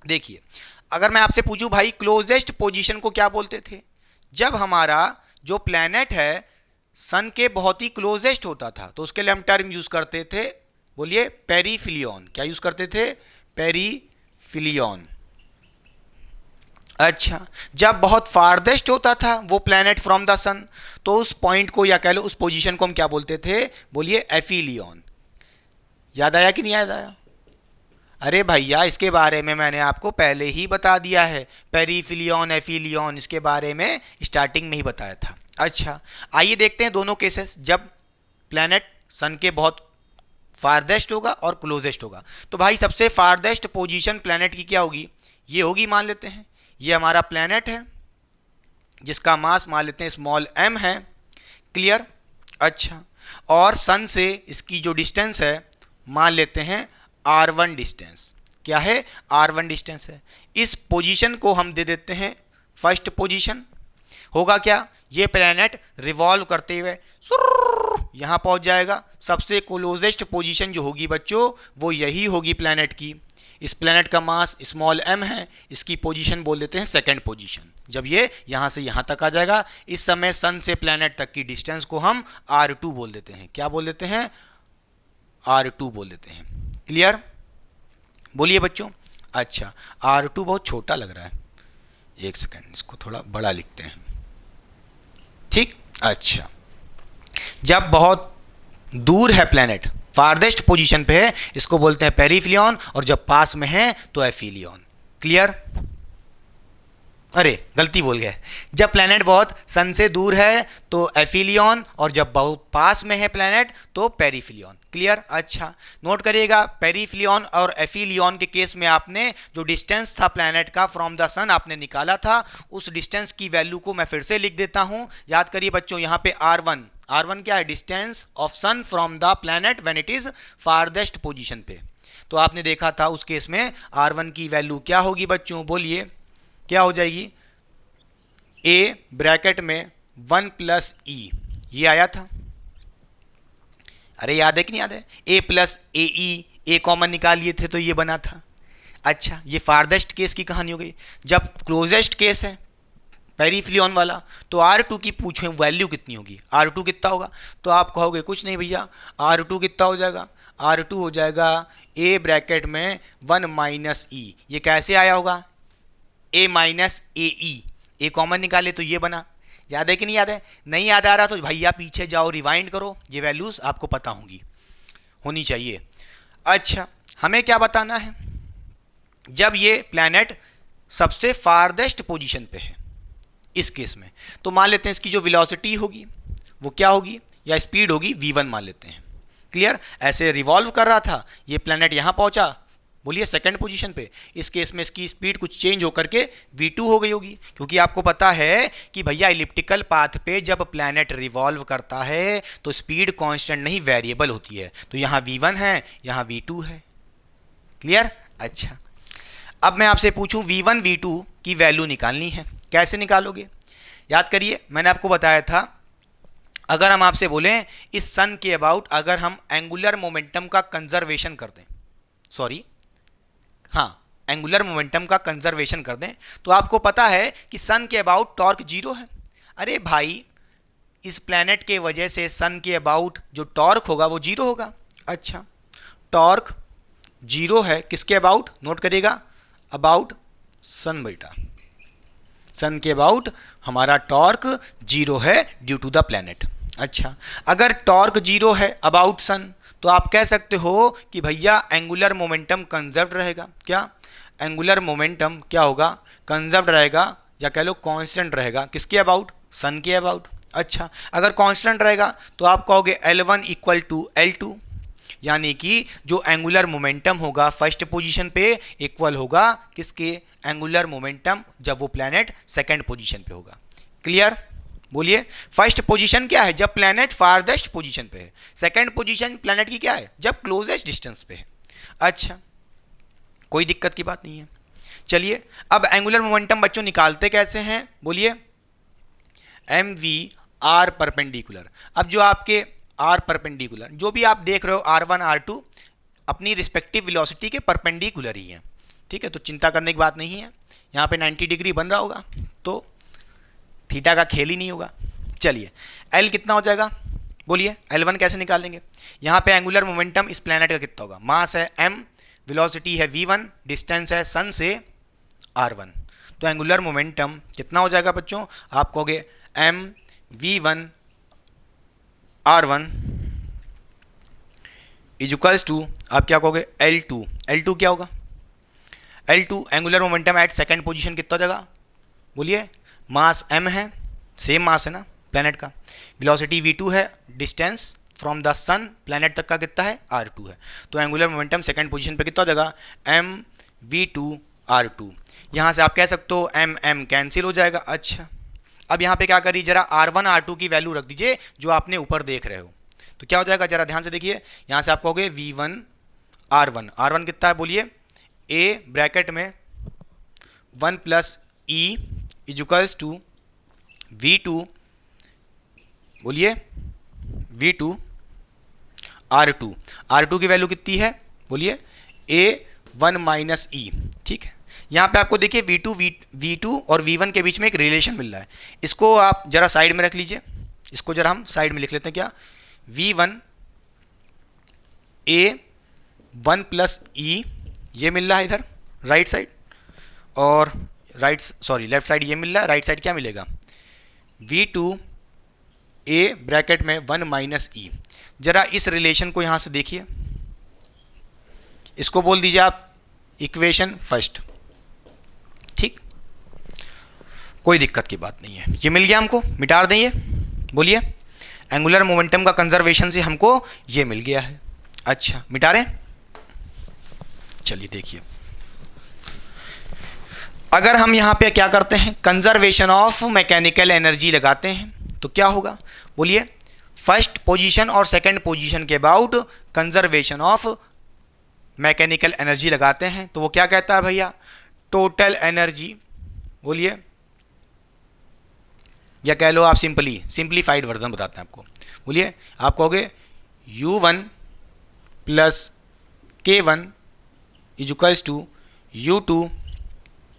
देखिए, अगर मैं आपसे पूछूं भाई क्लोजेस्ट पोजीशन को क्या बोलते थे, जब हमारा जो प्लैनेट है सन के बहुत ही क्लोजेस्ट होता था, तो उसके लिए हम टर्म यूज करते थे, बोलिए, पेरीफिलियन। क्या यूज करते थे? पेरीफिलियन। अच्छा, जब बहुत फारदेस्ट होता था वो प्लैनेट फ्रॉम द सन, तो उस पॉइंट को या कह लो उस पोजीशन को हम क्या बोलते थे, बोलिए, एफिलियन। याद आया कि नहीं याद आया? अरे भैया, इसके बारे में मैंने आपको पहले ही बता दिया है, पेरीफिलियन, एफिलियन, इसके बारे में स्टार्टिंग में ही बताया था। अच्छा, आइए देखते हैं दोनों केसेस, जब प्लैनेट सन के बहुत फारदेस्ट होगा और क्लोजेस्ट होगा। तो भाई सबसे फारदेस्ट पोजीशन प्लैनेट की क्या होगी, ये होगी, मान लेते हैं ये हमारा प्लैनेट है जिसका मास मान लेते हैं स्मॉल m है। क्लियर? अच्छा, और सन से इसकी जो डिस्टेंस है मान लेते हैं r1 डिस्टेंस। क्या है? r1 डिस्टेंस है। इस पोजीशन को हम दे देते हैं फर्स्ट पोजीशन। होगा क्या, ये प्लैनेट रिवॉल्व करते हुए यहाँ पहुँच जाएगा। सबसे क्लोजेस्ट पोजीशन जो होगी बच्चों, वो यही होगी प्लैनेट की। इस प्लैनेट का मास स्मॉल m है, इसकी पोजीशन बोल देते हैं सेकंड पोजीशन। जब ये यहाँ से यहाँ तक आ जाएगा, इस समय सन से प्लैनेट तक की डिस्टेंस को हम r2 बोल देते हैं। क्या बोल देते हैं? r2 बोल देते हैं। क्लियर? बोलिए बच्चों। अच्छा, r2 बहुत छोटा लग रहा है, एक सेकंड, इसको थोड़ा बड़ा लिखते हैं। ठीक? अच्छा, जब बहुत दूर है प्लैनेट, फारदेस्ट पोजीशन पे है, इसको बोलते हैं पेरीफिलियन, और जब पास में है तो एफिलियन। क्लियर? अरे गलती बोल गए, जब प्लैनेट बहुत सन से दूर है तो एफिलियन, और जब बहुत पास में है प्लैनेट तो पेरीफिलियन। क्लियर? अच्छा, नोट करिएगा, पेरीफिलियन और एफिलियन के केस में आपने जो डिस्टेंस था प्लैनेट का फ्रॉम द सन आपने निकाला था, उस डिस्टेंस की वैल्यू को मैं फिर से लिख देता हूं। याद करिए बच्चों, यहाँ पे R1 क्या है? Distance of sun from the planet when it is farthest position पे। तो आपने देखा था उस केस में R1 की वैल्यू क्या होगी बच्चों, बोलिए, क्या हो जाएगी? a ब्रैकेट में 1 + e, ये आया था। अरे याद है कि नहीं याद है? a + ae, a कॉमन निकाल लिए थे तो ये बना था। अच्छा, ये फारदेस्ट केस की कहानी हो गई। जब क्लोजेस्ट केस है पेरीफिलियन वाला, तो R2 की पूछें वैल्यू कितनी होगी, R2 कितना होगा? तो आप कहोगे कुछ नहीं भैया, R2 कितना हो जाएगा? R2 हो जाएगा a ब्रैकेट में 1 - e। ये कैसे आया होगा? a - ae, a कॉमन निकाले तो ये बना। याद है कि नहीं याद है? नहीं याद आ रहा तो भैया पीछे जाओ, रिवाइंड करो, ये वैल्यूज आपको पता होनी चाहिए। अच्छा, हमें क्या बताना है, जब ये प्लैनेट सबसे फारदेस्ट पोजीशन पे है, इस केस में, तो मान लेते हैं इसकी जो वेलोसिटी होगी वो क्या होगी, या स्पीड होगी v1 मान लेते हैं। क्लियर? ऐसे रिवॉल्व कर रहा था, ये प्लैनेट यहाँ पहुंचा, बोलिए सेकंड पोजीशन पे। इस केस में इसकी स्पीड कुछ चेंज होकर के v2 हो गई होगी, क्योंकि आपको पता है कि भैया इलिप्टिकल पाथ पे जब प्लैनेट रिवॉल्व करता है तो स्पीड कांस्टेंट नहीं वेरिएबल होती है। तो यहाँ v1 है, यहाँ v2 है। क्लियर? अच्छा, अब मैं आपसे पूछूं v1 v2 की वैल्यू निकालनी है, कैसे निकालोगे? याद करिए, मैंने आपको बताया था अगर हम आपसे बोलें इस सन के अबाउट अगर हम एंगुलर मोमेंटम का कंजर्वेशन कर दें, सॉरी हाँ, एंगुलर मोमेंटम का कंजर्वेशन कर दें, तो आपको पता है कि सन के अबाउट टॉर्क जीरो है। अरे भाई, इस प्लैनेट के वजह से सन के अबाउट जो टॉर्क होगा वो जीरो होगा। अच्छा, टॉर्क जीरो है किसके अबाउट? नोट करिएगा, अबाउट सन बेटा, सन के अबाउट हमारा टॉर्क जीरो है ड्यू टू द प्लैनेट। अच्छा, अगर टॉर्क जीरो है अबाउट सन तो आप कह सकते हो कि भैया एंगुलर मोमेंटम कंजर्व्ड रहेगा। क्या? एंगुलर मोमेंटम क्या होगा? कंजर्व्ड रहेगा, या कह लो कांस्टेंट रहेगा। किसके अबाउट? सन के अबाउट। अच्छा, अगर कांस्टेंट रहेगा तो आप कहोगे L1 इक्वल टू L2, यानी कि जो एंगुलर मोमेंटम होगा फर्स्ट पोजीशन पे इक्वल होगा किसके? एंगुलर मोमेंटम जब वो प्लैनेट सेकंड पोजीशन पे होगा। क्लियर? बोलिए, फर्स्ट पोजीशन क्या है? जब प्लैनेट फारदेस्ट पोजीशन पे है। सेकंड पोजीशन प्लैनेट की क्या है? जब क्लोजेस्ट डिस्टेंस पे है। अच्छा, कोई दिक्कत की बात नहीं है। चलिए, अब एंगुलर मोमेंटम बच्चों निकालते कैसे हैं? बोलिए, एम वी आर परपेंडिकुलर। अब जो आपके आर परपेंडिकुलर जो भी आप देख रहे हो R1 R2 अपनी रिस्पेक्टिव वेलोसिटी के परपेंडिकुलर ही है। ठीक है, तो चिंता करने की बात नहीं है। यहाँ पे 90 डिग्री बन रहा होगा तो थीटा का खेल ही नहीं होगा। चलिए, एल कितना हो जाएगा? बोलिए, L1 कैसे निकालेंगे? यहाँ पे एंगुलर मोमेंटम इस प्लैनेट का कितना होगा? मास है m, वेलोसिटी है v1, डिस्टेंस है सन से r1। तो एंगुलर मोमेंटम कितना हो जाएगा बच्चों? आप कहोगे m v1 r1 equals to, आप क्या कहोगे? L2। L2 क्या होगा? L2 angular momentum at second position कितना हो जाएगा? बोलिए, मास m है, सेम मास है ना प्लैनेट का, वेलोसिटी v2 है, distance from the sun planet तक का कितना है? r2 है। तो एंगुलर मोमेंटम सेकंड पोजीशन पे कितना हो जाएगा? m v2 r2। यहाँ से आप कह सकते हो m m कैंसिल हो जाएगा। अच्छा, अब यहाँ पे क्या करिए, जरा R1 R2 की वैल्यू रख दीजिए जो आपने ऊपर देख रहे हो। तो क्या हो जाएगा, जरा ध्यान से देखिए। यहाँ से आप कहोगे v1 R1, R1 कितना है? बोलिए, a ब्रैकेट में 1 plus e equals to v2, बोलिए v2 R2। R2 की वैल्यू कितनी है? बोलिए, a1 माइनस e। ठीक है, यहाँ पे आपको देखिए v2 और v1 के बीच में एक रिलेशन मिल रहा है। इसको आप जरा साइड में रख लीजिए, इसको जरा हम साइड में लिख लेते हैं। क्या? v1 a1 प्लस e ये मिल रहा है इधर राइट साइड, और लेफ्ट साइड ये मिल रहा है। राइट साइड क्या मिलेगा? v2 a ब्रैकेट में 1 माइनस e। जरा इस रिलेशन को यहाँ से देखिए, इसको बोल दीजिए आप इक्वेशन फर्स्ट। ठीक, कोई दिक्कत की बात नहीं है, ये मिल गया हमको, मिटा दें ये। बोलिए, एंगुलर मोमेंटम का कंजर्वेशन से हमको ये मिल गया है। अच्छा, मिटा रहे हैं? चलिए देखिए, अगर हम यहाँ पे क्या करते हैं, कंजर्वेशन ऑफ मैकेनिकल एनर्जी लगाते हैं तो क्या होगा? बोलिए, फर्स्ट पोजीशन और सेकंड पोजीशन के about conservation of mechanical energy लगाते हैं तो वो क्या कहता है भैया? Total energy. बोलिए, या कह लो आप सिंप्लीफाइड वर्जन बताते हैं आपको। बोलिए, आप कहोगे U1 plus K1 equals to U2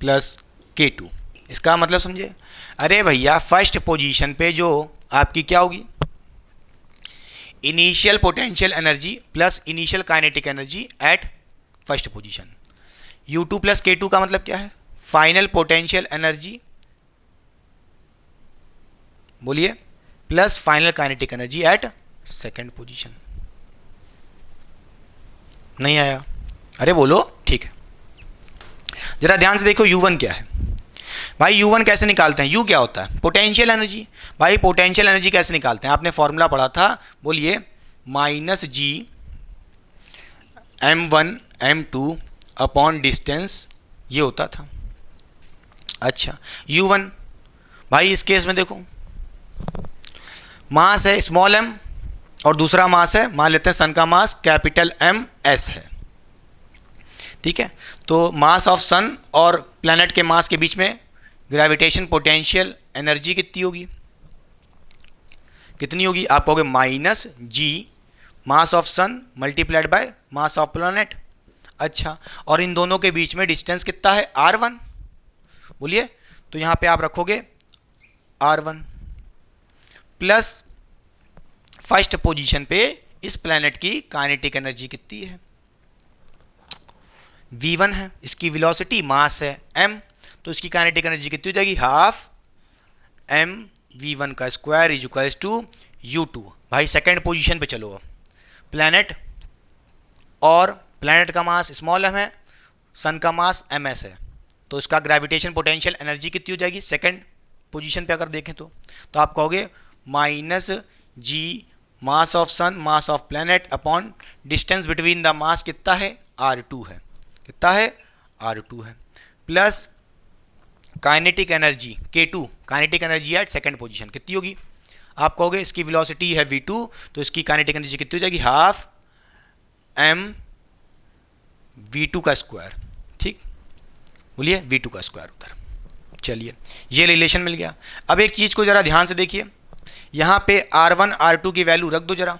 plus K2। इसका मतलब समझे? अरे भैया, फर्स्ट पोजीशन पे जो आपकी क्या होगी? Initial potential energy plus initial kinetic energy eight first position. U2 plus K2 का मतलब क्या है? फाइनल पोटेंशियल एनर्जी, बोलिए, plus final kinetic energy at second position. नहीं आया? अरे बोलो, ठीक है। जरा ध्यान से देखो, U1 क्या है भाई? U1 कैसे निकालते हैं? U क्या होता है? Potential energy. भाई पोटेंशियल एनर्जी कैसे निकालते हैं? आपने फॉर्मूला पढ़ा था, बोलिए, minus G m1 m2 upon distance ये होता था। अच्छा u1 भाई इस केस में देखो मास है स्मॉल m और दूसरा मास है, मान लेते हैं सन का मास कैपिटल M S है, ठीक है। तो मास ऑफ सन और प्लैनेट के मास के बीच में ग्रेविटेशन पोटेंशियल एनर्जी कितनी होगी, कितनी होगी? आप कहोगे minus g mass of sun multiplied by mass of planet. अच्छा, और इन दोनों के बीच में डिस्टेंस कितना है? r1। बोलिए, तो यहाँ पे आप रखोगे r1 प्लस फर्स्ट पोजीशन पे इस प्लैनेट की काइनेटिक एनर्जी कितनी है? v1 है, इसकी वेलोसिटी मास है m, तो इसकी काइनेटिक एनर्जी कितनी हो जाएगी? हाफ m v1 का square is equals to u2। भाई सेकंड पोजीशन पे चलो, प्लैनेट और प्लैनेट का मास स्मॉल m है, सन का मास ms है, तो इसका ग्रेविटेशन पोटेंशियल एनर्जी कितनी हो जाएगी सेकंड पोजीशन पे अगर देखें तो आप कहोगे minus g mass of sun mass of planet upon distance between the mass कितना है? r2 है, कितना है? r2 है, plus kinetic energy k2, kinetic energy at second position कितनी होगी? आप कहोगे इसकी वेलोसिटी है v2, तो इसकी काइनेटिक एनर्जी कितनी हो जाएगी? हाफ m v2 का स्क्वायर। ठीक, बोलिए v2 का स्क्वायर उधर। चलिए ये रिलेशन मिल गया। अब एक चीज़ को ज़रा ध्यान से देखिए, यहाँ पे r1 r2 की वैल्यू रख दो जरा,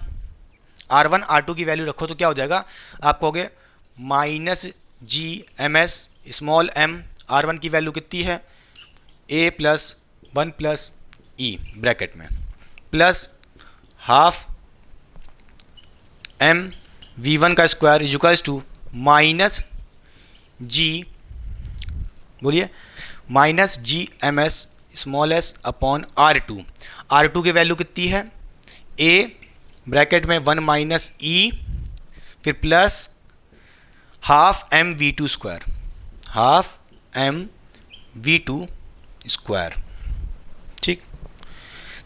r1 r2 की वैल्यू रखो तो क्या हो जाएगा? आप कहोगे minus G M S small m, r1 की वैल्यू कितनी है? a plus 1 plus e bracket में प्लस हाफ m v1 का square is equals to minus G, बोलिए, minus G M S small s upon r2 की वैल्यू कितनी है? a ब्रैकेट में 1 माइनस ई फिर plus half m v2 square, half m v2 square. ठीक,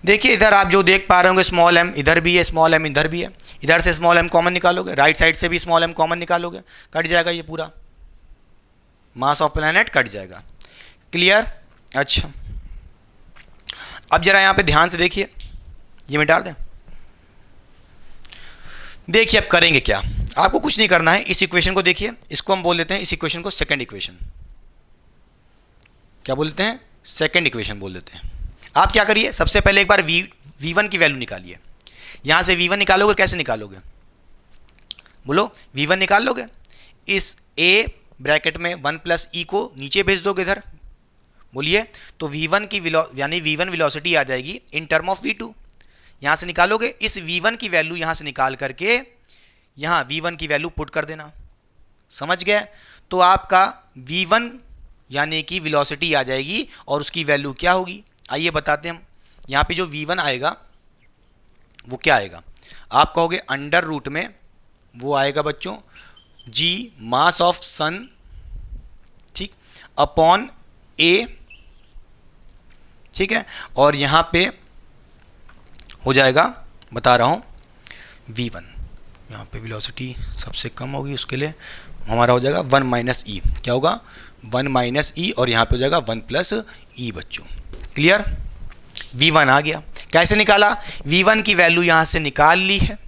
देखिए इधर आप जो देख पा रहे होंगे स्मॉल m इधर भी है, स्मॉल m इधर भी है, इधर से स्मॉल m कॉमन निकालोगे, राइट साइड से भी स्मॉल m कॉमन निकालोगे, कट जाएगा ये पूरा मास ऑफ प्लैनेट कट जाएगा। क्लियर? अच्छा, अब जरा यहाँ पे ध्यान से देखिए, ये मिटा दें। देखिए अब करेंगे क्या, आपको कुछ नहीं करना है, इस इक्वेशन को देखिए, इसको हम बोल देते हैं, इस इक्वेशन को सेकंड इक्वेशन। क्या बोलते हैं? सेकंड इक्वेशन बोल देते हैं। आप क्या करिए, सबसे पहले एक बार v1 की वैल्यू निकालिए। यहाँ से v1 निकालोगे, कैसे निकालोगे? बोलो, v1 निकाल लोगे, इस a ब्रैकेट में 1 प्लस ई को नीचे भेज दोगे इधर, बोलिए, तो v1 की यानी v1 वेलोसिटी आ जाएगी इन टर्म ऑफ v2। यहाँ से निकालोगे, इस v1 की वैल्यू यहाँ से निकाल करके यहाँ v1 की वैल्यू पुट कर देना। समझ गए? तो आपका v1 यानी कि वेलोसिटी आ जाएगी और उसकी वैल्यू क्या होगी? आइए बताते हैं हम। यहाँ पे जो v1 आएगा वो क्या आएगा? आप कहोगे अंडर रूट में वो आएगा बच्चों जी मास ऑफ सन, ठीक, अपॉन a, ठीक है, और यहाँ पे हो जाएगा, बता रहा हूँ, v1, यहाँ पे वेलोसिटी सबसे कम होगी, उसके लिए हमारा हो जाएगा 1 माइनस ई। क्या होगा? 1 माइनस ई, और यहाँ पे हो जाएगा 1 प्लस ई बच्चों। क्लियर? v1 आ गया। कैसे निकाला? v1 की वैल्यू यहाँ से निकाल ली है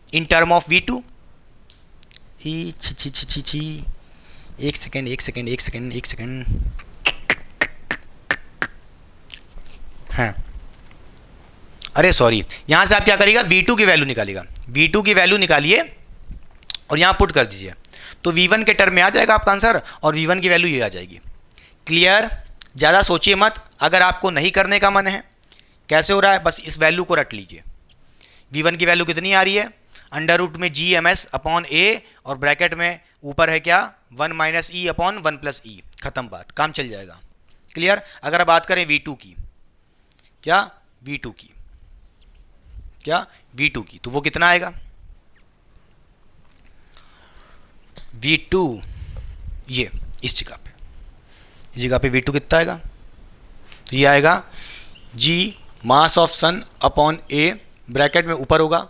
इन टर्म ऑफ v2। एक सेकेंड, हाँ, अरे सॉरी, यहाँ से आप क्या करिएगा? v2 की वैल्यू निकालिएगा, v2 की वैल्यू निकालिए और यहाँ पुट कर दीजिए, तो v1 के टर्म में आ जाएगा आपका आंसर, और v1 की वैल्यू ये आ जाएगी। क्लियर? ज़्यादा सोचिए मत, अगर आपको नहीं करने का मन है, कैसे हो रहा है, बस इस वैल्यू को रट लीजिए। v1 की वैल्यू कितनी आ रही है? अंडर रूट में जी एम एस अपॉन ए, और ब्रैकेट में ऊपर है क्या? 1 माइनस ई अपॉन 1 प्लस ई। खत्म बात, काम चल जाएगा। क्लियर? अगर आप बात करें v2 की, क्या v2 की, क्या v2 की, तो वो कितना आएगा? v2 ये इस जगह पे v2 कितना आएगा? तो ये आएगा g mass of sun upon a, bracket में ऊपर होगा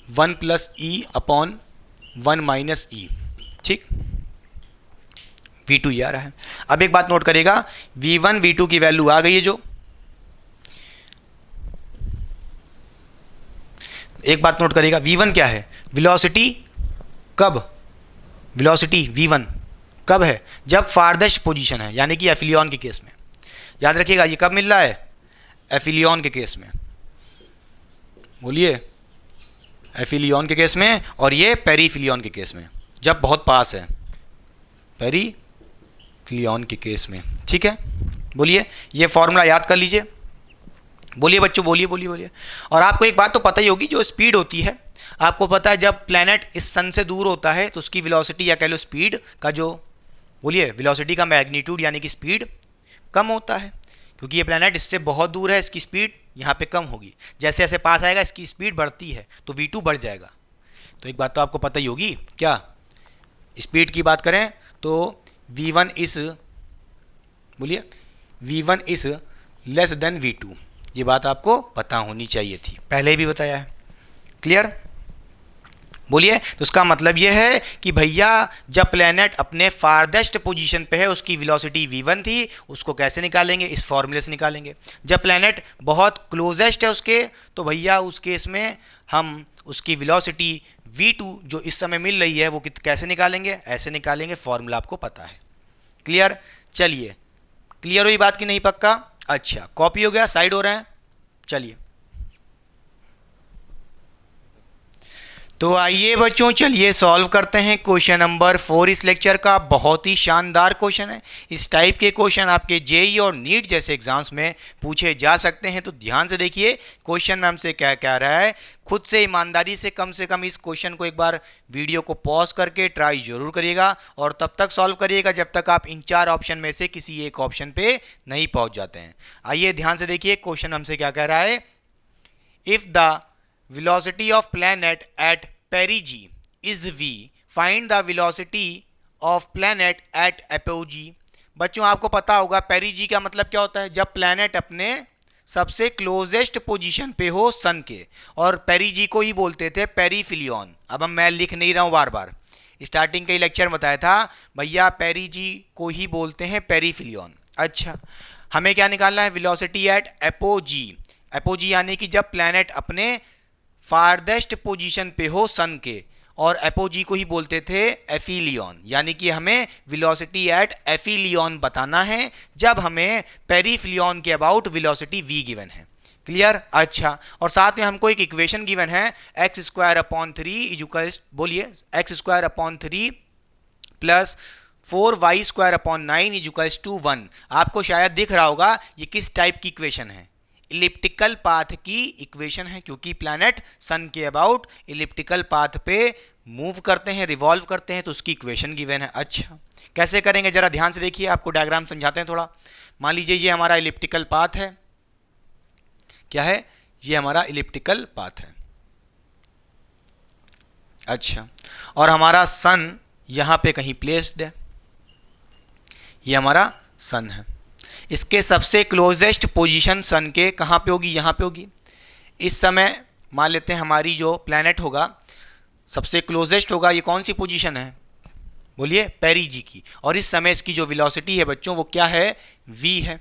1 plus e upon 1 minus e. ठीक, V2 ये आ रहा है। अब एक बात नोट करेगा, V1 V2 की वैल्यू आ गई है जो, एक बात नोट करेगा, V1 क्या है, वेलोसिटी कब, वेलोसिटी V1 कब है, जब फारदेस्ट पोजीशन है, यानी कि एफिलियन के केस में। याद रखिएगा ये कब मिल रहा है, एफिलियन के केस में, बोलिए एफिलियन के केस में, और ये पेरीफिलियन के केस में, जब बहुत पास है, पेरीफिलियन के केस में। ठीक है, बोलिए ये फॉर्मूला याद कर लीजिए, बोलिए बच्चों, बोलिए बोलिए बोलिए। और आपको एक बात तो पता ही होगी, जो स्पीड होती है, आपको पता है जब प्लैनेट इस सन से दूर होता है तो उसकी वेलोसिटी या कह लो स्पीड का जो, बोलिए वेलोसिटी का मैग्नीट्यूड यानी कि स्पीड कम होता है, क्योंकि ये प्लैनेट इससे बहुत दूर है, इसकी स्पीड यहाँ पे कम होगी। जैसे जैसे पास आएगा इसकी स्पीड बढ़ती है तो V2 बढ़ जाएगा। तो एक बात तो आपको पता ही होगी, क्या स्पीड की बात करें तो V1 इस, बोलिए V1 इस लेस देन V2, ये बात आपको पता होनी चाहिए थी, पहले भी बताया है। क्लियर, बोलिए। तो उसका मतलब ये है कि भैया जब प्लैनेट अपने फारदेस्ट पोजीशन पे है उसकी वेलोसिटी V1 थी, उसको कैसे निकालेंगे, इस फॉर्मूले से निकालेंगे। जब प्लैनेट बहुत क्लोजेस्ट है उसके, तो भैया उस केस में हम उसकी वेलोसिटी V2 जो इस समय मिल रही है वो कैसे निकालेंगे, ऐसे निकालेंगे, फॉर्मूला आपको पता है। क्लियर, चलिए क्लियर हुई बात की नहीं पक्का? अच्छा, कॉपी हो गया, साइड हो रहे हैं, चलिए। तो आइए बच्चों, चलिए सॉल्व करते हैं क्वेश्चन नंबर 4 इस लेक्चर का। बहुत ही शानदार क्वेश्चन है। इस टाइप के क्वेश्चन आपके जेईई और नीट जैसे एग्जाम्स में पूछे जा सकते हैं, तो ध्यान से देखिए क्वेश्चन में हमसे क्या कह रहा है। खुद से ईमानदारी से कम इस क्वेश्चन को एक बार वीडियो को पॉज करके ट्राई जरूर करिएगा, और तब तक सॉल्व करिएगा जब तक आप इन 4 ऑप्शन में से किसी एक ऑप्शन पे नहीं पहुंच जाते हैं। आइए ध्यान से देखिए क्वेश्चन हमसे क्या कह रहा है। If the velocity of planet at perigee is v, find the velocity of planet at apogee। बच्चों आपको पता होगा पेरीजी का मतलब क्या होता है, जब प्लैनेट अपने सबसे क्लोजेस्ट पोजीशन पे हो सन के, और पेरीजी को ही बोलते थे पेरीफिलियन। अब मैं लिख नहीं रहा हूं बार बार, स्टार्टिंग के लेक्चर में बताया था भैया पेरीजी को ही बोलते हैं पेरीफिलियन। अच्छा, हमें क्या निकालना है, वेलोसिटी एट एपोजी। एपोजी यानी कि जब प्लैनेट अपने फारदेस्ट पोजीशन पे हो सन के, और एपोजी को ही बोलते थे एफिलियन, यानी कि हमें वेलोसिटी एट एफिलियन बताना है जब हमें पेरीफिलियन के अबाउट वेलोसिटी v गिवन है। क्लियर, अच्छा, और साथ में हमको एक इक्वेशन गिवन है x² इक्वल्स, बोलिए x² plus 4y² equals to 1। आपको शायद दिख रहा होगा ये किस टाइप की इक्वेशन है, इलिप्टिकल पाथ की इक्वेशन है, क्योंकि प्लैनेट सन के अबाउट इलिप्टिकल पाथ पे मूव करते हैं, रिवॉल्व करते हैं, तो उसकी इक्वेशन गिवन है। अच्छा, कैसे करेंगे जरा ध्यान से देखिए, आपको डायग्राम समझाते हैं थोड़ा। मान लीजिए ये हमारा इलिप्टिकल पाथ है, क्या है, ये हमारा इलिप्टिकल पाथ है। अच्छा, और हमारा सन यहां पे कहीं प्लेस्ड है, ये हमारा सन है। इसके सबसे क्लोजेस्ट पोजीशन सन के कहाँ पे होगी, यहाँ पे होगी। इस समय मान लेते हैं हमारी जो प्लैनेट होगा सबसे क्लोजेस्ट होगा, ये कौन सी पोजीशन है, बोलिए पेरीजी की, और इस समय इसकी जो वेलोसिटी है बच्चों वो क्या है, v है,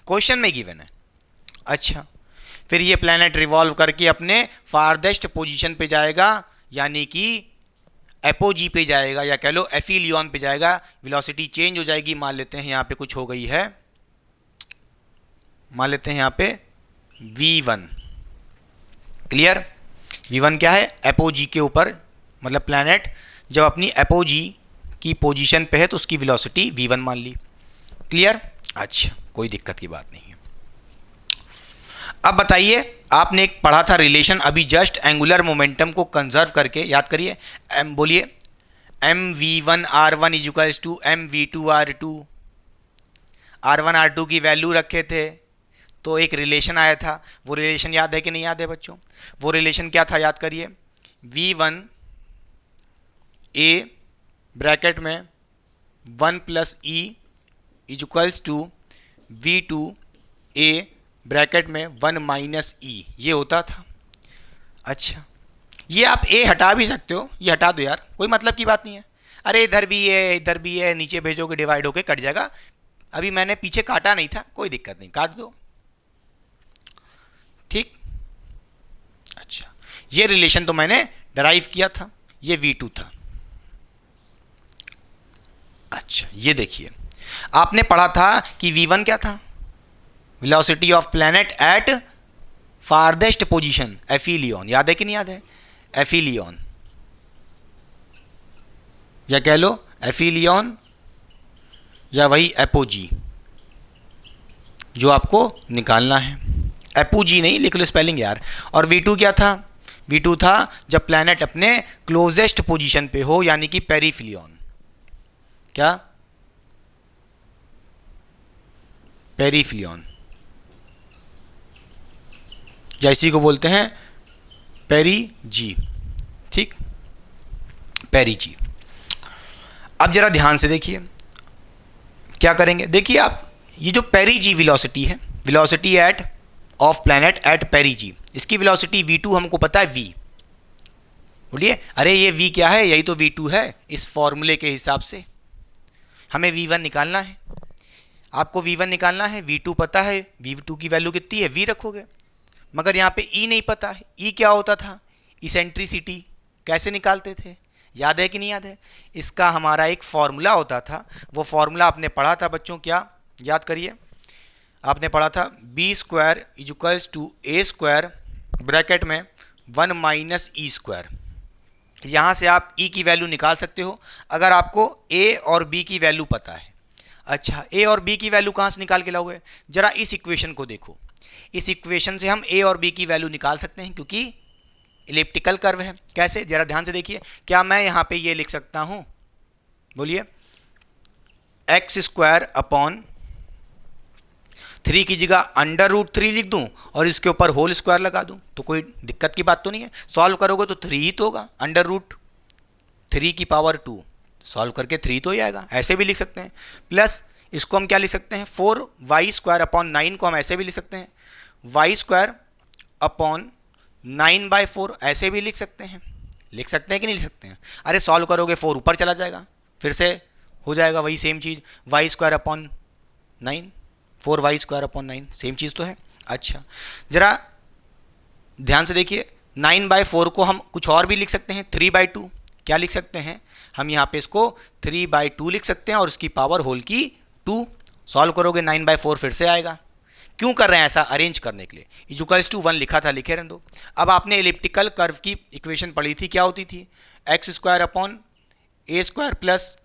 क्वेश्चन में गिवन है। अच्छा, फिर ये प्लैनेट रिवॉल्व करके अपने फारदेस्ट पोजीशन पे जाएगा, यानी कि एपोजी पे जाएगा, या कह लो एफिलियन पे जाएगा, वेलोसिटी चेंज हो जाएगी। मान लेते हैं यहाँ पे कुछ हो गई है, मान लेते हैं यहाँ पे v1। क्लियर, v1 क्या है, एपोजी के ऊपर, मतलब प्लैनेट जब अपनी एपोजी की पोजीशन पे है तो उसकी वेलोसिटी v1 मान ली। क्लियर, अच्छा, कोई दिक्कत की बात नहीं है। अब बताइए, आपने एक पढ़ा था रिलेशन अभी जस्ट, एंगुलर मोमेंटम को कंजर्व करके, याद करिए, बोलिए mv1r1 equals to mv2r2। r1 r2 की वैल्यू रखे थे तो एक रिलेशन आया था, वो रिलेशन याद है कि नहीं याद है बच्चों? वो रिलेशन क्या था, याद करिए, v1 a ब्रैकेट में 1 + e equals to v2 a bracket में 1 - e, ये होता था। अच्छा, ये आप a हटा भी सकते हो, ये हटा दो यार, कोई मतलब की बात नहीं है। अरे इधर भी है इधर भी है, नीचे भेजोगे डिवाइड होके कट जाएगा। अभी मैंने पीछे काटा नहीं था, कोई दिक्कत नहीं, काट दो। ठीक, अच्छा ये रिलेशन तो मैंने डराइव किया था, ये V2 था। अच्छा ये देखिए, आपने पढ़ा था कि V1 क्या था, velocity of planet at farthest position, aphelion, याद है कि नहीं याद है, एफिलियन, या कह लो एफिलियन, या वही एपोजी जो आपको निकालना है। एपोजी नहीं, लिख लो स्पेलिंग यार। और V2 क्या था, V2 था जब प्लैनेट अपने क्लोजेस्ट पोजीशन पे हो, यानी कि पेरिफिलियन। क्या, पेरिफिलियन, या इसी को बोलते हैं पेरीजी। ठीक, पेरीजी। अब जरा ध्यान से देखिए क्या करेंगे। देखिए आप, ये जो पेरीजी वेलोसिटी है, velocity at of planet at perigee, इसकी वेलोसिटी V2 हमको पता है V। बोलिए अरे ये V क्या है, यही तो V2 है। इस फॉर्मूले के हिसाब से हमें V1 निकालना है। आपको V1 निकालना है, V2 पता है, V2 की वैल्यू कितनी है, V रखोगे। मगर यहाँ पे E नहीं पता है। E क्या होता था, इसेंट्रिसिटी। कैसे निकालते थे, याद है कि नहीं याद है। इसका हमारा एक फॉर्मूला होता था, वो फॉर्मूला आपने पढ़ा था बच्चों, क्या याद करिए, आपने पढ़ा था B square equals to A square bracket में 1 माइनस E स्क्वायर। यहाँ से आप E की वैल्यू निकाल सकते हो अगर आपको A और B की वैल्यू पता है। अच्छा, A और B की वैल्यू कहाँ से निकाल के लाओगे, जरा इस इक्वेशन को देखो। इस इक्वेशन से हम A और B की वैल्यू निकाल सकते हैं, क्योंकि इलिप्टिकल कर्व है। कैसे, जरा ध्यान से देखिए। क्या मैं यहाँ पे ये लिख सकता हूँ, बोलिए, एक्स स्क्वायर अपॉन 3 की जगह √3 लिख दूं और इसके ऊपर होल स्क्वायर लगा दूं, तो कोई दिक्कत की बात तो नहीं है। सॉल्व करोगे तो 3 ही तो होगा, √3 की पावर 2, सॉल्व करके 3 तो ही आएगा। ऐसे भी लिख सकते हैं। प्लस इसको हम क्या लिख सकते हैं, 4y स्क्वायर अपॉन 9 को हम ऐसे भी लिख सकते हैं, y स्क्वायर अपॉन 9/4, ऐसे भी लिख सकते हैं। लिख सकते हैं कि नहीं लिख सकते हैं। अरे सॉल्व करोगे 4 ऊपर चला जाएगा, फिर से हो जाएगा वही सेम चीज़, y square upon 9, 4y square upon 9, same चीज़ तो है। अच्छा जरा ध्यान से देखिए, 9/4 को हम कुछ और भी लिख सकते हैं, 3/2। क्या लिख सकते हैं हम यहाँ पे, इसको 3/2 लिख सकते हैं और उसकी पावर होल की 2। सॉल्व करोगे 9/4 फिर से आएगा। क्यों कर रहे हैं ऐसा, अरेंज करने के लिए। इक्वल्स टू 1 लिखा था, लिखे रहने दो। अब आपने एलिप्टिकल कर्व की इक्वेशन पढ़ी थी, क्या होती थी, x square upon a square plus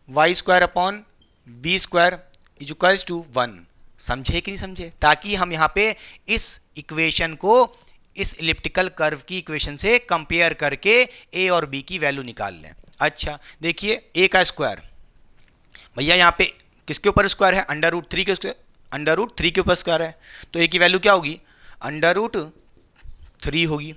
y square upon b square equals to 1। समझे कि नहीं समझे, ताकि हम यहाँ पे इस इक्वेशन को इस इलिप्टिकल कर्व की इक्वेशन से कंपेयर करके ए और बी की वैल्यू निकाल लें। अच्छा देखिए, ए का स्क्वायर, भैया यहाँ पे किसके ऊपर स्क्वायर है, √3 के स्क्वायर, √3 के ऊपर स्क्वायर है, तो ए की वैल्यू क्या होगी, √3 होगी।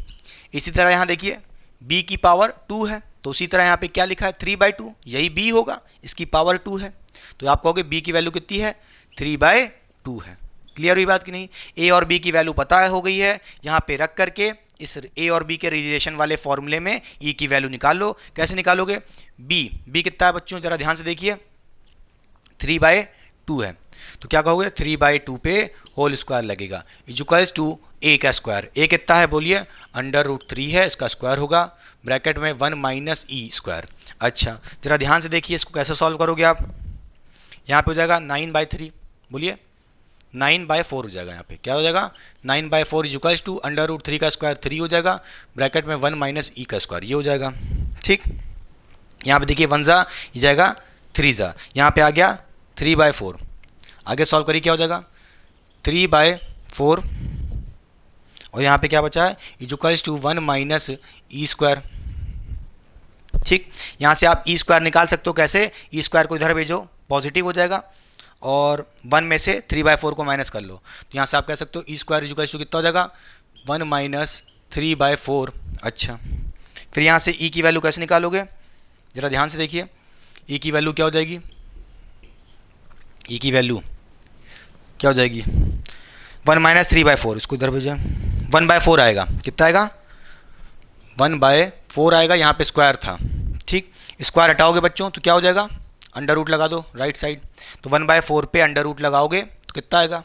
इसी तरह यहाँ देखिए b की पावर 2 है, तो उसी तरह यहाँ पे क्या लिखा है, 3/2, यही b होगा, इसकी पावर 2 है, तो आप कहोगे b की वैल्यू कितनी है, 3/2 है। क्लियर हुई बात कि नहीं। a और b की वैल्यू पता है, हो गई है। यहाँ पे रख करके इस a और b के रिलेशन वाले फॉर्मूले में e की वैल्यू निकाल लो। कैसे निकालोगे, b कितना है बच्चों, जरा ध्यान से देखिए, 3/2 है, तो क्या कहोगे 3/2 पे होल स्क्वायर लगेगा इक्वल्स टू a का स्क्वायर। a कितना है बोलिए, √3 है, इसका स्क्वायर होगा ब्रैकेट में 1 माइनस ई स्क्वायर। अच्छा जरा ध्यान से देखिए, इसको कैसे सॉल्व करोगे आप। यहाँ पे हो जाएगा 9/3, बोलिए 9/4 हो जाएगा। यहाँ पे क्या हो जाएगा, 9/4 इक्वल्स टू √3 का स्क्वायर 3 हो जाएगा, ब्रैकेट में 1 माइनस ई का स्क्वायर, ये हो जाएगा। ठीक, यहाँ पे देखिए 1 जा ये जाएगा 3 जा, यहाँ पे आ गया 3/4। आगे सॉल्व करिए, क्या हो जाएगा 3/4 और यहाँ पे क्या बचा है, equals to 1 minus e square. ठीक, यहाँ से आप ई स्क्वायर निकाल सकते हो। कैसे, ई स्क्वायर को इधर भेजो, पॉजिटिव हो जाएगा, और 1 में से 3/4 को माइनस कर लो, तो यहाँ से आप कह सकते हो ई स्क्वायर इक्वल्स टू कितना हो जाएगा, 1 माइनस 3/4। अच्छा फिर यहाँ से ई की वैल्यू कैसे निकालोगे, ज़रा ध्यान से देखिए, ई की वैल्यू क्या हो जाएगी, ई की वैल्यू क्या हो जाएगी, 1 माइनस 3/4, इसको इधर भेजें, 1/4 आएगा, कितना आएगा, 1/4 आएगा। यहाँ पे स्क्वायर था ठीक, स्क्वायर हटाओगे बच्चों तो क्या हो जाएगा, अंडर रूट लगा दो राइट साइड, तो 1/4 पे अंडर रूट लगाओगे तो कितना आएगा,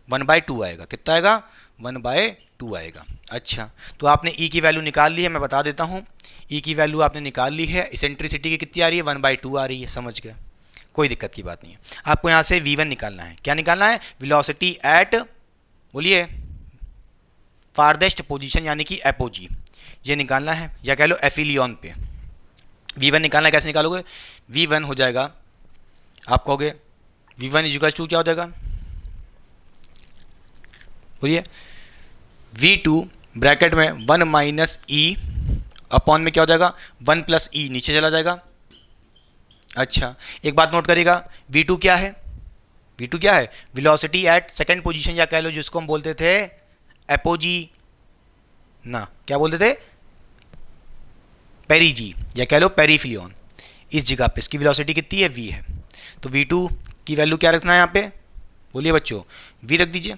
1/2 आएगा। कितना आएगा, 1/2 आएगा। अच्छा, तो आपने ई की वैल्यू निकाल ली है, मैं बता देता हूँ। ई की वैल्यू आपने निकाल ली है, इसेंट्रिसिटी की कितनी आ रही है, 1/2 आ रही है, समझ गए, कोई दिक्कत की बात नहीं है। आपको यहाँ से v1 निकालना है। क्या निकालना है, वेलोसिटी एट, बोलिए, फारदेस्ट पोजीशन यानी कि एपोजी, ये निकालना है, या कह लो एफिलियन पे v1 निकालना है। कैसे निकालोगे, v1 हो जाएगा, आप कहोगे v1 इक्वल टू क्या हो जाएगा, बोलिए, v2 ब्रैकेट में 1 - e अपॉन में क्या हो जाएगा, 1 + e नीचे चला जाएगा। अच्छा, एक बात नोट करिएगा, v2 क्या है, v2 क्या है, वेलोसिटी एट सेकंड पोजीशन, या कह लो जिसको हम बोलते थे एपोजी ना, क्या बोलते थे, पेरीजी, या कह लो पेरीफिलियन, इस जगह पे इसकी वेलोसिटी कितनी है, v है। तो v2 की वैल्यू क्या रखना है यहाँ पे, बोलिए बच्चों, v रख दीजिए।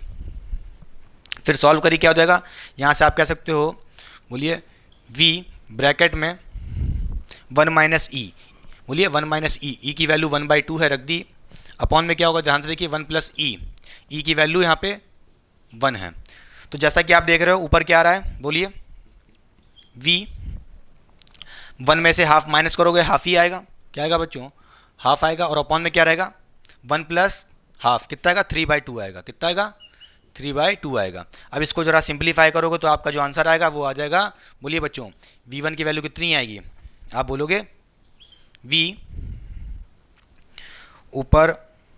फिर सॉल्व करिए, क्या हो जाएगा, यहाँ से आप कह सकते हो, बोलिए, v ब्रैकेट में 1 - e, बोलिए 1 - e, e की वैल्यू 1/2 है, रख दी, अपॉन में क्या होगा, ध्यान से देखिए, 1 + e, e की वैल्यू यहाँ पे 1 है। तो जैसा कि आप देख रहे हो ऊपर क्या आ रहा है, बोलिए, v 1 में से हाफ माइनस करोगे, हाफ ही आएगा, क्या आएगा बच्चों, हाफ आएगा, और अपॉन में क्या रहेगा, 1 + हाफ, कितना आएगा, 3/2 आएगा। कितना आएगा, 3/2 आएगा। अब इसको जरा सिंप्लीफाई करोगे तो आपका जो आंसर आएगा वो आ जाएगा, बोलिए बच्चों, v1 की वैल्यू कितनी आएगी, आप बोलोगे v ऊपर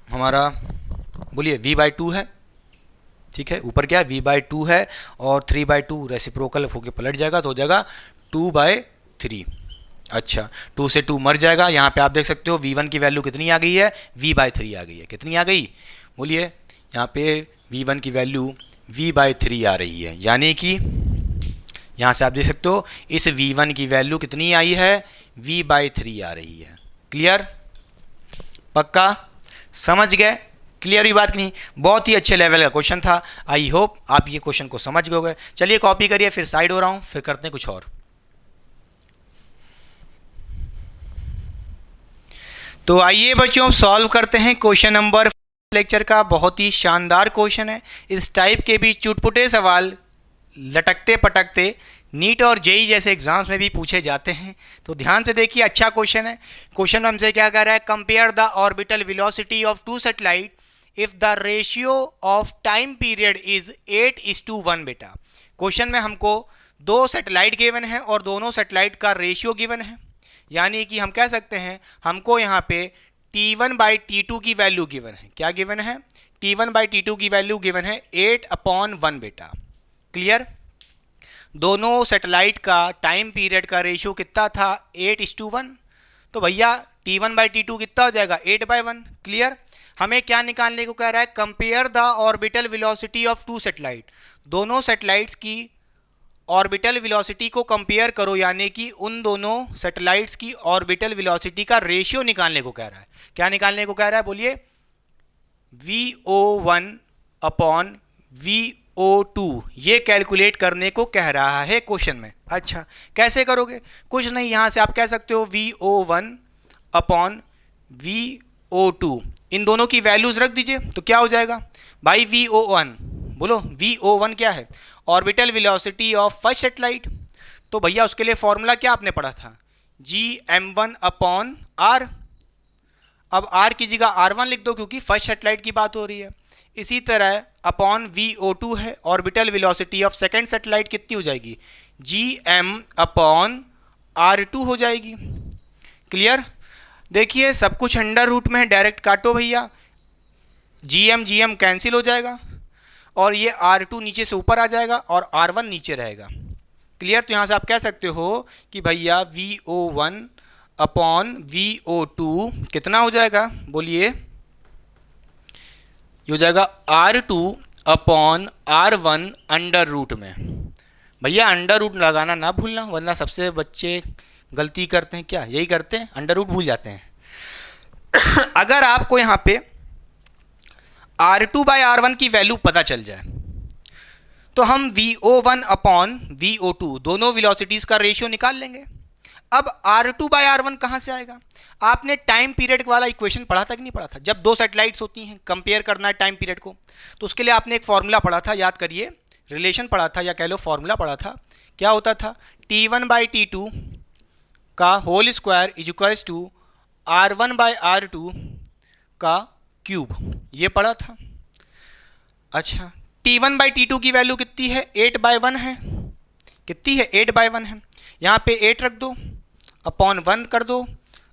हमारा, बोलिए v/2 है, ठीक है, ऊपर क्या है, v/2 है, और 3/2 रेसिप्रोकल होके पलट जाएगा तो हो जाएगा 2/3। अच्छा, 2 से 2 मर जाएगा, यहाँ पे आप देख सकते हो v1 की वैल्यू कितनी आ गई है, v/3 आ गई है। कितनी आ गई, बोलिए, यहाँ पे v1 की वैल्यू v/3 आ रही है, यानी कि यहाँ से आप देख सकते हो इस v1 की वैल्यू कितनी आई है, v/3 आ रही है। क्लियर, पक्का, समझ गए, क्लियर हुई बात की नहीं, बहुत ही अच्छे लेवल का क्वेश्चन था। आई होप आप ये क्वेश्चन को समझ गए। चलिए कॉपी करिए, फिर साइड हो रहा हूँ, फिर करते हैं कुछ और। तो आइए बच्चों सॉल्व करते हैं क्वेश्चन नंबर लेक्चर का। बहुत ही शानदार क्वेश्चन है। इस टाइप के भी चुटपुटे सवाल लटकते पटकते नीट और जेई जैसे एग्जाम्स में भी पूछे जाते हैं, तो ध्यान से देखिए, अच्छा क्वेश्चन है। क्वेश्चन में हमसे क्या कह रहा है, compare the orbital velocity of 2 satellite if the ratio of time period is 8:1 बेटा। क्वेश्चन में हमको 2 सैटेलाइट गिवन है और दोनों सैटेलाइट का रेशियो गिवन है, यानी कि हम कह सकते हैं हमको यहाँ पे T1/T2 की वैल्यू गिवन है। क्या गिवन है, T1/T2 की वैल्यू गिवन है 8/1 बेटा। क्लियर, दोनों सैटेलाइट का टाइम पीरियड का रेशियो कितना था, 8:1, तो भैया T1/T2 कितना हो जाएगा, 8/1। क्लियर, हमें क्या निकालने को कह रहा है, compare the orbital velocity of 2 satellite, दोनों सैटेलाइट्स की ऑर्बिटल वेलोसिटी को कंपेयर करो, यानी कि उन दोनों सैटेलाइट्स की ऑर्बिटल वेलोसिटी का रेशियो निकालने को कह रहा है। क्या निकालने को कह रहा है, बोलिए, VO1/VO2, ये कैलकुलेट करने को कह रहा है क्वेश्चन में। अच्छा, कैसे करोगे, कुछ नहीं, यहां से आप कह सकते हो VO1/VO2, इन दोनों की वैल्यूज रख दीजिए, तो क्या हो जाएगा भाई, VO1, बोलो, VO1 क्या है, orbital velocity of first satellite. तो भैया उसके लिए फॉर्मूला क्या आपने पढ़ा था, Gm1/r। अब r की जगह r1 लिख दो, क्योंकि फर्स्ट सैटेलाइट की बात हो रही है। इसी तरह अपॉन VO2 है, orbital velocity of second satellite कितनी हो जाएगी, Gm/r2 हो जाएगी। क्लियर, देखिए सब कुछ अंडर रूट में है, डायरेक्ट काटो भैया, Gm कैंसिल हो जाएगा, और ये R2 नीचे से ऊपर आ जाएगा और R1 नीचे रहेगा। क्लियर, तो यहाँ से आप कह सकते हो कि भैया VO1/VO2 कितना हो जाएगा, बोलिए, ये हो जाएगा R2/R1 अंडर रूट में। भैया अंडर रूट लगाना ना भूलना, वरना सबसे बच्चे गलती करते हैं, क्या यही करते हैं, अंडर रूट भूल जाते हैं। अगर आपको यहाँ पे R2/R1 की वैल्यू पता चल जाए तो हम VO1/VO2 दोनों वेलोसिटीज़ का रेशियो निकाल लेंगे। अब R2/R1 कहाँ से आएगा? आपने टाइम पीरियड वाला इक्वेशन पढ़ा था कि नहीं पढ़ा था? जब दो सेटेलाइट्स होती हैं, कंपेयर करना है टाइम पीरियड को, तो उसके लिए आपने एक फॉर्मूला पढ़ा था, याद करिए, रिलेशन पढ़ा था या कह लो फॉर्मूला पढ़ा था। क्या होता था? T1/T2 का whole square is equals to R1/R2 का क्यूब, ये पढ़ा था। अच्छा, T1/T2 की वैल्यू कितनी है? 8/1 है। कितनी है? 8/1 है। यहाँ पे 8 रख दो, अपॉन 1 कर दो,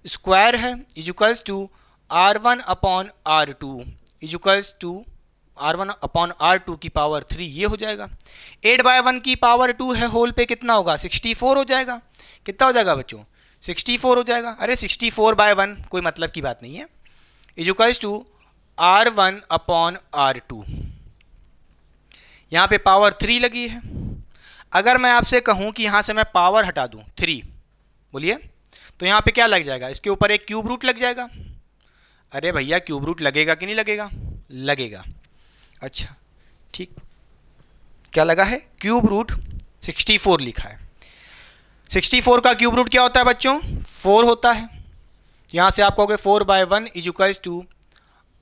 स्क्वायर है, is equals to R1/R2 is equals to R1/R2 की पावर 3, ये हो जाएगा। 8/1 की पावर 2 है, होल पे कितना होगा? 64 हो जाएगा। कितना हो जाएगा बच्चों? 64 हो जाएगा। अरे 64/1 कोई मतलब की बात नहीं है, इज इक्वल्स टू R1/R2। यहाँ पे पावर 3 लगी है। अगर मैं आपसे कहूँ कि यहाँ से मैं पावर हटा दूँ 3, बोलिए, तो यहाँ पे क्या लग जाएगा? इसके ऊपर एक क्यूब रूट लग जाएगा। अरे भैया क्यूब रूट लगेगा कि नहीं लगेगा? लगेगा। अच्छा ठीक, क्या लगा है? क्यूब रूट 64 लिखा है। 64 का क्यूब रूट क्या होता है बच्चों? 4 होता है। यहाँ से आप कहोगे 4/1 इज इक्वल्स टू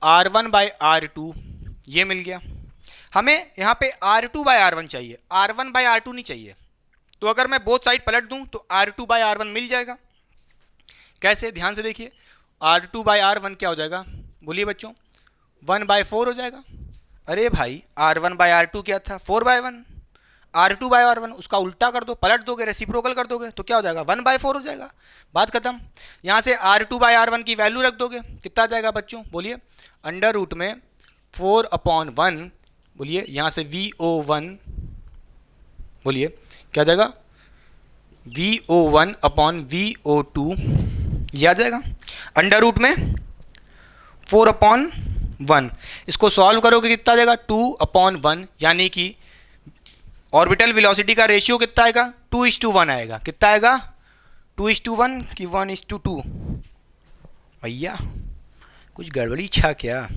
R1/R2, ये मिल गया। हमें यहाँ पे R2/R1 चाहिए, R1/R2 नहीं चाहिए। तो अगर मैं बोथ साइड पलट दूँ तो R2/R1 मिल जाएगा। कैसे? ध्यान से देखिए, R2/R1 क्या हो जाएगा? बोलिए बच्चों, 1/4 हो जाएगा। अरे भाई R1/R2 क्या था? 4/1। R2/R1 उसका उल्टा कर दो, पलट दोगे, रेसिप्रोकल कर दोगे तो क्या हो जाएगा? 1/4 हो जाएगा। बात खत्म। यहाँ से R2/R1 की वैल्यू रख दोगे, कितना आ जाएगा बच्चों? बोलिए, अंडर रूट में 4/1, बोलिए यहाँ से VO1, बोलिए क्या आ जाएगा? VO1/VO2, ये आ जाएगा अंडर रूट में 4/1। इसको सॉल्व करोगे कितना आ जाएगा? 2/1, यानी कि ऑर्बिटल वेलोसिटी का रेशियो कितना आएगा? 2:1 आएगा। कितना आएगा? 2:1 कि 1:2? भैया कुछ गड़बड़ी छा क्या?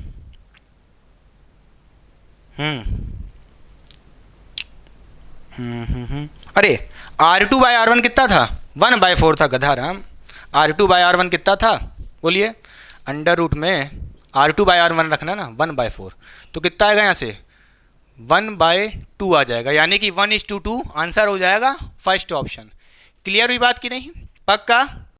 अरे R2/R1 कितना था? 1/4 था, गधा राम। R2/R1 कितना था? बोलिए, अंडर रूट में R2/R1 रखना ना, 1/4, तो कितना आएगा यहाँ से? 1/2 आ जाएगा, यानी कि 1:2 आंसर हो जाएगा फर्स्ट ऑप्शन। क्लियर हुई बात कि नहीं? पक्का?